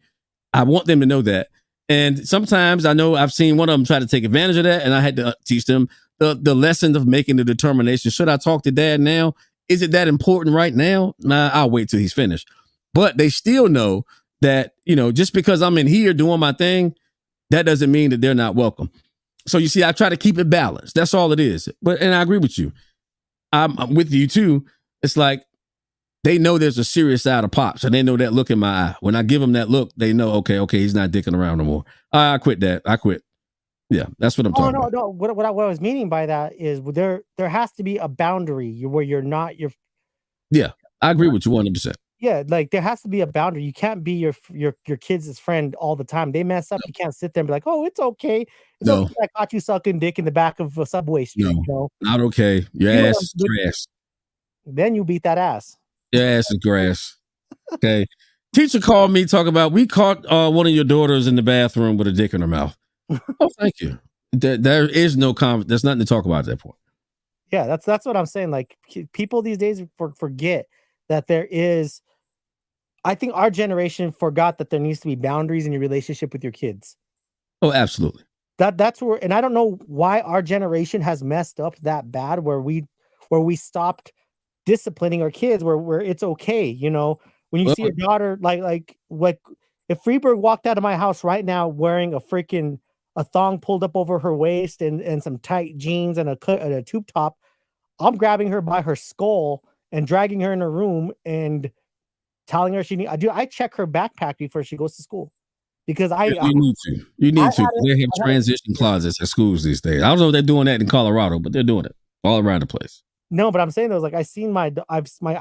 I want them to know that. And sometimes I know I've seen one of them try to take advantage of that, and I had to teach them the lesson of making the determination. Should I talk to Dad now? Is it that important right now? Nah, I'll wait till he's finished. But they still know that, you know, just because I'm in here doing my thing, that doesn't mean that they're not welcome. So you see, I try to keep it balanced. That's all it is. And I agree with you. I'm with you too. It's like they know there's a serious side of Pops, and they know that look in my eye. When I give them that look, they know, okay, he's not dicking around no more. I quit that. I quit. Yeah, that's what I'm talking about. No. What I was meaning by that is there has to be a boundary where you're not your. Yeah, I agree with you 100%. Yeah, like there has to be a boundary. You can't be your kids' friend all the time. They mess up. You can't sit there and be like, "Oh, it's okay. It's okay. I caught you sucking dick in the back of a subway street." No, you know? Not okay. Your ass is grass. Then you beat that ass. Your ass is grass. Okay. Teacher called me talking about we caught one of your daughters in the bathroom with a dick in her mouth. Oh, thank you. There is no there's nothing to talk about at that point. Yeah, that's what I'm saying. Like people these days forget that there is. I think our generation forgot that there needs to be boundaries in your relationship with your kids. Oh, absolutely. That's where, and I don't know why our generation has messed up that bad where we stopped disciplining our kids where it's okay, you know, when you see your daughter like if Freeberg walked out of my house right now wearing a thong pulled up over her waist and some tight jeans and a tube top, I'm grabbing her by her skull and dragging her in her room and telling her I check her backpack before she goes to school because you need to. They have transition closets at schools these days. I don't know if they're doing that in Colorado, but they're doing it all around the place. No, but I'm saying those like I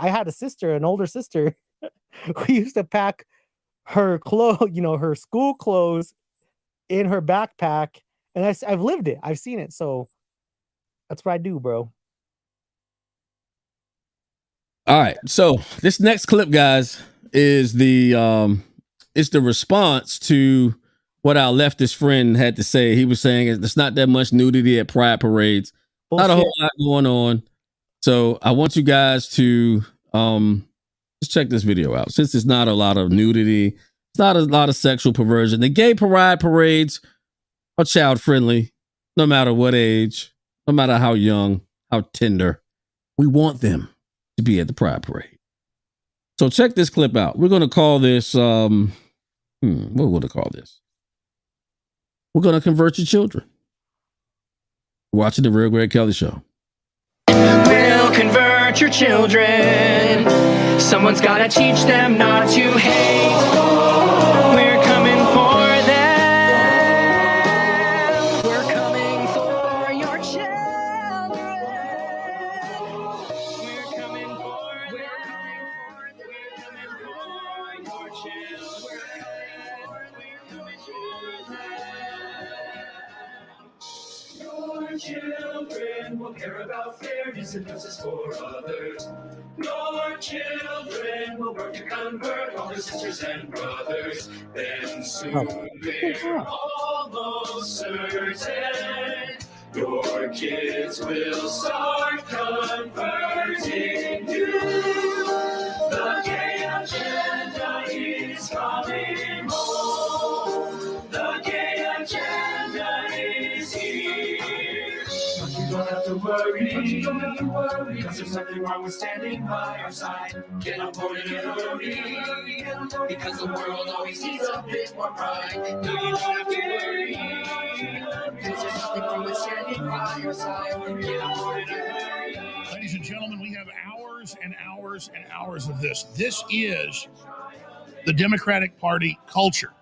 had a sister, an older sister, who used to pack her clothes, her school clothes in her backpack, and I've lived it. I've seen it, so that's what I do, bro. All right, so this next clip, guys, is the response to what our leftist friend had to say. He was saying it's not that much nudity at pride parades. Bullshit. Not a whole lot going on. So I want you guys to just check this video out. Since it's not a lot of nudity, it's not a lot of sexual perversion. The gay pride parades are child friendly, no matter what age, no matter how young, how tender. We want them to be at the pride parade. So check this clip out. We're going to call this, what are we going to call this? We're going to convert your children. Watching the Real Greg Kelly Show. We'll convert your children. Someone's gotta teach them not to hate. We're coming for them. We're coming for your children. We're coming for them. We're coming for your children. We're coming for them. Your children will care about fairness and justice for others. Your children will work to convert all their sisters and brothers. Then soon they're almost certain your kids will start converting you. The gay agenda is coming home. The to worry. But you don't have to worry, because there's nothing wrong with standing by our side. Get on board and get a hurry, because the world always needs a bit more pride. No, you don't have to worry, because there's nothing wrong with standing by your side. Get on board and get a hurry. Ladies and gentlemen, we have hours and hours and hours of this. This is the Democratic Party culture.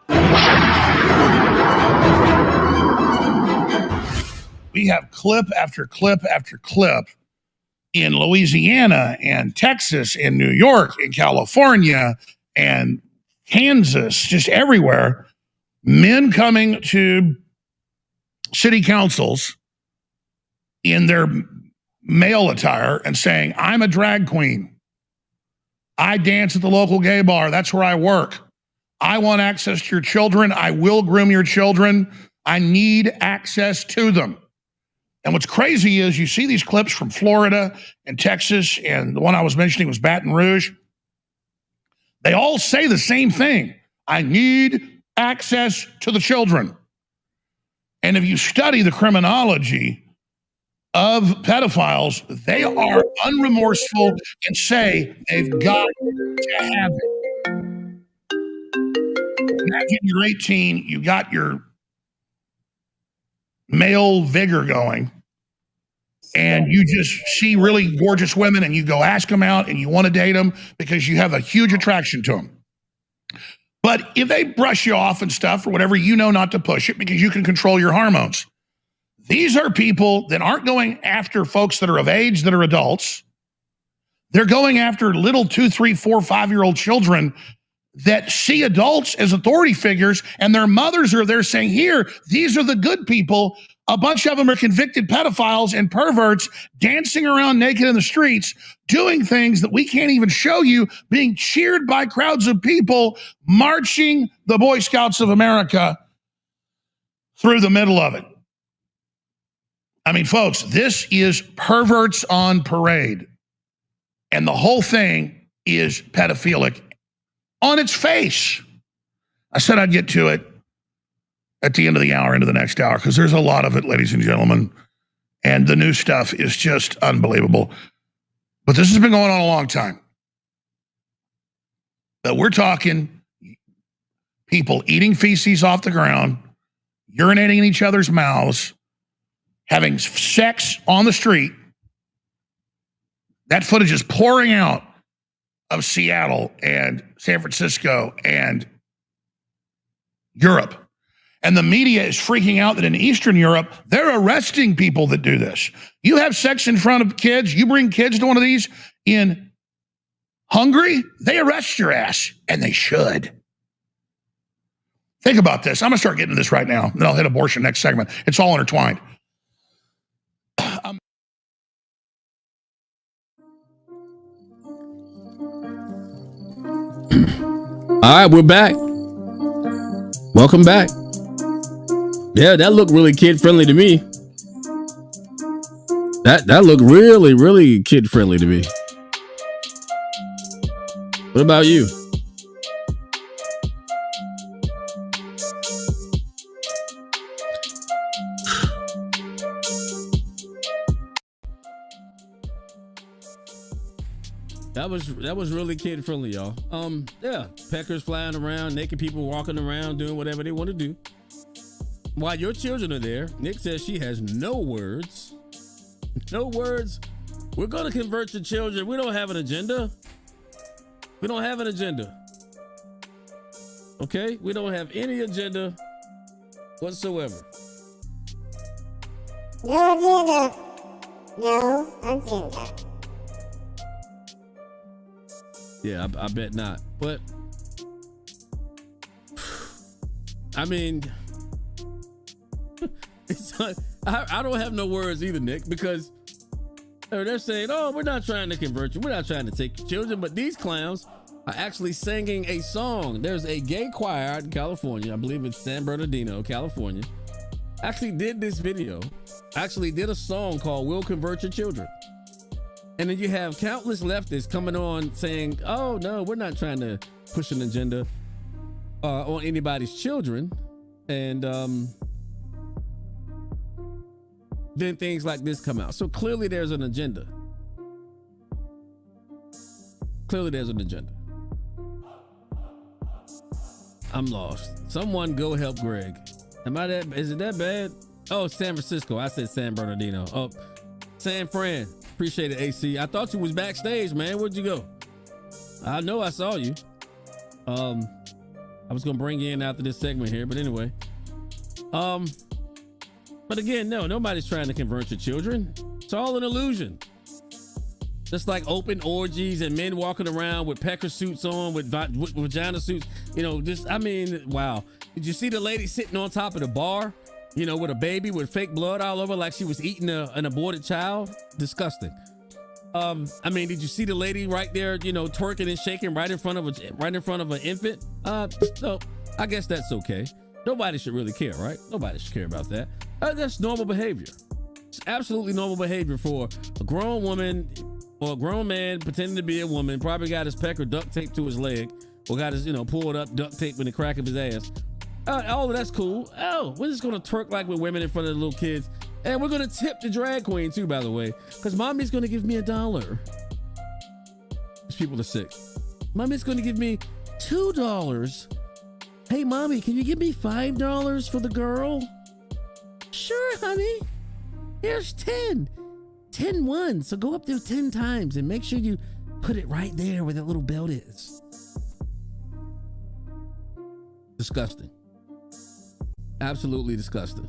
We have clip after clip after clip in Louisiana and Texas and New York and California and Kansas, just everywhere. Men coming to city councils in their male attire and saying, I'm a drag queen. I dance at the local gay bar. That's where I work. I want access to your children. I will groom your children. I need access to them. And what's crazy is you see these clips from Florida and Texas, and the one I was mentioning was Baton Rouge. They all say the same thing. I need access to the children. And if you study the criminology of pedophiles, they are unremorseful and say they've got to have it. Imagine you're 18, you got your male vigor going, and you just see really gorgeous women and you go ask them out and you want to date them because you have a huge attraction to them. But if they brush you off and stuff or whatever, you know not to push it because you can control your hormones. These are people that aren't going after folks that are of age, that are adults. They're going after little 2, 3, 4, 5-year-old children that see adults as authority figures, and their mothers are there saying, here, these are the good people. A bunch of them are convicted pedophiles and perverts dancing around naked in the streets, doing things that we can't even show you, being cheered by crowds of people, marching the Boy Scouts of America through the middle of it. I mean, folks, this is perverts on parade. And the whole thing is pedophilic on its face. I said I'd get to it at the end of the hour, into the next hour, because there's a lot of it, ladies and gentlemen. And the new stuff is just unbelievable. But this has been going on a long time. But we're talking people eating feces off the ground, urinating in each other's mouths, having sex on the street. That footage is pouring out of Seattle and San Francisco and Europe. And the media is freaking out that in Eastern Europe, they're arresting people that do this. You have sex in front of kids, you bring kids to one of these in Hungary, they arrest your ass, and they should. Think about this. I'm going to start getting to this right now, then I'll hit abortion next segment. It's all intertwined. All right, we're back. Welcome back. Yeah, that looked really kid-friendly to me. That looked really, really kid-friendly to me. What about you? That was really kid friendly, y'all. Yeah, peckers flying around, naked people walking around doing whatever they want to do. While your children are there, Nick says she has no words. No words. We're gonna convert your children. We don't have an agenda. We don't have an agenda. Okay? We don't have any agenda whatsoever. No agenda. No agenda. Yeah, I bet not. But I mean, it's like, I don't have no words either, Nick, because they're saying, oh, we're not trying to convert you. We're not trying to take your children. But these clowns are actually singing a song. There's a gay choir out in California. I believe it's San Bernardino, California. Actually did this video. Actually did a song called We'll Convert Your Children. And then you have countless leftists coming on saying, oh, no, we're not trying to push an agenda on anybody's children. And then things like this come out. So clearly there's an agenda. Clearly there's an agenda. I'm lost. Someone go help Greg. Is it that bad? Oh, San Francisco. I said San Bernardino. Oh, San Fran. Appreciate it, AC. I thought you was backstage, man. Where'd you go? I know I saw you. I was gonna bring you in after this segment here, but anyway. But again, no, nobody's trying to convert your children. It's all an illusion. Just like open orgies and men walking around with pecker suits on, with vagina suits, wow. Did you see the lady sitting on top of the bar, with a baby with fake blood all over, like she was eating an aborted child? Disgusting. Did you see the lady right there, twerking and shaking right in front of an infant? No, I guess that's okay. Nobody should really care, right? Nobody should care about that. That's normal behavior. It's absolutely normal behavior for a grown woman or a grown man pretending to be a woman, probably got his pecker duct taped to his leg, or got his, pulled up duct tape in the crack of his ass. All of that's cool. Oh, we're just gonna twerk like we're women in front of the little kids. And we're gonna tip the drag queen too, by the way, because mommy's gonna give me $1. These people are sick. Mommy's gonna give me $2. Hey, mommy, can you give me $5 for the girl? Sure, honey. Here's 10. 10 ones. So go up there 10 times and make sure you put it right there where that little belt is. Disgusting. Absolutely disgusting.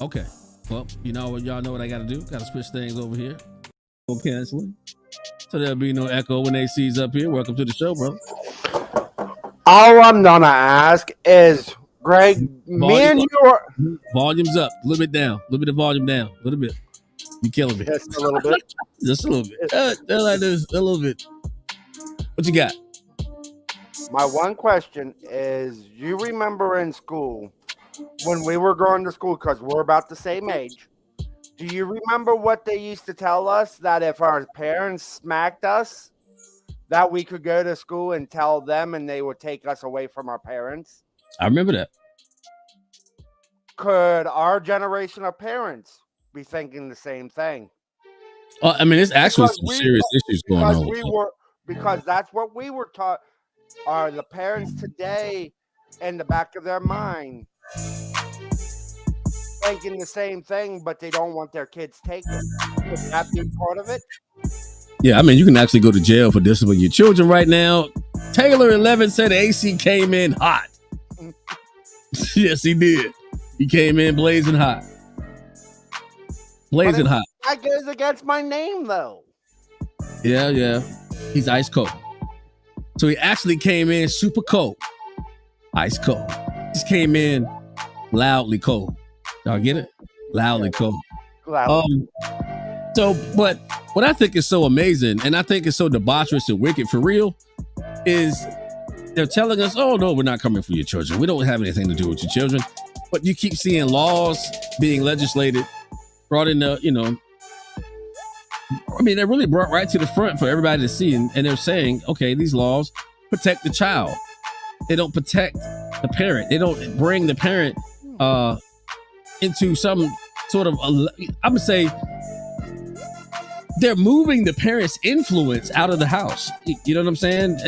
Okay. Well, y'all know what I gotta do. Gotta switch things over here. No canceling. So there'll be no echo when AC's up here. Welcome to the show, bro. All I'm gonna ask is, Greg, me and you are... Volume's up. A little bit down. A little bit of volume down. A little bit. You killing me. Just a little bit. Just a little bit. Like this. A little bit. What you got? My one question is, you remember in school, when we were going to school, because we're about the same age, do you remember what they used to tell us, that if our parents smacked us, that we could go to school and tell them and they would take us away from our parents? I remember that. Could our generation of parents be thinking the same thing? It's actually some serious issues going on. Because that's what we were taught. Are the parents today in the back of their mind thinking the same thing, but they don't want their kids taken? Would that be part of it? Yeah, you can actually go to jail for disciplining your children right now. Taylor 11 said AC came in hot. Yes, he did. He came in blazing hot. Blazing hot. That goes against my name, though. Yeah. He's ice cold. So he actually came in super cold. Ice cold. Just came in loudly cold. Y'all get it? Loudly cold. But what I think is so amazing, and I think is so debaucherous and wicked for real, is they're telling us, oh, no, we're not coming for your children. We don't have anything to do with your children. But you keep seeing laws being legislated, brought in they're really brought right to the front for everybody to see. And they're saying, okay, these laws protect the child. They don't protect the parent. They don't bring the parent into some sort of, I'm going to say, they're moving the parent's influence out of the house. You know what I'm saying?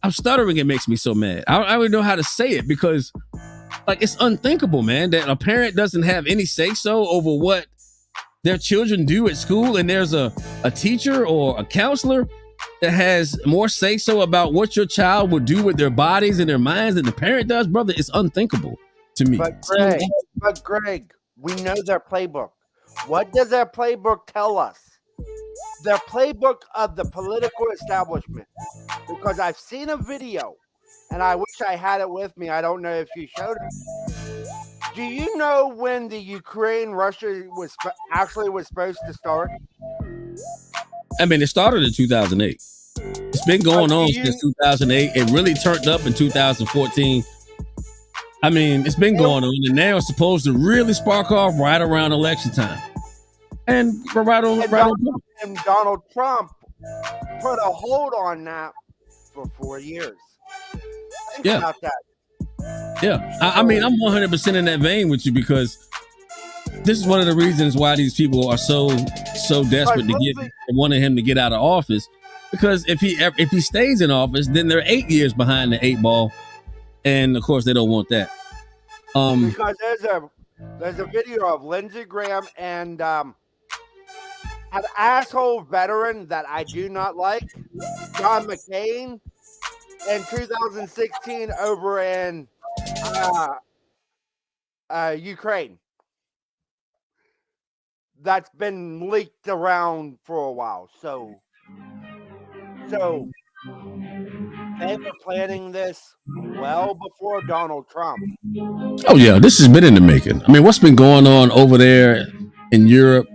I'm stuttering. It makes me so mad. I don't even know how to say it, because it's unthinkable, man, that a parent doesn't have any say so over what their children do at school, and there's a teacher or a counselor that has more say so about what your child will do with their bodies and their minds than the parent does. Brother, it's unthinkable to me. But Greg, we know their playbook. What does their playbook tell us? Their playbook of the political establishment. Because I've seen a video, and I wish I had it with me. I don't know if you showed it. Do you know when the Ukraine-Russia was supposed to start? It started in 2008. It's been going on since 2008. It really turned up in 2014. It's been going on, and now it's supposed to really spark off right around election time. And Donald Trump put a hold on that for 4 years. Think about that. Yeah, I mean, I'm 100% in that vein with you because this is one of the reasons why these people are so desperate to get wanting him to get out of office. Because if he stays in office, then they're 8 years behind the 8 ball, and of course they don't want that. Because there's a video of Lindsey Graham and an asshole veteran that I do not like, John McCain, in 2016 over in Ukraine. That's been leaked around for a while. So they were planning this well before Donald Trump. Oh yeah, this has been in the making. I mean, what's been going on over there in Europe?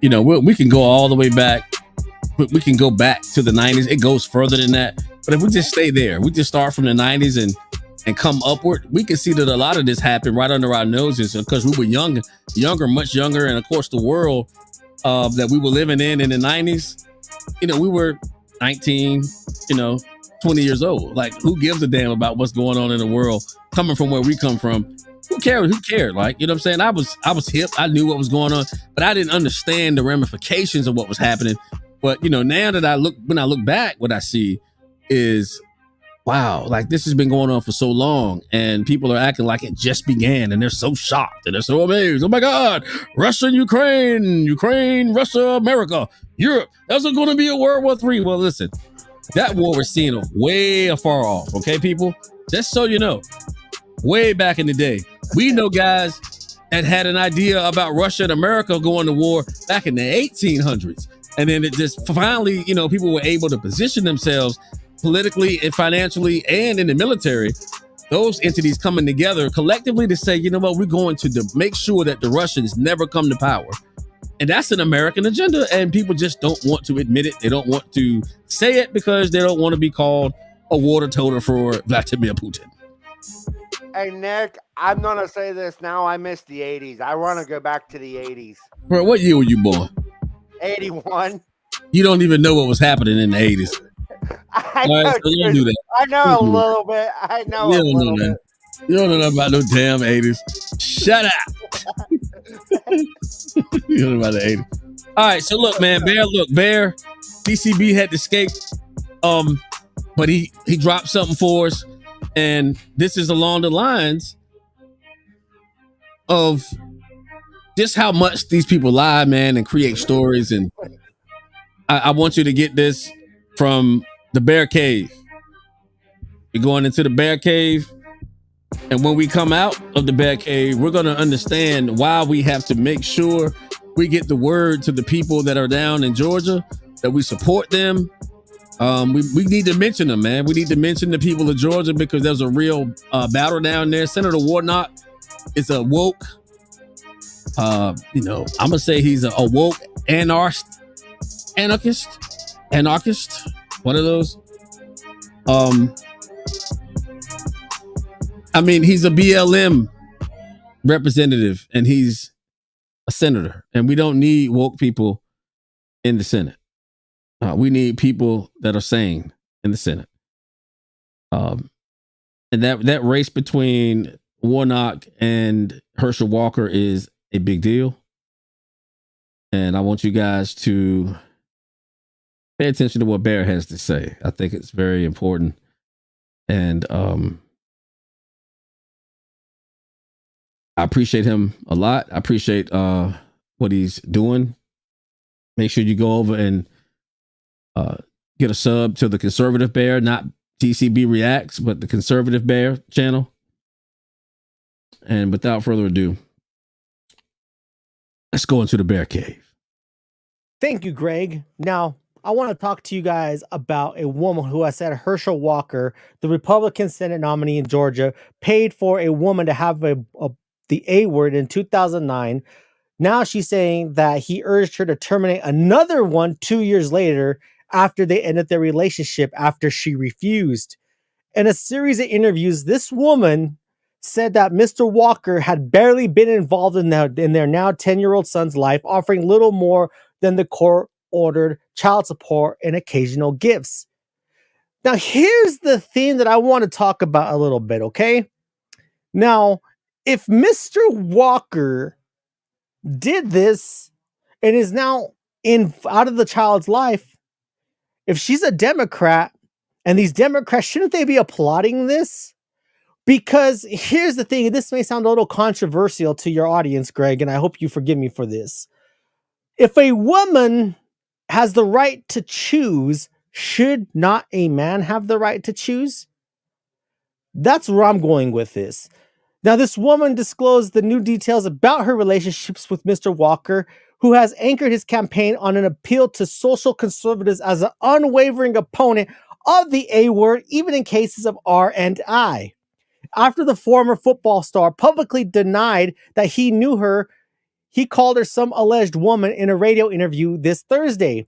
You know, we can go all the way back. We can go back to the 90s. It goes further than that. But if we just stay there, we just start from the 90s and come upward, we can see that a lot of this happened right under our noses because we were younger, much younger. And of course, the world that we were living in the 90s, you know, we were 19, 20 years old. Like, who gives a damn about what's going on in the world coming from where we come from? Who cared? Who cared? Like, you know what I'm saying? I was hip. I knew what was going on, but I didn't understand the ramifications of what was happening. But, you know, now that when I look back, what I see is, wow, like this has been going on for so long and people are acting like it just began and they're so shocked and they're so amazed. Oh my God, Russia and Ukraine, Russia, America, Europe. That's going to be a World War III. Well, listen, that war we're seeing way afar off. Okay, people, just so you know, way back in the day, we know guys that had an idea about Russia and America going to war back in the 1800s. And then it just finally, you know, people were able to position themselves politically and financially and in the military, those entities coming together collectively to say, you know what, we're going to make sure that the Russians never come to power. And that's an American agenda. And people just don't want to admit it. They don't want to say it because they don't want to be called a water toter for Vladimir Putin. Hey, Nick, I'm going to say this now. I miss the 80s. I want to go back to the 80s. Bro, what year were you born? 81. You don't even know what was happening in the 80s. I know, so you don't do that. I know a little bit. I know a little bit. You don't know nothing about no damn 80s. Shut up. You don't know about the 80s. All right, so look, man, Bear, DCB had to escape. But he dropped something for us. And this is along the lines of just how much these people lie, man, and create stories. And I want you to get this from the Bear Cave. You're going into the Bear Cave. And when we come out of the Bear Cave, we're going to understand why we have to make sure we get the word to the people that are down in Georgia, that we support them. We need to mention them, man. We need to mention the people of Georgia because there's a real battle down there. Senator Warnock is a woke, I'm going to say he's a woke anarchist, one of those. I mean, he's a BLM representative and he's a senator, and we don't need woke people in the Senate. We need people that are sane in the Senate. And that race between Warnock and Herschel Walker is a big deal. And I want you guys to pay attention to what Bear has to say. I think it's very important. And I appreciate him a lot. I appreciate what he's doing. Make sure you go over and get a sub to the Conservative Bear, not TCB Reacts, but the Conservative Bear channel. And without further ado, let's go into the Bear Cave. Thank you, Greg. Now, I want to talk to you guys about a woman who has said Herschel Walker, the Republican Senate nominee in Georgia, paid for a woman to have the A word in 2009. Now she's saying that he urged her to terminate another one 2 years later after they ended their relationship after she refused. In a series of interviews, this woman said that Mr. Walker had barely been involved in their now 10-year-old son's life, offering little more than the court-ordered child support and occasional gifts. Now, here's the thing that I want to talk about a little bit, okay? Now, if Mr. Walker did this and is now out of the child's life, if she's a Democrat and these Democrats, shouldn't they be applauding this? Because here's the thing, this may sound a little controversial to your audience, Greg, and I hope you forgive me for this. If a woman has the right to choose, should not a man have the right to choose? That's where I'm going with this. Now, this woman disclosed the new details about her relationships with Mr. Walker, who has anchored his campaign on an appeal to social conservatives as an unwavering opponent of the A word, even in cases of R and I. After the former football star publicly denied that he knew her, he called her some alleged woman in a radio interview this Thursday.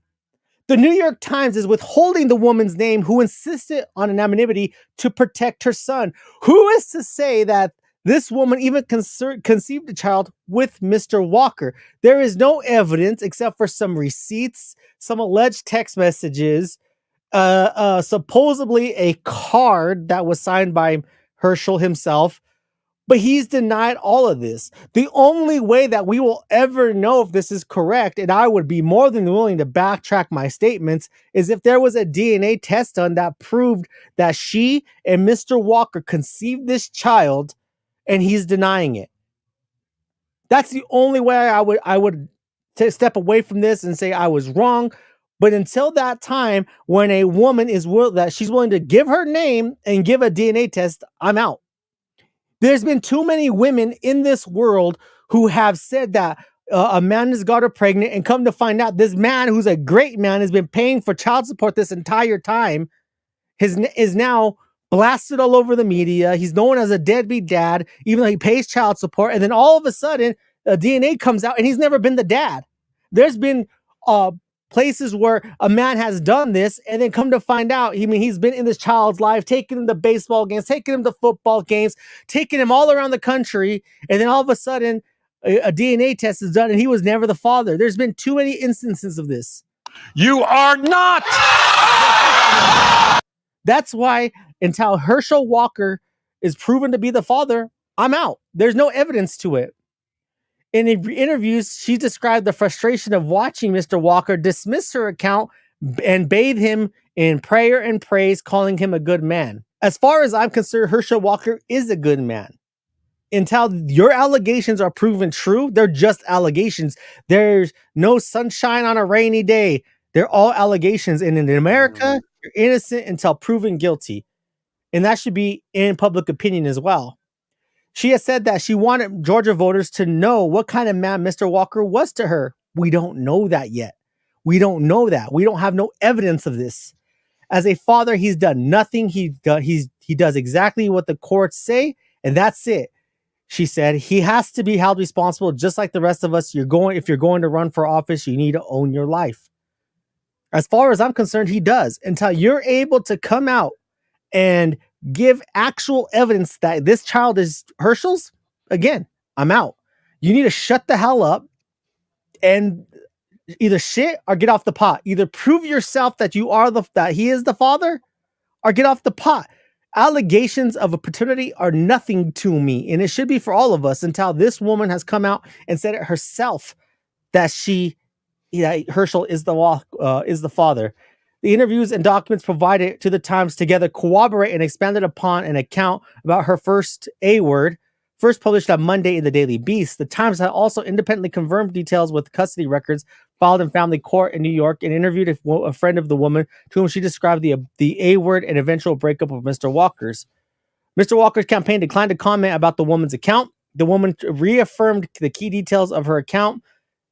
The New York Times is withholding the woman's name, who insisted on anonymity to protect her son. Who is to say that this woman even conceived a child with Mr. Walker? There is no evidence except for some receipts, some alleged text messages, supposedly a card that was signed by Herschel himself, but he's denied all of this. The only way that we will ever know if this is correct, and I would be more than willing to backtrack my statements, is if there was a DNA test done that proved that she and Mr. Walker conceived this child, and he's denying it. That's the only way I would step away from this and say I was wrong. But until that time, when a woman is she's willing to give her name and give a DNA test, I'm out. There's been too many women in this world who have said that a man has got her pregnant, and come to find out this man, who's a great man, has been paying for child support this entire time, is now blasted all over the media. He's known as a deadbeat dad, even though he pays child support. And then all of a sudden, DNA comes out, and he's never been the dad. There's been places where a man has done this, and then come to find out, he's been in this child's life, taking him to baseball games, taking him to football games, taking him all around the country, and then all of a sudden, a DNA test is done, and he was never the father. There's been too many instances of this. You are not. That's why until Herschel Walker is proven to be the father, I'm out. There's no evidence to it. In interviews, she described the frustration of watching Mr. Walker dismiss her account and bathe him in prayer and praise, calling him a good man. As far as I'm concerned, Herschel Walker is a good man. Until your allegations are proven true, they're just allegations. There's no sunshine on a rainy day. They're all allegations. And in America, you're innocent until proven guilty. And that should be in public opinion as well. She has said that she wanted Georgia voters to know what kind of man Mr. Walker was to her. We don't know that yet. We don't know that. We don't have no evidence of this. As a father, he's done nothing. He does exactly what the courts say, and that's it. She said he has to be held responsible just like the rest of us. If you're going to run for office, you need to own your life. As far as I'm concerned, he does. Until you're able to come out and give actual evidence that this child is Herschel's, again, I'm out. You need to shut the hell up and either shit or get off the pot. Either prove yourself that that he is the father, or get off the pot. Allegations of a paternity are nothing to me, and it should be for all of us, until this woman has come out and said it herself that Herschel is the father. The interviews and documents provided to the Times together corroborate and expanded upon an account about her first A word, first published on Monday in the Daily Beast. The Times had also independently confirmed details with custody records filed in family court in New York, and interviewed a friend of the woman to whom she described the A word and eventual breakup of Mr. Walker's. Mr. Walker's campaign declined to comment about the woman's account. The woman reaffirmed the key details of her account,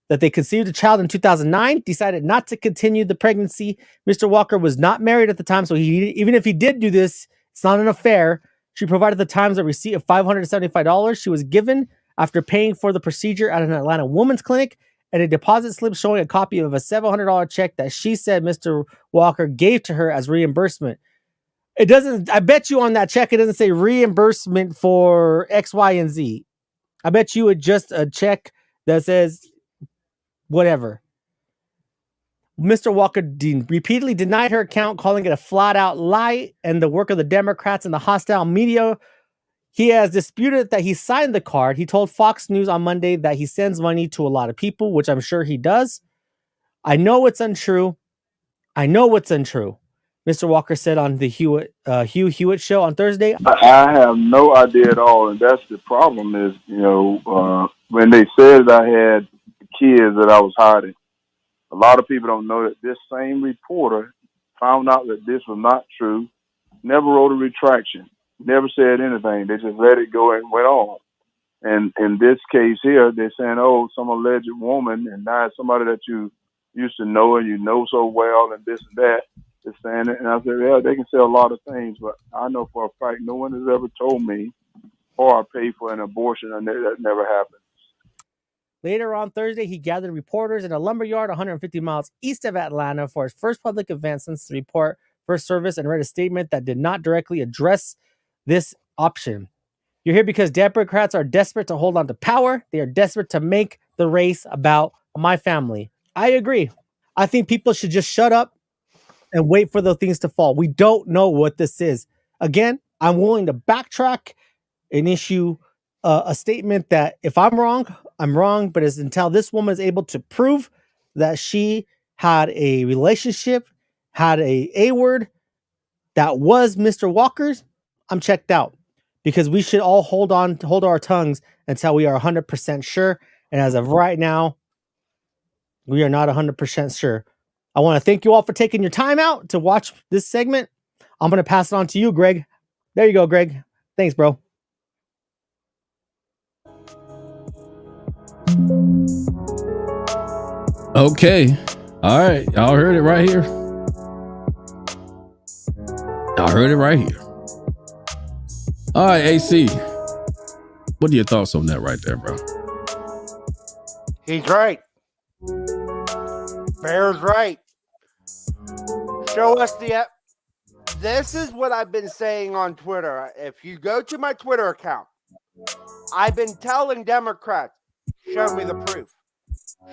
that they conceived a child in 2009, decided not to continue the pregnancy. Mr. Walker was not married at the time, so even if he did do this, it's not an affair. She provided the Times a receipt of $575 she was given after paying for the procedure at an Atlanta women's clinic, and a deposit slip showing a copy of a $700 check that she said Mr. Walker gave to her as reimbursement. It doesn't, I bet you on that check, it doesn't say reimbursement for X, Y, and Z. I bet you it's just a check that says whatever. Mr. Walker repeatedly denied her account, calling it a flat-out lie and the work of the Democrats and the hostile media. He has disputed that he signed the card. He told Fox News on Monday that he sends money to a lot of people, which I'm sure he does. I know it's untrue. I know what's untrue. Mr. Walker said on the Hugh Hewitt show on Thursday. I have no idea at all, and that's the problem. Is when they said I had kids that I was hiding, a lot of people don't know that this same reporter found out that this was not true. Never wrote a retraction. Never said anything. They just let it go and went on. And in this case here, they're saying, "Oh, some alleged woman," and now it's somebody that you used to know and you know so well, and this and that. They're saying it, and I said, "Yeah, they can say a lot of things, but I know for a fact no one has ever told me or I paid for an abortion, and that never happened." Later on Thursday, he gathered reporters in a lumberyard 150 miles east of Atlanta for his first public event since the report first service and read a statement that did not directly address this option. You're here because Democrats are desperate to hold on to power. They are desperate to make the race about my family. I agree. I think people should just shut up and wait for those things to fall. We don't know what this is. Again, I'm willing to backtrack and issue a statement that if I'm wrong, I'm wrong. But as until this woman is able to prove that she had a relationship, had a word that was Mr. Walker's, I'm checked out. Because we should all hold our tongues until we are 100% sure. And as of right now, we are not 100% sure. I want to thank you all for taking your time out to watch this segment. I'm going to pass it on to you, Greg. There you go, Greg. Thanks, bro. Okay. All right. Y'all heard it right here. Y'all heard it right here. All right, AC. What are your thoughts on that right there, bro? He's right. Bear's right. Show us the. This is what I've been saying on Twitter. If you go to my Twitter account, I've been telling Democrats, show me the proof.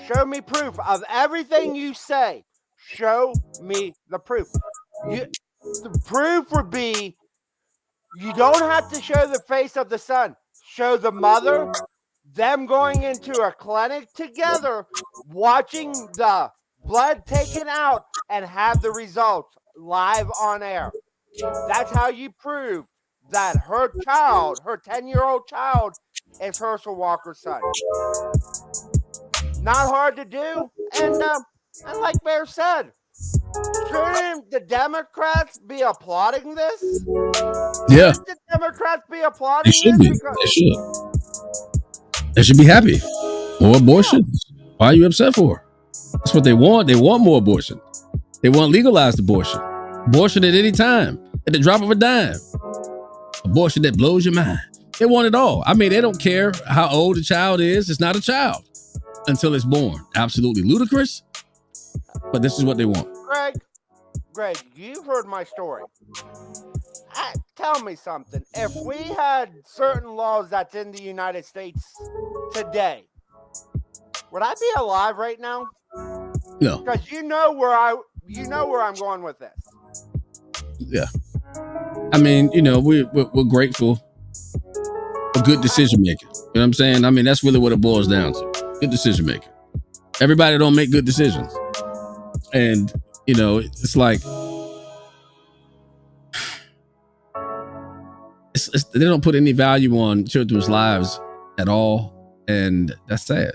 Show me proof of everything you say. Show me the proof. The proof would be you don't have to show the face of the son. Show the mother, them going into a clinic together, watching the blood taken out, and have the results live on air. That's how you prove that her child, her 10-year-old child, is Herschel Walker's son. Not hard to do. And like Bear said, shouldn't the Democrats be applauding this? Yeah. Shouldn't the Democrats be applauding They should this? be. They should. They should be happy. More abortions. Why are you upset for? That's what they want. They want more abortion. They want legalized abortion. Abortion at any time, at the drop of a dime. Abortion that blows your mind. They want it all. I mean, they don't care how old the child is. It's not a child until it's born. Absolutely ludicrous, but this is what they want. Greg, you've heard my story. Tell me something. If we had certain laws that's in the United States today, would I be alive right now? No. Because you know where I'm going with this. Yeah. I mean, we're grateful for good decision making. You know what I'm saying? I mean, that's really what it boils down to. Good decision making. Everybody don't make good decisions. And, it's like, they don't put any value on children's lives at all. And that's sad.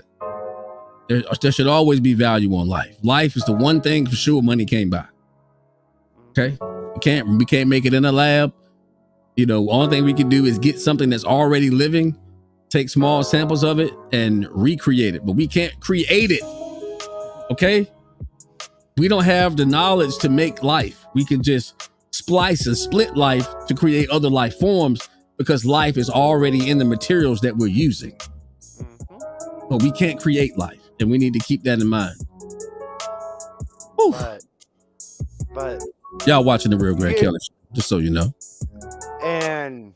There should always be value on life. Life is the one thing for sure money can't buy. Okay? We can't make it in a lab. Only thing we can do is get something that's already living, take small samples of it and recreate it. But we can't create it. Okay? We don't have the knowledge to make life. We can just splice and split life to create other life forms because life is already in the materials that we're using. But we can't create life, and we need to keep that in mind. But y'all watching the Real Greg Kelly Show, just so you know. And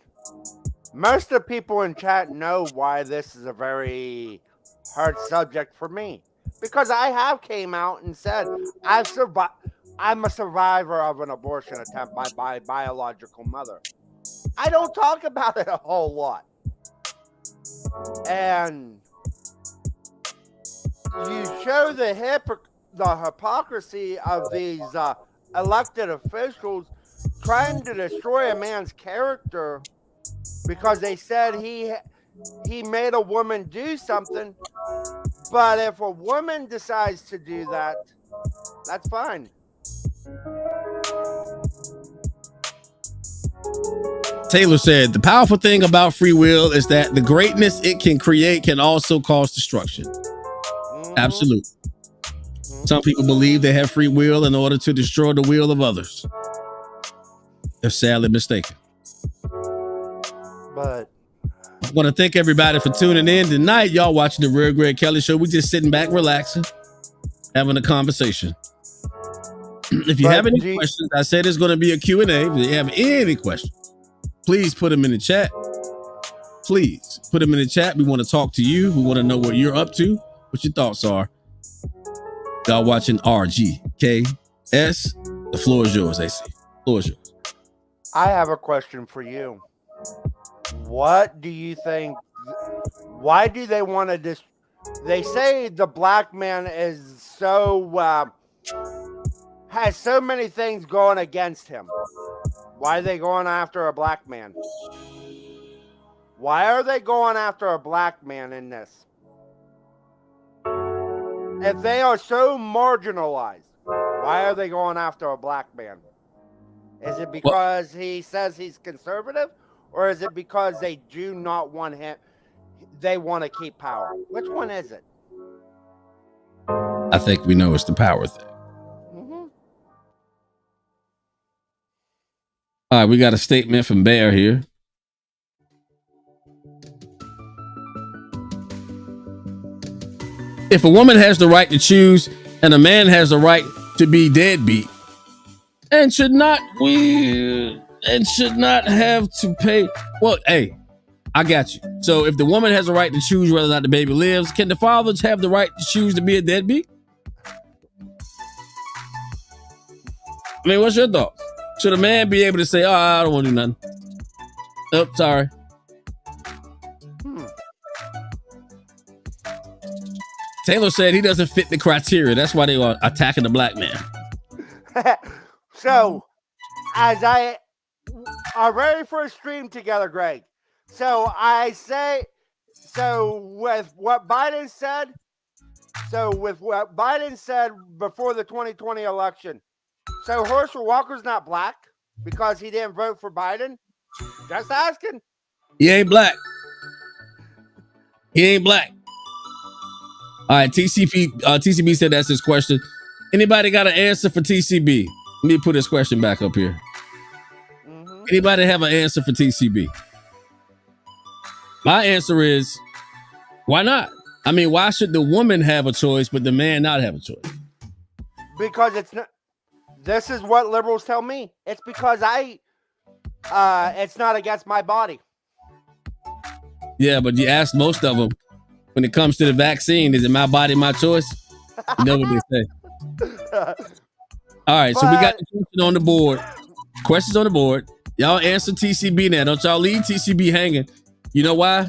most of the people in chat know why this is a very hard subject for me. Because I have came out and said I'm a survivor of an abortion attempt by my biological mother. I don't talk about it a whole lot. And you show the hypocrisy of these elected officials trying to destroy a man's character because they said he made a woman do something. But if a woman decides to do that, that's fine. Taylor said, the powerful thing about free will is that the greatness it can create can also cause destruction. Absolutely. Some people believe they have free will in order to destroy the will of others. They're sadly mistaken. But I want to thank everybody for tuning in tonight. Y'all watching the Real Greg Kelly Show. We just sitting back, relaxing, having a conversation. If you have any questions, I said it's going to be a Q&A. If you have any questions, please put them in the chat. Please put them in the chat. We want to talk to you. We want to know what you're up to, what your thoughts are. Y'all watching RGKS. The floor is yours, AC. The floor is yours. I have a question for you. What do you think? Why do they want to they say the black man is so has so many things going against him. Why are they going after a black man? Why are they going after a black man in this? If they are so marginalized, why are they going after a black man? Is it because he says he's conservative? Or is it because they do not want him, they want to keep power? Which one is it? I think we know it's the power thing. Mm-hmm. All right, we got a statement from Bear here. If a woman has the right to choose and a man has the right to be deadbeat and should not have to pay. Well, hey, I got you. So if the woman has the right to choose whether or not the baby lives, can the fathers have the right to choose to be a deadbeat? I mean, what's your thoughts? Should a man be able to say, oh, I don't want to do nothing? Oh, sorry. Taylor said he doesn't fit the criteria. That's why they are attacking the black man. So, as our very first stream together, Greg. So I say, with what Biden said before the 2020 election, so Herschel Walker's not black because he didn't vote for Biden? Just asking. He ain't black. He ain't black. All right, TCB said that's his question. Anybody got an answer for TCB? Let me put his question back up here. Anybody have an answer for TCB? My answer is, why not? I mean, why should the woman have a choice, but the man not have a choice? Because it's not. This is what liberals tell me. It's because it's not against my body. Yeah, but you ask most of them, when it comes to the vaccine, is it my body, my choice? You know what they say. All right, so we got the question on the board. Questions on the board. Y'all answer TCB now. Don't y'all leave TCB hanging. You know why?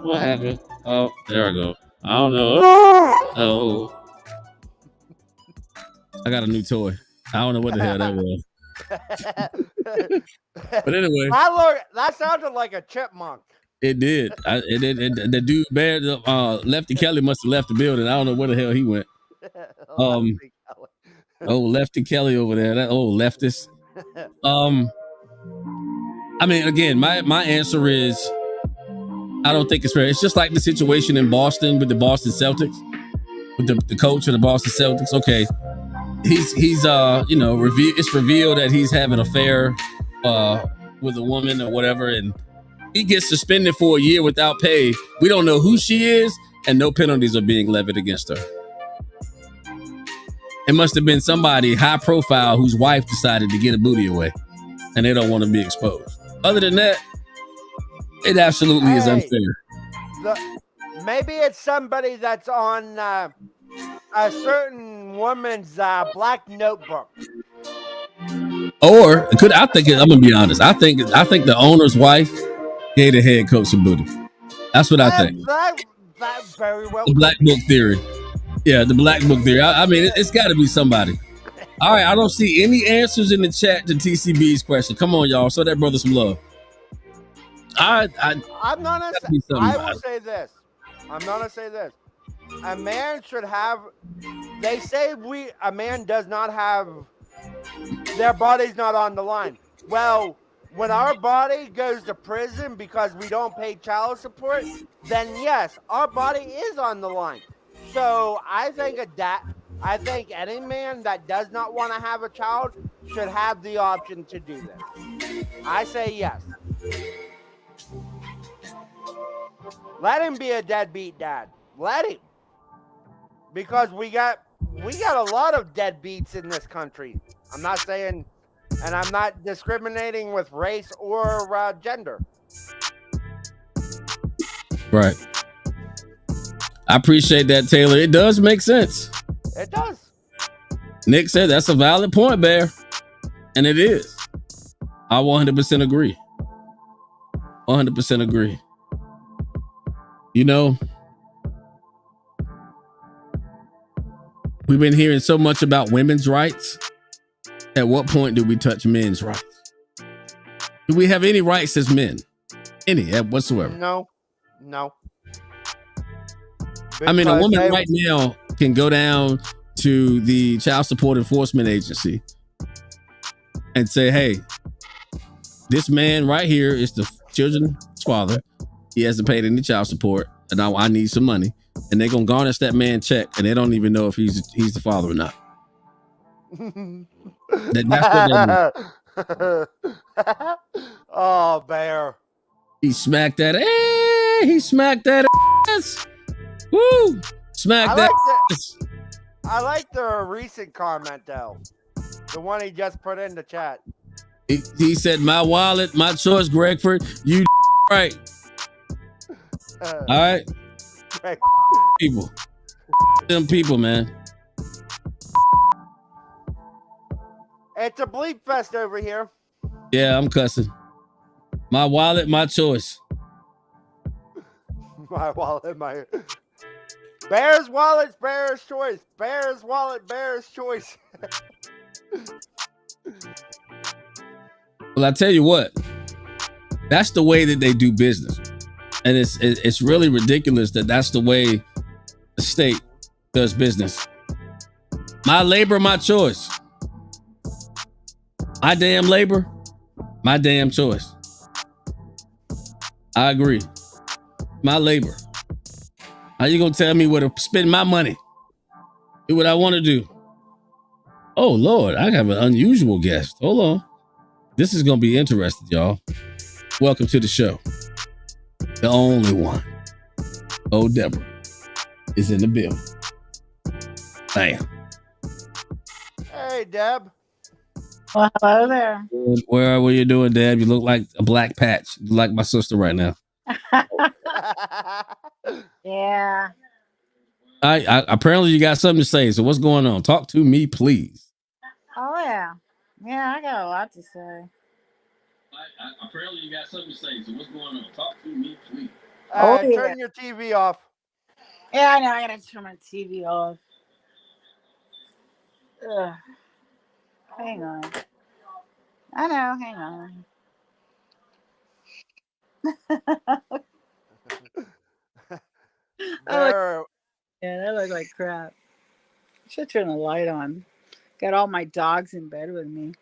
What happened? Oh, there I go. I don't know. Oh. I got a new toy. I don't know what the hell that was. But anyway. That sounded like a chipmunk. It did. The dude, Bear, Lefty Kelly must have left the building. I don't know where the hell he went. Lefty Kelly over there. That old leftist. I mean, again, my answer is I don't think it's fair. It's just like the situation in Boston with the Boston Celtics, with the coach of the Boston Celtics. Okay, he's it's revealed that he's having an affair with a woman or whatever, and he gets suspended for a year without pay. We don't know who she is, and no penalties are being levied against her. It must have been somebody high profile whose wife decided to get a booty away, and they don't want to be exposed. Other than that, it absolutely is unfair. Maybe it's somebody that's on a certain woman's black notebook. Or I'm gonna be honest. I think the owner's wife gave the head coach some booty. That's what I think. That very well. The black book theory. Yeah, the black book theory. I mean, it's got to be somebody. All right, I don't see any answers in the chat to TCB's question. Come on, y'all. Show that brother some love. I will say this. I'm gonna say this. A man should have. They say a man does not have. Their body's not on the line. Well, when our body goes to prison because we don't pay child support, then yes, our body is on the line. So I think any man that does not want to have a child should have the option to do this. I say yes. Let him be a deadbeat dad. Let him. Because we got a lot of deadbeats in this country. I'm not saying, and I'm not discriminating with race or gender. Right. I appreciate that, Taylor. It does make sense. It does. Nick said that's a valid point, Bear. And it is. I 100% agree. 100% agree. You know, we've been hearing so much about women's rights. At what point do we touch men's rights? Do we have any rights as men? Any whatsoever? No. I mean, a woman right now can go down to the Child Support Enforcement Agency and say, hey, this man right here is the children's father. He hasn't paid any child support, and I need some money. And they're going to garnish that man's check, and they don't even know if he's the father or not. That's what they do. Oh, Bear. He smacked that ass. He smacked that ass. Woo! Smack that ass. I like the recent comment, though. The one he just put in the chat. He said, my wallet, my choice, Gregford. You right. All right. People. Them people, man. It's a bleep fest over here. Yeah, I'm cussing. My wallet, my choice. My wallet, my... Bear's wallet, Bear's choice. Bear's wallet, Bear's choice. Well, I tell you what. That's the way that they do business. And it's really ridiculous that that's the way the state does business. My labor, my choice. My damn labor, my damn choice. I agree. My labor. How you gonna tell me where to spend my money? Do what I want to do. Oh Lord, I have an unusual guest. Hold on. This is gonna be interesting, y'all. Welcome to the show. The only one. Oh, Deborah is in the building. Bam. Hey, Deb. Well, hello there. Where are you doing, Deb? You look like a black patch. You look like my sister right now. Yeah. I apparently you got something to say. So what's going on? Talk to me, please. Oh yeah. Yeah, I got a lot to say. Apparently you got something to say. So what's going on? Talk to me, please. Turn your TV off. Yeah, I know. I gotta turn my TV off. Ugh. Hang on. I know. Hang on. Yeah, that looked like crap. I should turn the light on. Got all my dogs in bed with me.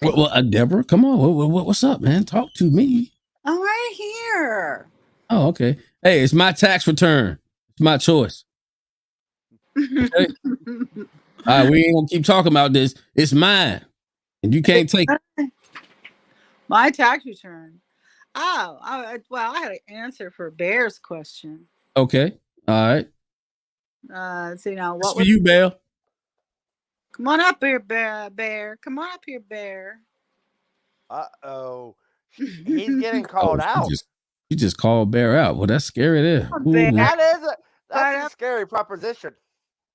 Well, Deborah, come on. What's up, man? Talk to me. I'm right here. Oh, okay. Hey, it's my tax return. It's my choice. Okay? All right, we ain't gonna keep talking about this. It's mine, and you can't take it. My tax return. Oh, I had an answer for Bear's question. Okay. All right. Let's see now. What for you, Bear? Come on up here, Bear. Come on up here, Bear. Uh-oh. He's getting called out. You just called Bear out. Well, that's scary there. Ooh, That's a scary proposition.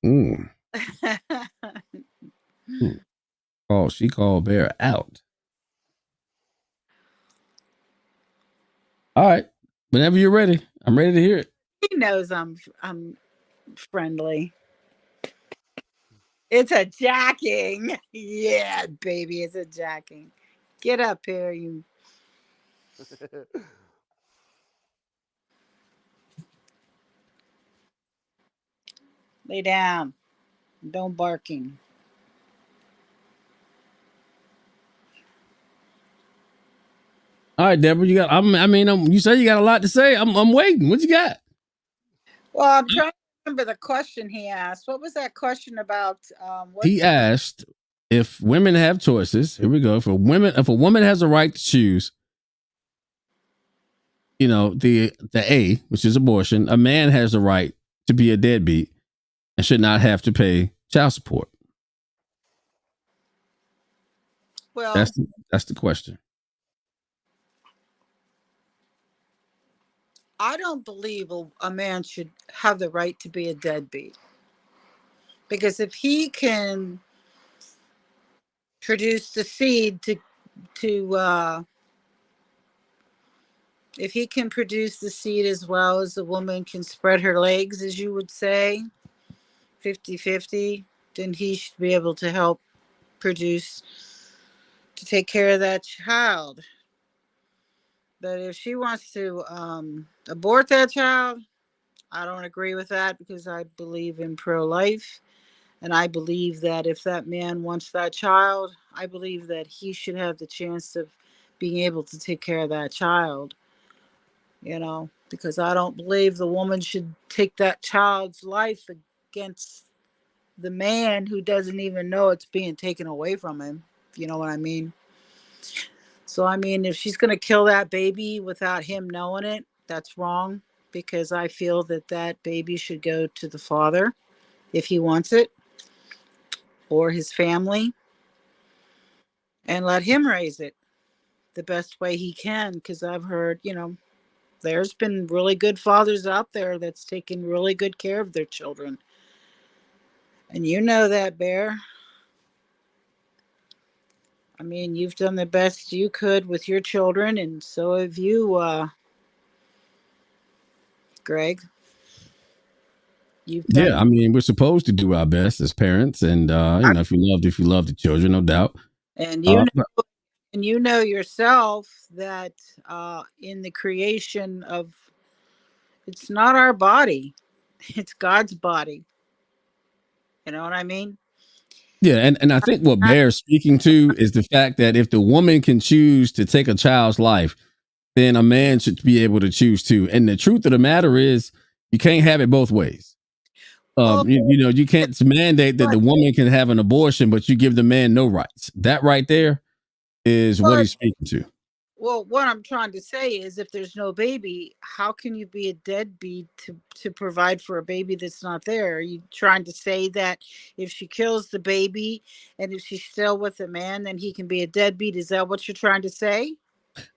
mm. Oh, she called Bear out. All right. Whenever you're ready, I'm ready to hear it. He knows I'm friendly. It's a jacking. Yeah, baby, it's a jacking. Get up here, you. Lay down. Don't barking. All right, Deborah, you got. You say you got a lot to say. I'm waiting. What you got? Well, I'm trying to remember the question he asked. What was that question about? He asked if women have choices. Here we go. If a woman has a right to choose, the A, which is abortion, a man has the right to be a deadbeat and should not have to pay child support. Well, that's the question. I don't believe a man should have the right to be a deadbeat. Because if he can produce the seed if he can produce the seed as well as the woman can spread her legs, as you would say, 50-50, then he should be able to help produce to take care of that child. But if she wants to abort that child, I don't agree with that because I believe in pro-life. And I believe that if that man wants that child, I believe that he should have the chance of being able to take care of that child. Because I don't believe the woman should take that child's life against the man who doesn't even know it's being taken away from him, if you know what I mean. So, if she's going to kill that baby without him knowing it, that's wrong because I feel that that baby should go to the father if he wants it or his family and let him raise it the best way he can because I've heard, there's been really good fathers out there that's taken really good care of their children. And you know that, Bear. You've done the best you could with your children, and so have you, Greg. You've done, We're supposed to do our best as parents, and if you love the children, no doubt. and you know yourself that in the creation of, it's not our body, it's God's body. You know what I mean? Yeah, and I think what Bear's speaking to is the fact that if the woman can choose to take a child's life, then a man should be able to choose too. And the truth of the matter is, you can't have it both ways. You can't mandate that the woman can have an abortion, but you give the man no rights. That right there is what he's speaking to. Well, what I'm trying to say is if there's no baby, how can you be a deadbeat to provide for a baby that's not there? Are you trying to say that if she kills the baby and if she's still with the man, then he can be a deadbeat? Is that what you're trying to say?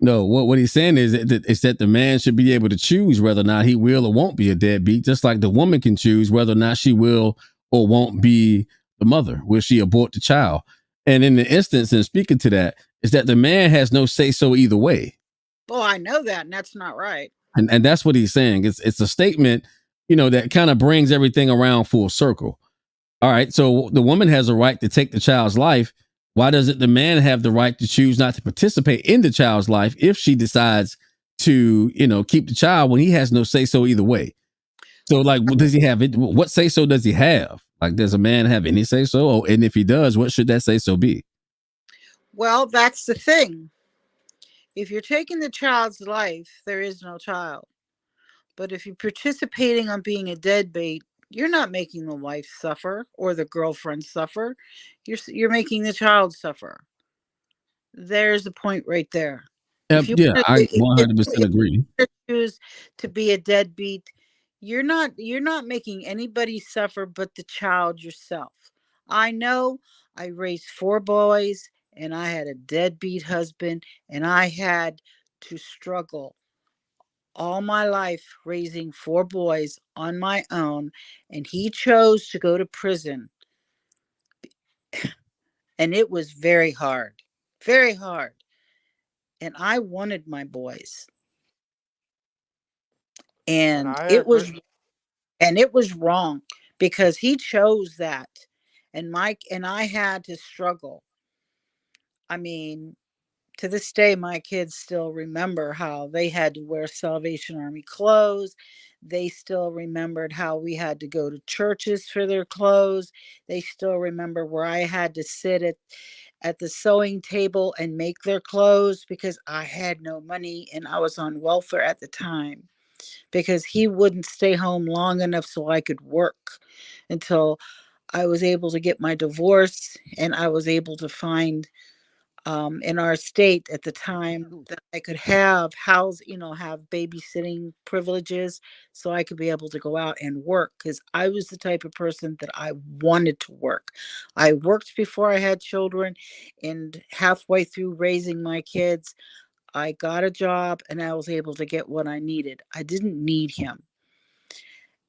No, what he's saying is that the man should be able to choose whether or not he will or won't be a deadbeat, just like the woman can choose whether or not she will or won't be the mother. Will she abort the child? And in the instance, and speaking to that, is that the man has no say so either way. Well, I know that, and that's not right. And that's what he's saying. It's a statement, that kind of brings everything around full circle. All right, so the woman has a right to take the child's life. Why doesn't the man have the right to choose not to participate in the child's life if she decides to, keep the child when he has no say so either way? So, like, does he have it? What say so does he have? Like, does a man have any say so? Oh, and if he does, what should that say so be? Well, that's the thing. If you're taking the child's life, there is no child. But if you're participating on being a deadbeat, you're not making the wife suffer or the girlfriend suffer. You're making the child suffer. There's the point right there. If you Yeah, I 100% agree. choose to be a deadbeat, you're not making anybody suffer but the child yourself. I know I raised 4 boys and I had a deadbeat husband and I had to struggle all my life raising 4 boys on my own, and he chose to go to prison. And it was very hard. Very hard. And I wanted my boys. And And I it was agree. wrong because he chose that. And I had to struggle. I mean, to this day, my kids still remember how they had to wear Salvation Army clothes. They still remembered how we had to go to churches for their clothes. They still remember where I had to sit at the sewing table and make their clothes because I had no money and I was on welfare at the time because he wouldn't stay home long enough so I could work until I was able to get my divorce and I was able to find in our state at the time that I could have have babysitting privileges so I could be able to go out and work because I was the type of person that I wanted to work. I worked before I had children, and halfway through raising my kids, I got a job and I was able to get what I needed. I didn't need him.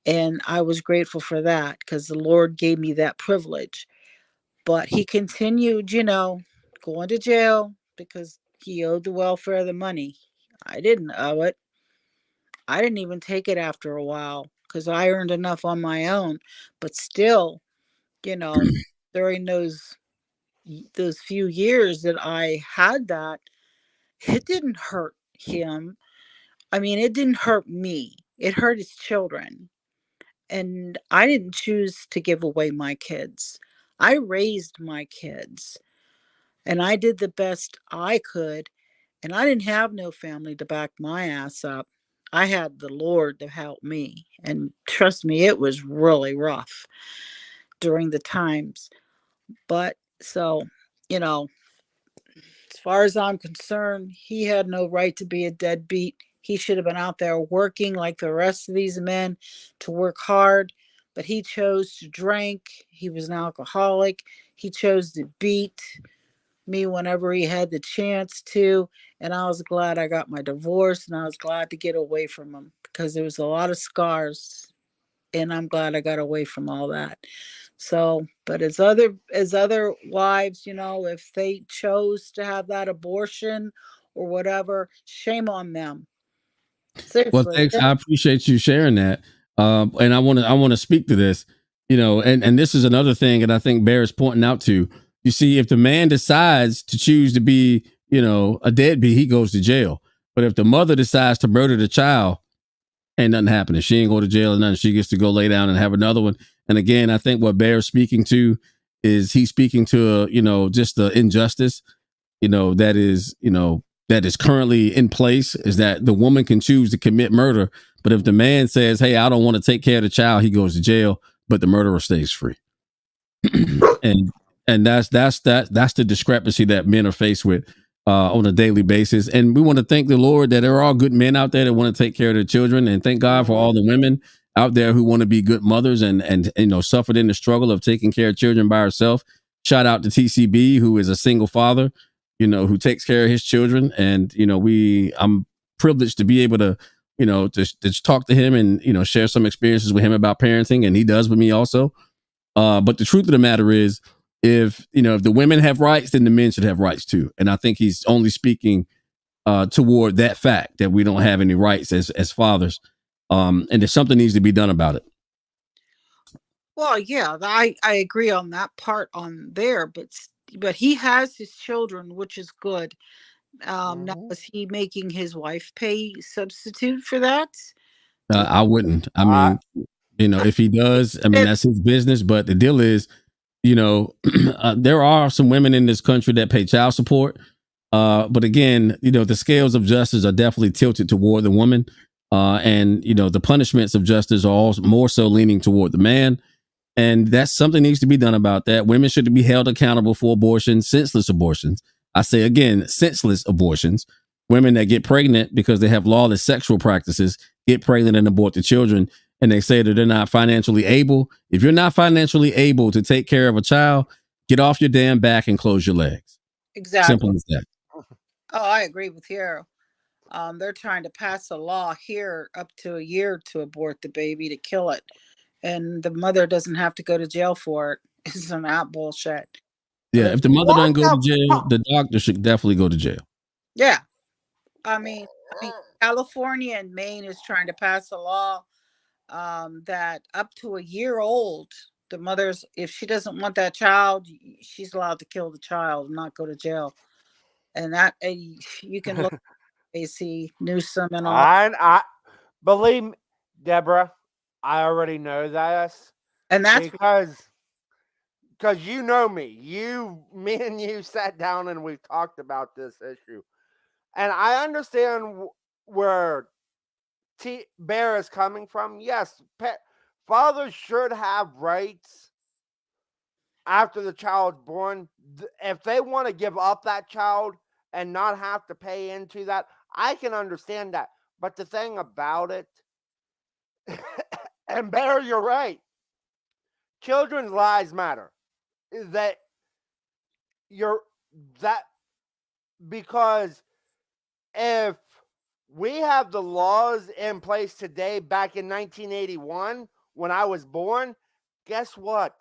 And I was grateful for that because the Lord gave me that privilege. But he continued, going to jail because he owed the welfare the money. I didn't owe it. I didn't even take it after a while because I earned enough on my own. But still, you know, during those few years that I had that, it didn't hurt him. I mean, it didn't hurt me. It hurt his children. And I didn't choose to give away my kids. I raised my kids. And I did the best I could, and I didn't have no family to back my ass up. I had the Lord to help me, and trust me, it was really rough during the times. But so, you know, as far as I'm concerned, he had no right to be a deadbeat. He should have been out there working like the rest of these men to work hard, but he chose to drink. He was an alcoholic. He chose to beat me whenever he had the chance to. And I was glad I got my divorce and I was glad to get away from him because there was a lot of scars and I'm glad I got away from all that. So, but as other wives, if they chose to have that abortion or whatever, shame on them. Well, Seriously. thanks. I appreciate you sharing that. And I want to speak to this, and this is another thing that I think Bear is pointing out to. You see, if the man decides to choose to be, a deadbeat, he goes to jail. But if the mother decides to murder the child, ain't nothing happening. She ain't go to jail or nothing. She gets to go lay down and have another one. And again, I think what Bear's speaking to is he's speaking to, just the injustice, that is currently in place is that the woman can choose to commit murder. But if the man says, hey, I don't want to take care of the child, he goes to jail, but the murderer stays free. and that's the discrepancy that men are faced with on a daily basis. And we want to thank the Lord that there are all good men out there that want to take care of their children, and thank God for all the women out there who want to be good mothers and suffered in the struggle of taking care of children by herself. Shout out to TCB, who is a single father, who takes care of his children. And I'm privileged to be able to to talk to him and share some experiences with him about parenting, and he does with me also. But the truth of the matter is, if the women have rights, then the men should have rights too. And I think he's only speaking toward that fact that we don't have any rights as fathers, and that something needs to be done about it. Well, yeah, I agree on that part on there, but he has his children, which is good. Now is he making his wife pay substitute for that? I wouldn't. I mean, if he does, I mean, that's his business. But the deal is, there are some women in this country that pay child support. But again, the scales of justice are definitely tilted toward the woman. And the punishments of justice are also more so leaning toward the man. And that's something needs to be done about that. Women should be held accountable for abortions, senseless abortions. I say again, senseless abortions. Women that get pregnant because they have lawless sexual practices, get pregnant and abort the children, and they say that they're not financially able. If you're not financially able to take care of a child, get off your damn back and close your legs. Exactly. Simple as that. Oh, I agree with you. They're trying to pass a law here up to a year to abort the baby to kill it, and the mother doesn't have to go to jail for it. Isn't that bullshit? Yeah, if the mother What doesn't go the to jail, the doctor should definitely go to jail. Yeah, I mean, California and Maine is trying to pass a law that up to a year old, the mother's if she doesn't want that child, she's allowed to kill the child and not go to jail. And that you can look at AC Newsom and all. I believe me, Deborah, I already know this And that's because you know me. Me and you sat down and we've talked about this issue. And I understand where Bear is coming from. Yes, fathers should have rights after the child's born. If they want to give up that child and not have to pay into that, I can understand that. But the thing about it, and Bear, you're right. Children's lives matter. That you're that because if we have the laws in place today back in 1981 when I was born, guess what?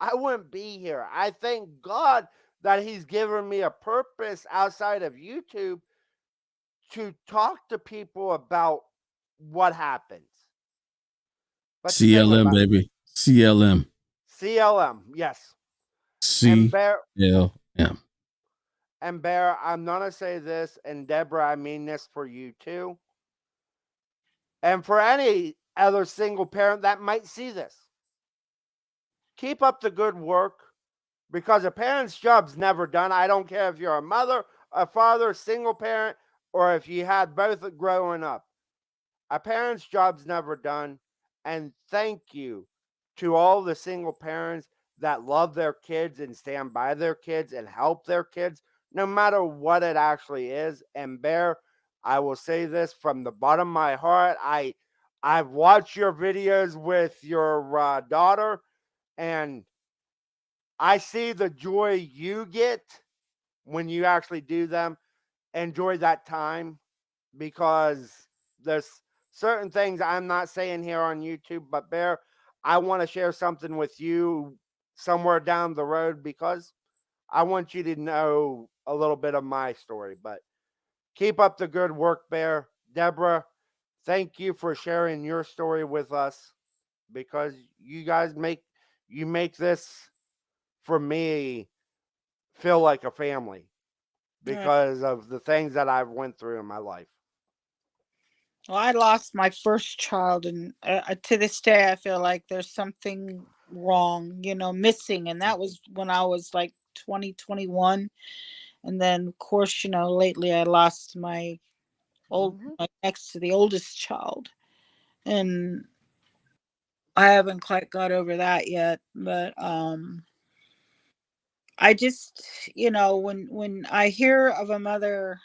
I wouldn't be here. I thank God that He's given me a purpose outside of YouTube to talk to people about what happens. But the thing CLM, about baby. CLM. CLM, yes. And Bear, CLM. I'm gonna say this, and Deborah, I mean this for you too, and for any other single parent that might see this. Keep up the good work because a parent's job's never done. I don't care if you're a mother, a father, single parent, or if you had both growing up. A parent's job's never done. And thank you to all the single parents that love their kids and stand by their kids and help their kids, no matter what it actually is. And Bear, I will say this from the bottom of my heart. I've watched your videos with your daughter, and I see the joy you get when you actually do them. Enjoy that time because there's certain things I'm not saying here on YouTube, but Bear, I want to share something with you somewhere down the road because I want you to know a little bit of my story. But keep up the good work, Bear. Deborah, thank you for sharing your story with us because you guys make this for me feel like a family because of the things that I've went through in my life. Well, I lost my first child, and to this day, I feel like there's something wrong, missing. And that was when I was like 2021. And then, of course, lately I lost my next to the oldest child. And I haven't quite got over that yet. But I just, when I hear of a mother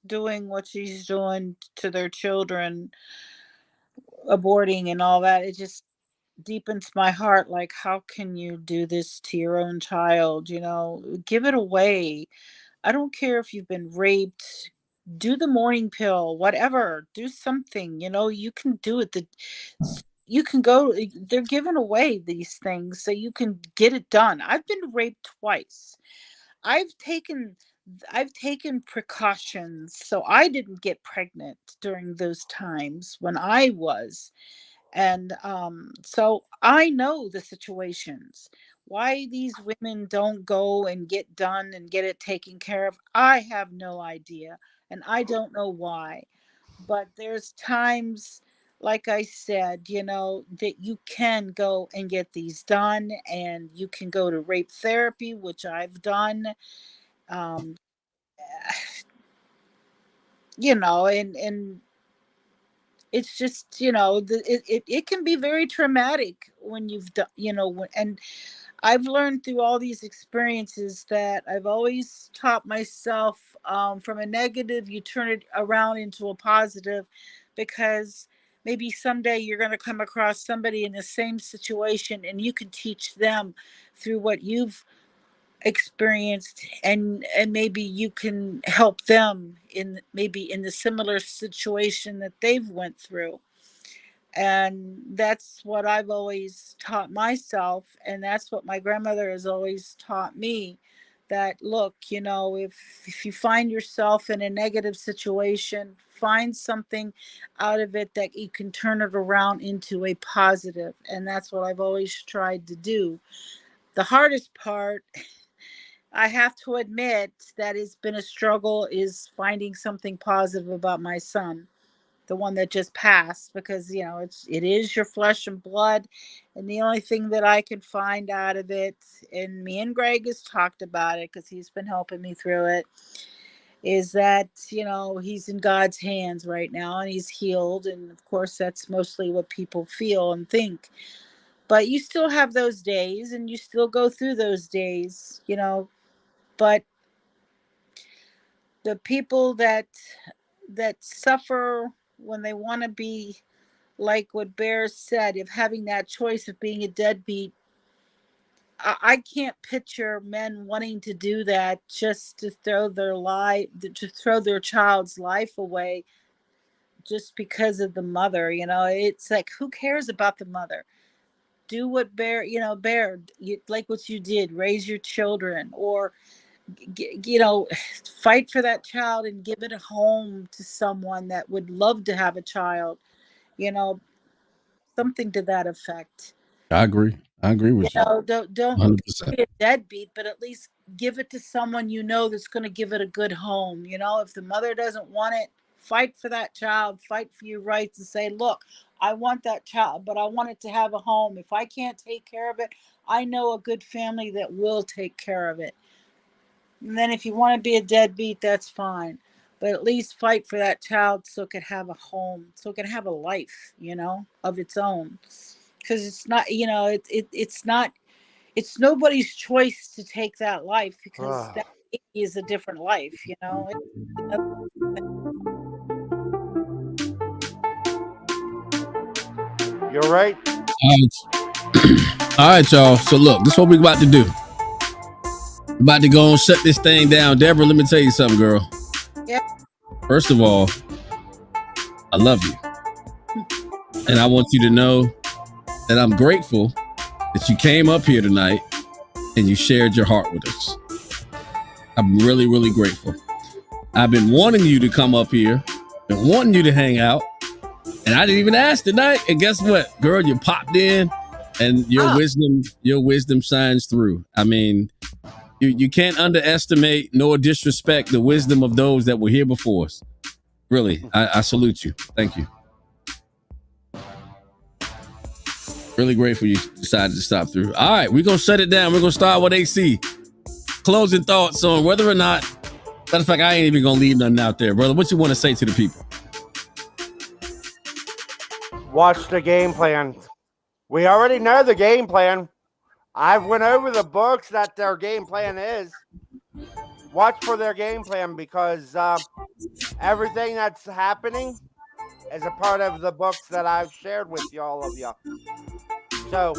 doing what she's doing to their children, aborting and all that, it just deepens my heart. Like, how can you do this to your own child? Give it away. I don't care if you've been raped. Do the morning pill, whatever. Do something. You can do it. You can go. They're giving away these things so you can get it done. I've been raped twice. I've taken I've taken precautions so I didn't get pregnant during those times when I was. And so I know the situations. Why these women don't go and get done and get it taken care of, I have no idea. And I don't know why. But there's times, like I said, that you can go and get these done, and you can go to rape therapy, which I've done. Um, and it's just it can be very traumatic when you've done and I've learned through all these experiences that I've always taught myself, from a negative you turn it around into a positive, because maybe someday you're going to come across somebody in the same situation and you can teach them through what you've experienced, and maybe you can help them in the similar situation that they've went through. And that's what I've always taught myself, and that's what my grandmother has always taught me, that look, if you find yourself in a negative situation, find something out of it that you can turn it around into a positive. And that's what I've always tried to do. The hardest part, I have to admit, that it's been a struggle, is finding something positive about my son, the one that just passed, because it is your flesh and blood. And the only thing that I could find out of it, and me and Greg has talked about it because he's been helping me through it, is that he's in God's hands right now and he's healed. And of course that's mostly what people feel and think, but you still have those days and you still go through those days, but the people that suffer when they want to be, like what Bear said, of having that choice of being a deadbeat, I can't picture men wanting to do that just to throw their child's life away just because of the mother. It's like, who cares about the mother? Do what Bear, like what you did, raise your children, or fight for that child and give it a home to someone that would love to have a child, something to that effect. I agree. I agree with you. Don't 100%. be a deadbeat, but at least give it to someone that's going to give it a good home. If the mother doesn't want it, fight for that child, fight for your rights, and say, look, I want that child, but I want it to have a home. If I can't take care of it, I know a good family that will take care of it. And then if you want to be a deadbeat, that's fine. But at least fight for that child so it can have a home, so it can have a life, of its own. Because it's not, it's nobody's choice to take that life, because that is a different life, You're right. All right, y'all. So look, this is what we're about to do. We're about to go and shut this thing down. Deborah, let me tell you something, girl. Yep. First of all, I love you. And I want you to know that I'm grateful that you came up here tonight and you shared your heart with us. I'm really, really grateful. I've been wanting you to come up here, been wanting you to hang out, and I didn't even ask tonight. And guess what, girl? You popped in, and your wisdom shines through. I mean, you can't underestimate nor disrespect the wisdom of those that were here before us. Really, I salute you. Thank you. Really grateful you decided to stop through. All right, we're going to shut it down. We're going to start with AC. Closing thoughts on whether or not, matter of fact, I ain't even going to leave nothing out there. Brother, what you want to say to the people? Watch the game plan. We already know the game plan. I've went over the books that their game plan is. Watch for their game plan, because everything that's happening is a part of the books that I've shared with all of you. So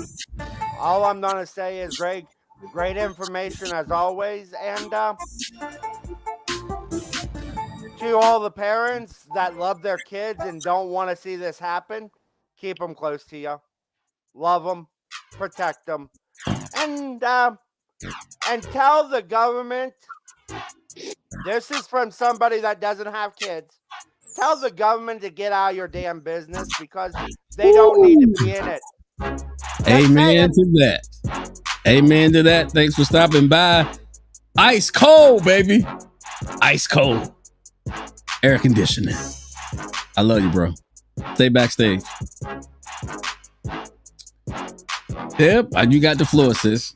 all I'm going to say is great information as always. And to all the parents that love their kids and don't want to see this happen, keep them close to you. Love them, protect them, and tell the government, this is from somebody that doesn't have kids, tell the government to get out of your damn business, because they don't need to be in it. Amen to that. Amen to that. Thanks for stopping by. Ice cold, baby. Ice cold. Air conditioning. I love you, bro. Stay backstage. Yep, you got the floor, sis.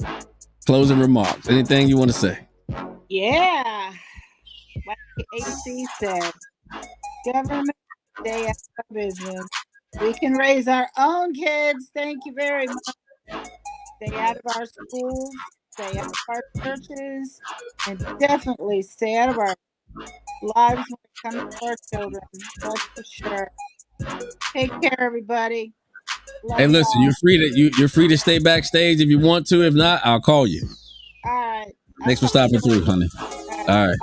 Closing remarks. Anything you want to say? Yeah. Like AC said, government, stay out of business. We can raise our own kids. Thank you very much. Stay out of our schools, stay out of our churches, and definitely stay out of our lives when it comes to our children. That's for sure. Take care, everybody. Love Hey, listen, y'all. you're free to stay backstage if you want to. If not, I'll call you. All right. Thanks for stopping through, honey. All right.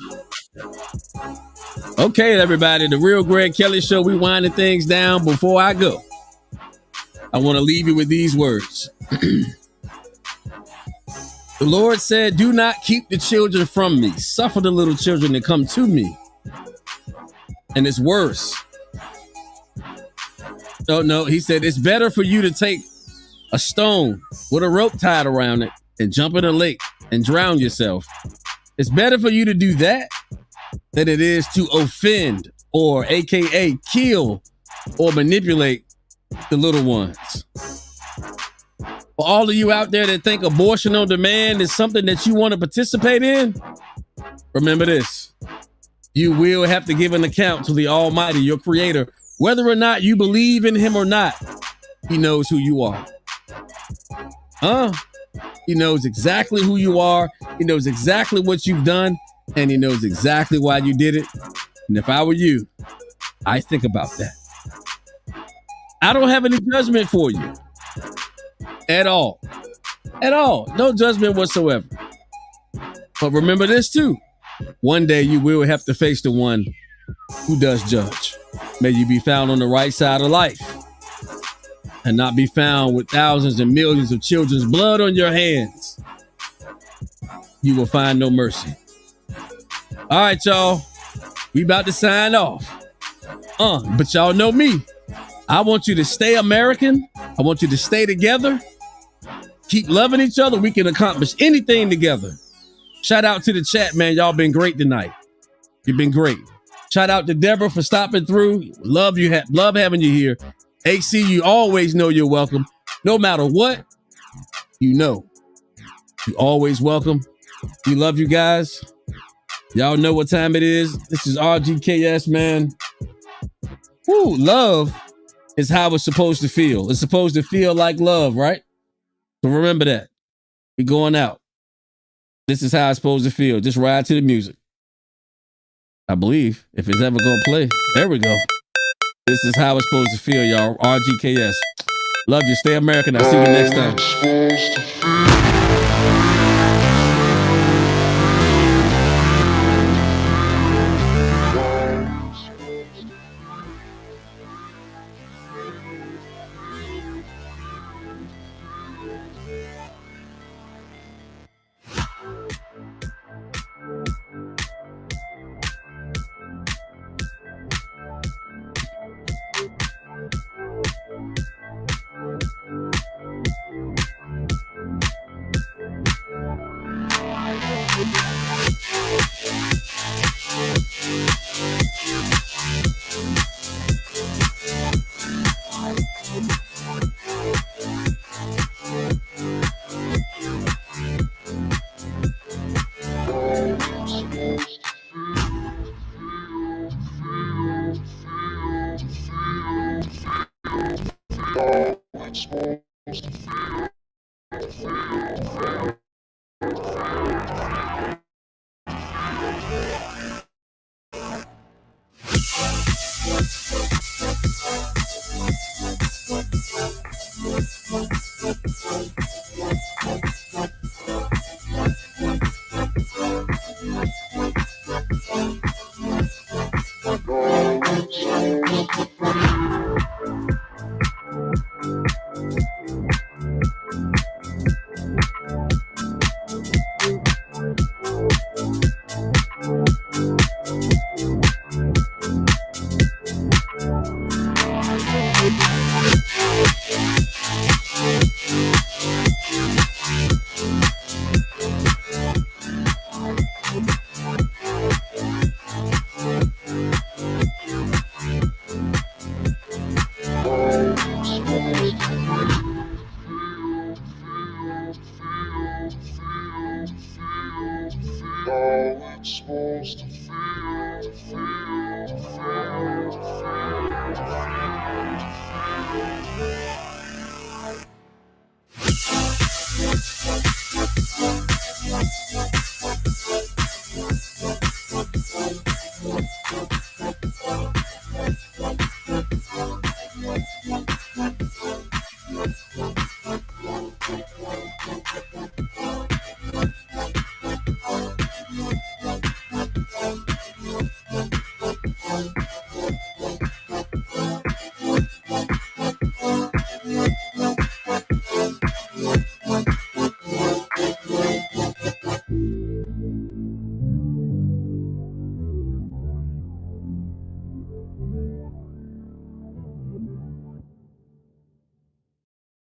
Okay, everybody, the Real Greg Kelly Show. We winding things down. Before I go, I want to leave you with these words. The Lord said, do not keep the children from me. Suffer the little children to come to me. And it's worse. Oh, no, he said, it's better for you to take a stone with a rope tied around it and jump in a lake and drown yourself. It's better for you to do that than it is to offend or AKA kill or manipulate the little ones. For all of you out there that think abortion on demand is something that you want to participate in, remember this. You will have to give an account to the Almighty, your creator, whether or not you believe in him or not. He knows who you are. He knows exactly who you are. He knows exactly what you've done, and he knows exactly why you did it. And if I were you, I think about that. I don't have any judgment for you at all. At all. No judgment whatsoever. But remember this too. One day you will have to face the one who does judge. May you be found on the right side of life and not be found with thousands and millions of children's blood on your hands. You will find no mercy. All right, y'all. We about to sign off. But y'all know me. I want you to stay American. I want you to stay together. Keep loving each other. We can accomplish anything together. Shout out to the chat, man. Y'all been great tonight. You've been great. Shout out to Deborah for stopping through. Love you. Love having you here. AC, you always know you're welcome. No matter what, you know. You're always welcome. We love you guys. Y'all know what time it is. This is RGKS, man. Woo, love is how it's supposed to feel. It's supposed to feel like love, right? So remember that. We're going out. This is how it's supposed to feel. Just ride to the music. I believe, if it's ever going to play. There we go. This is how it's supposed to feel, y'all. RGKS. Love you. Stay American. I'll see you next time.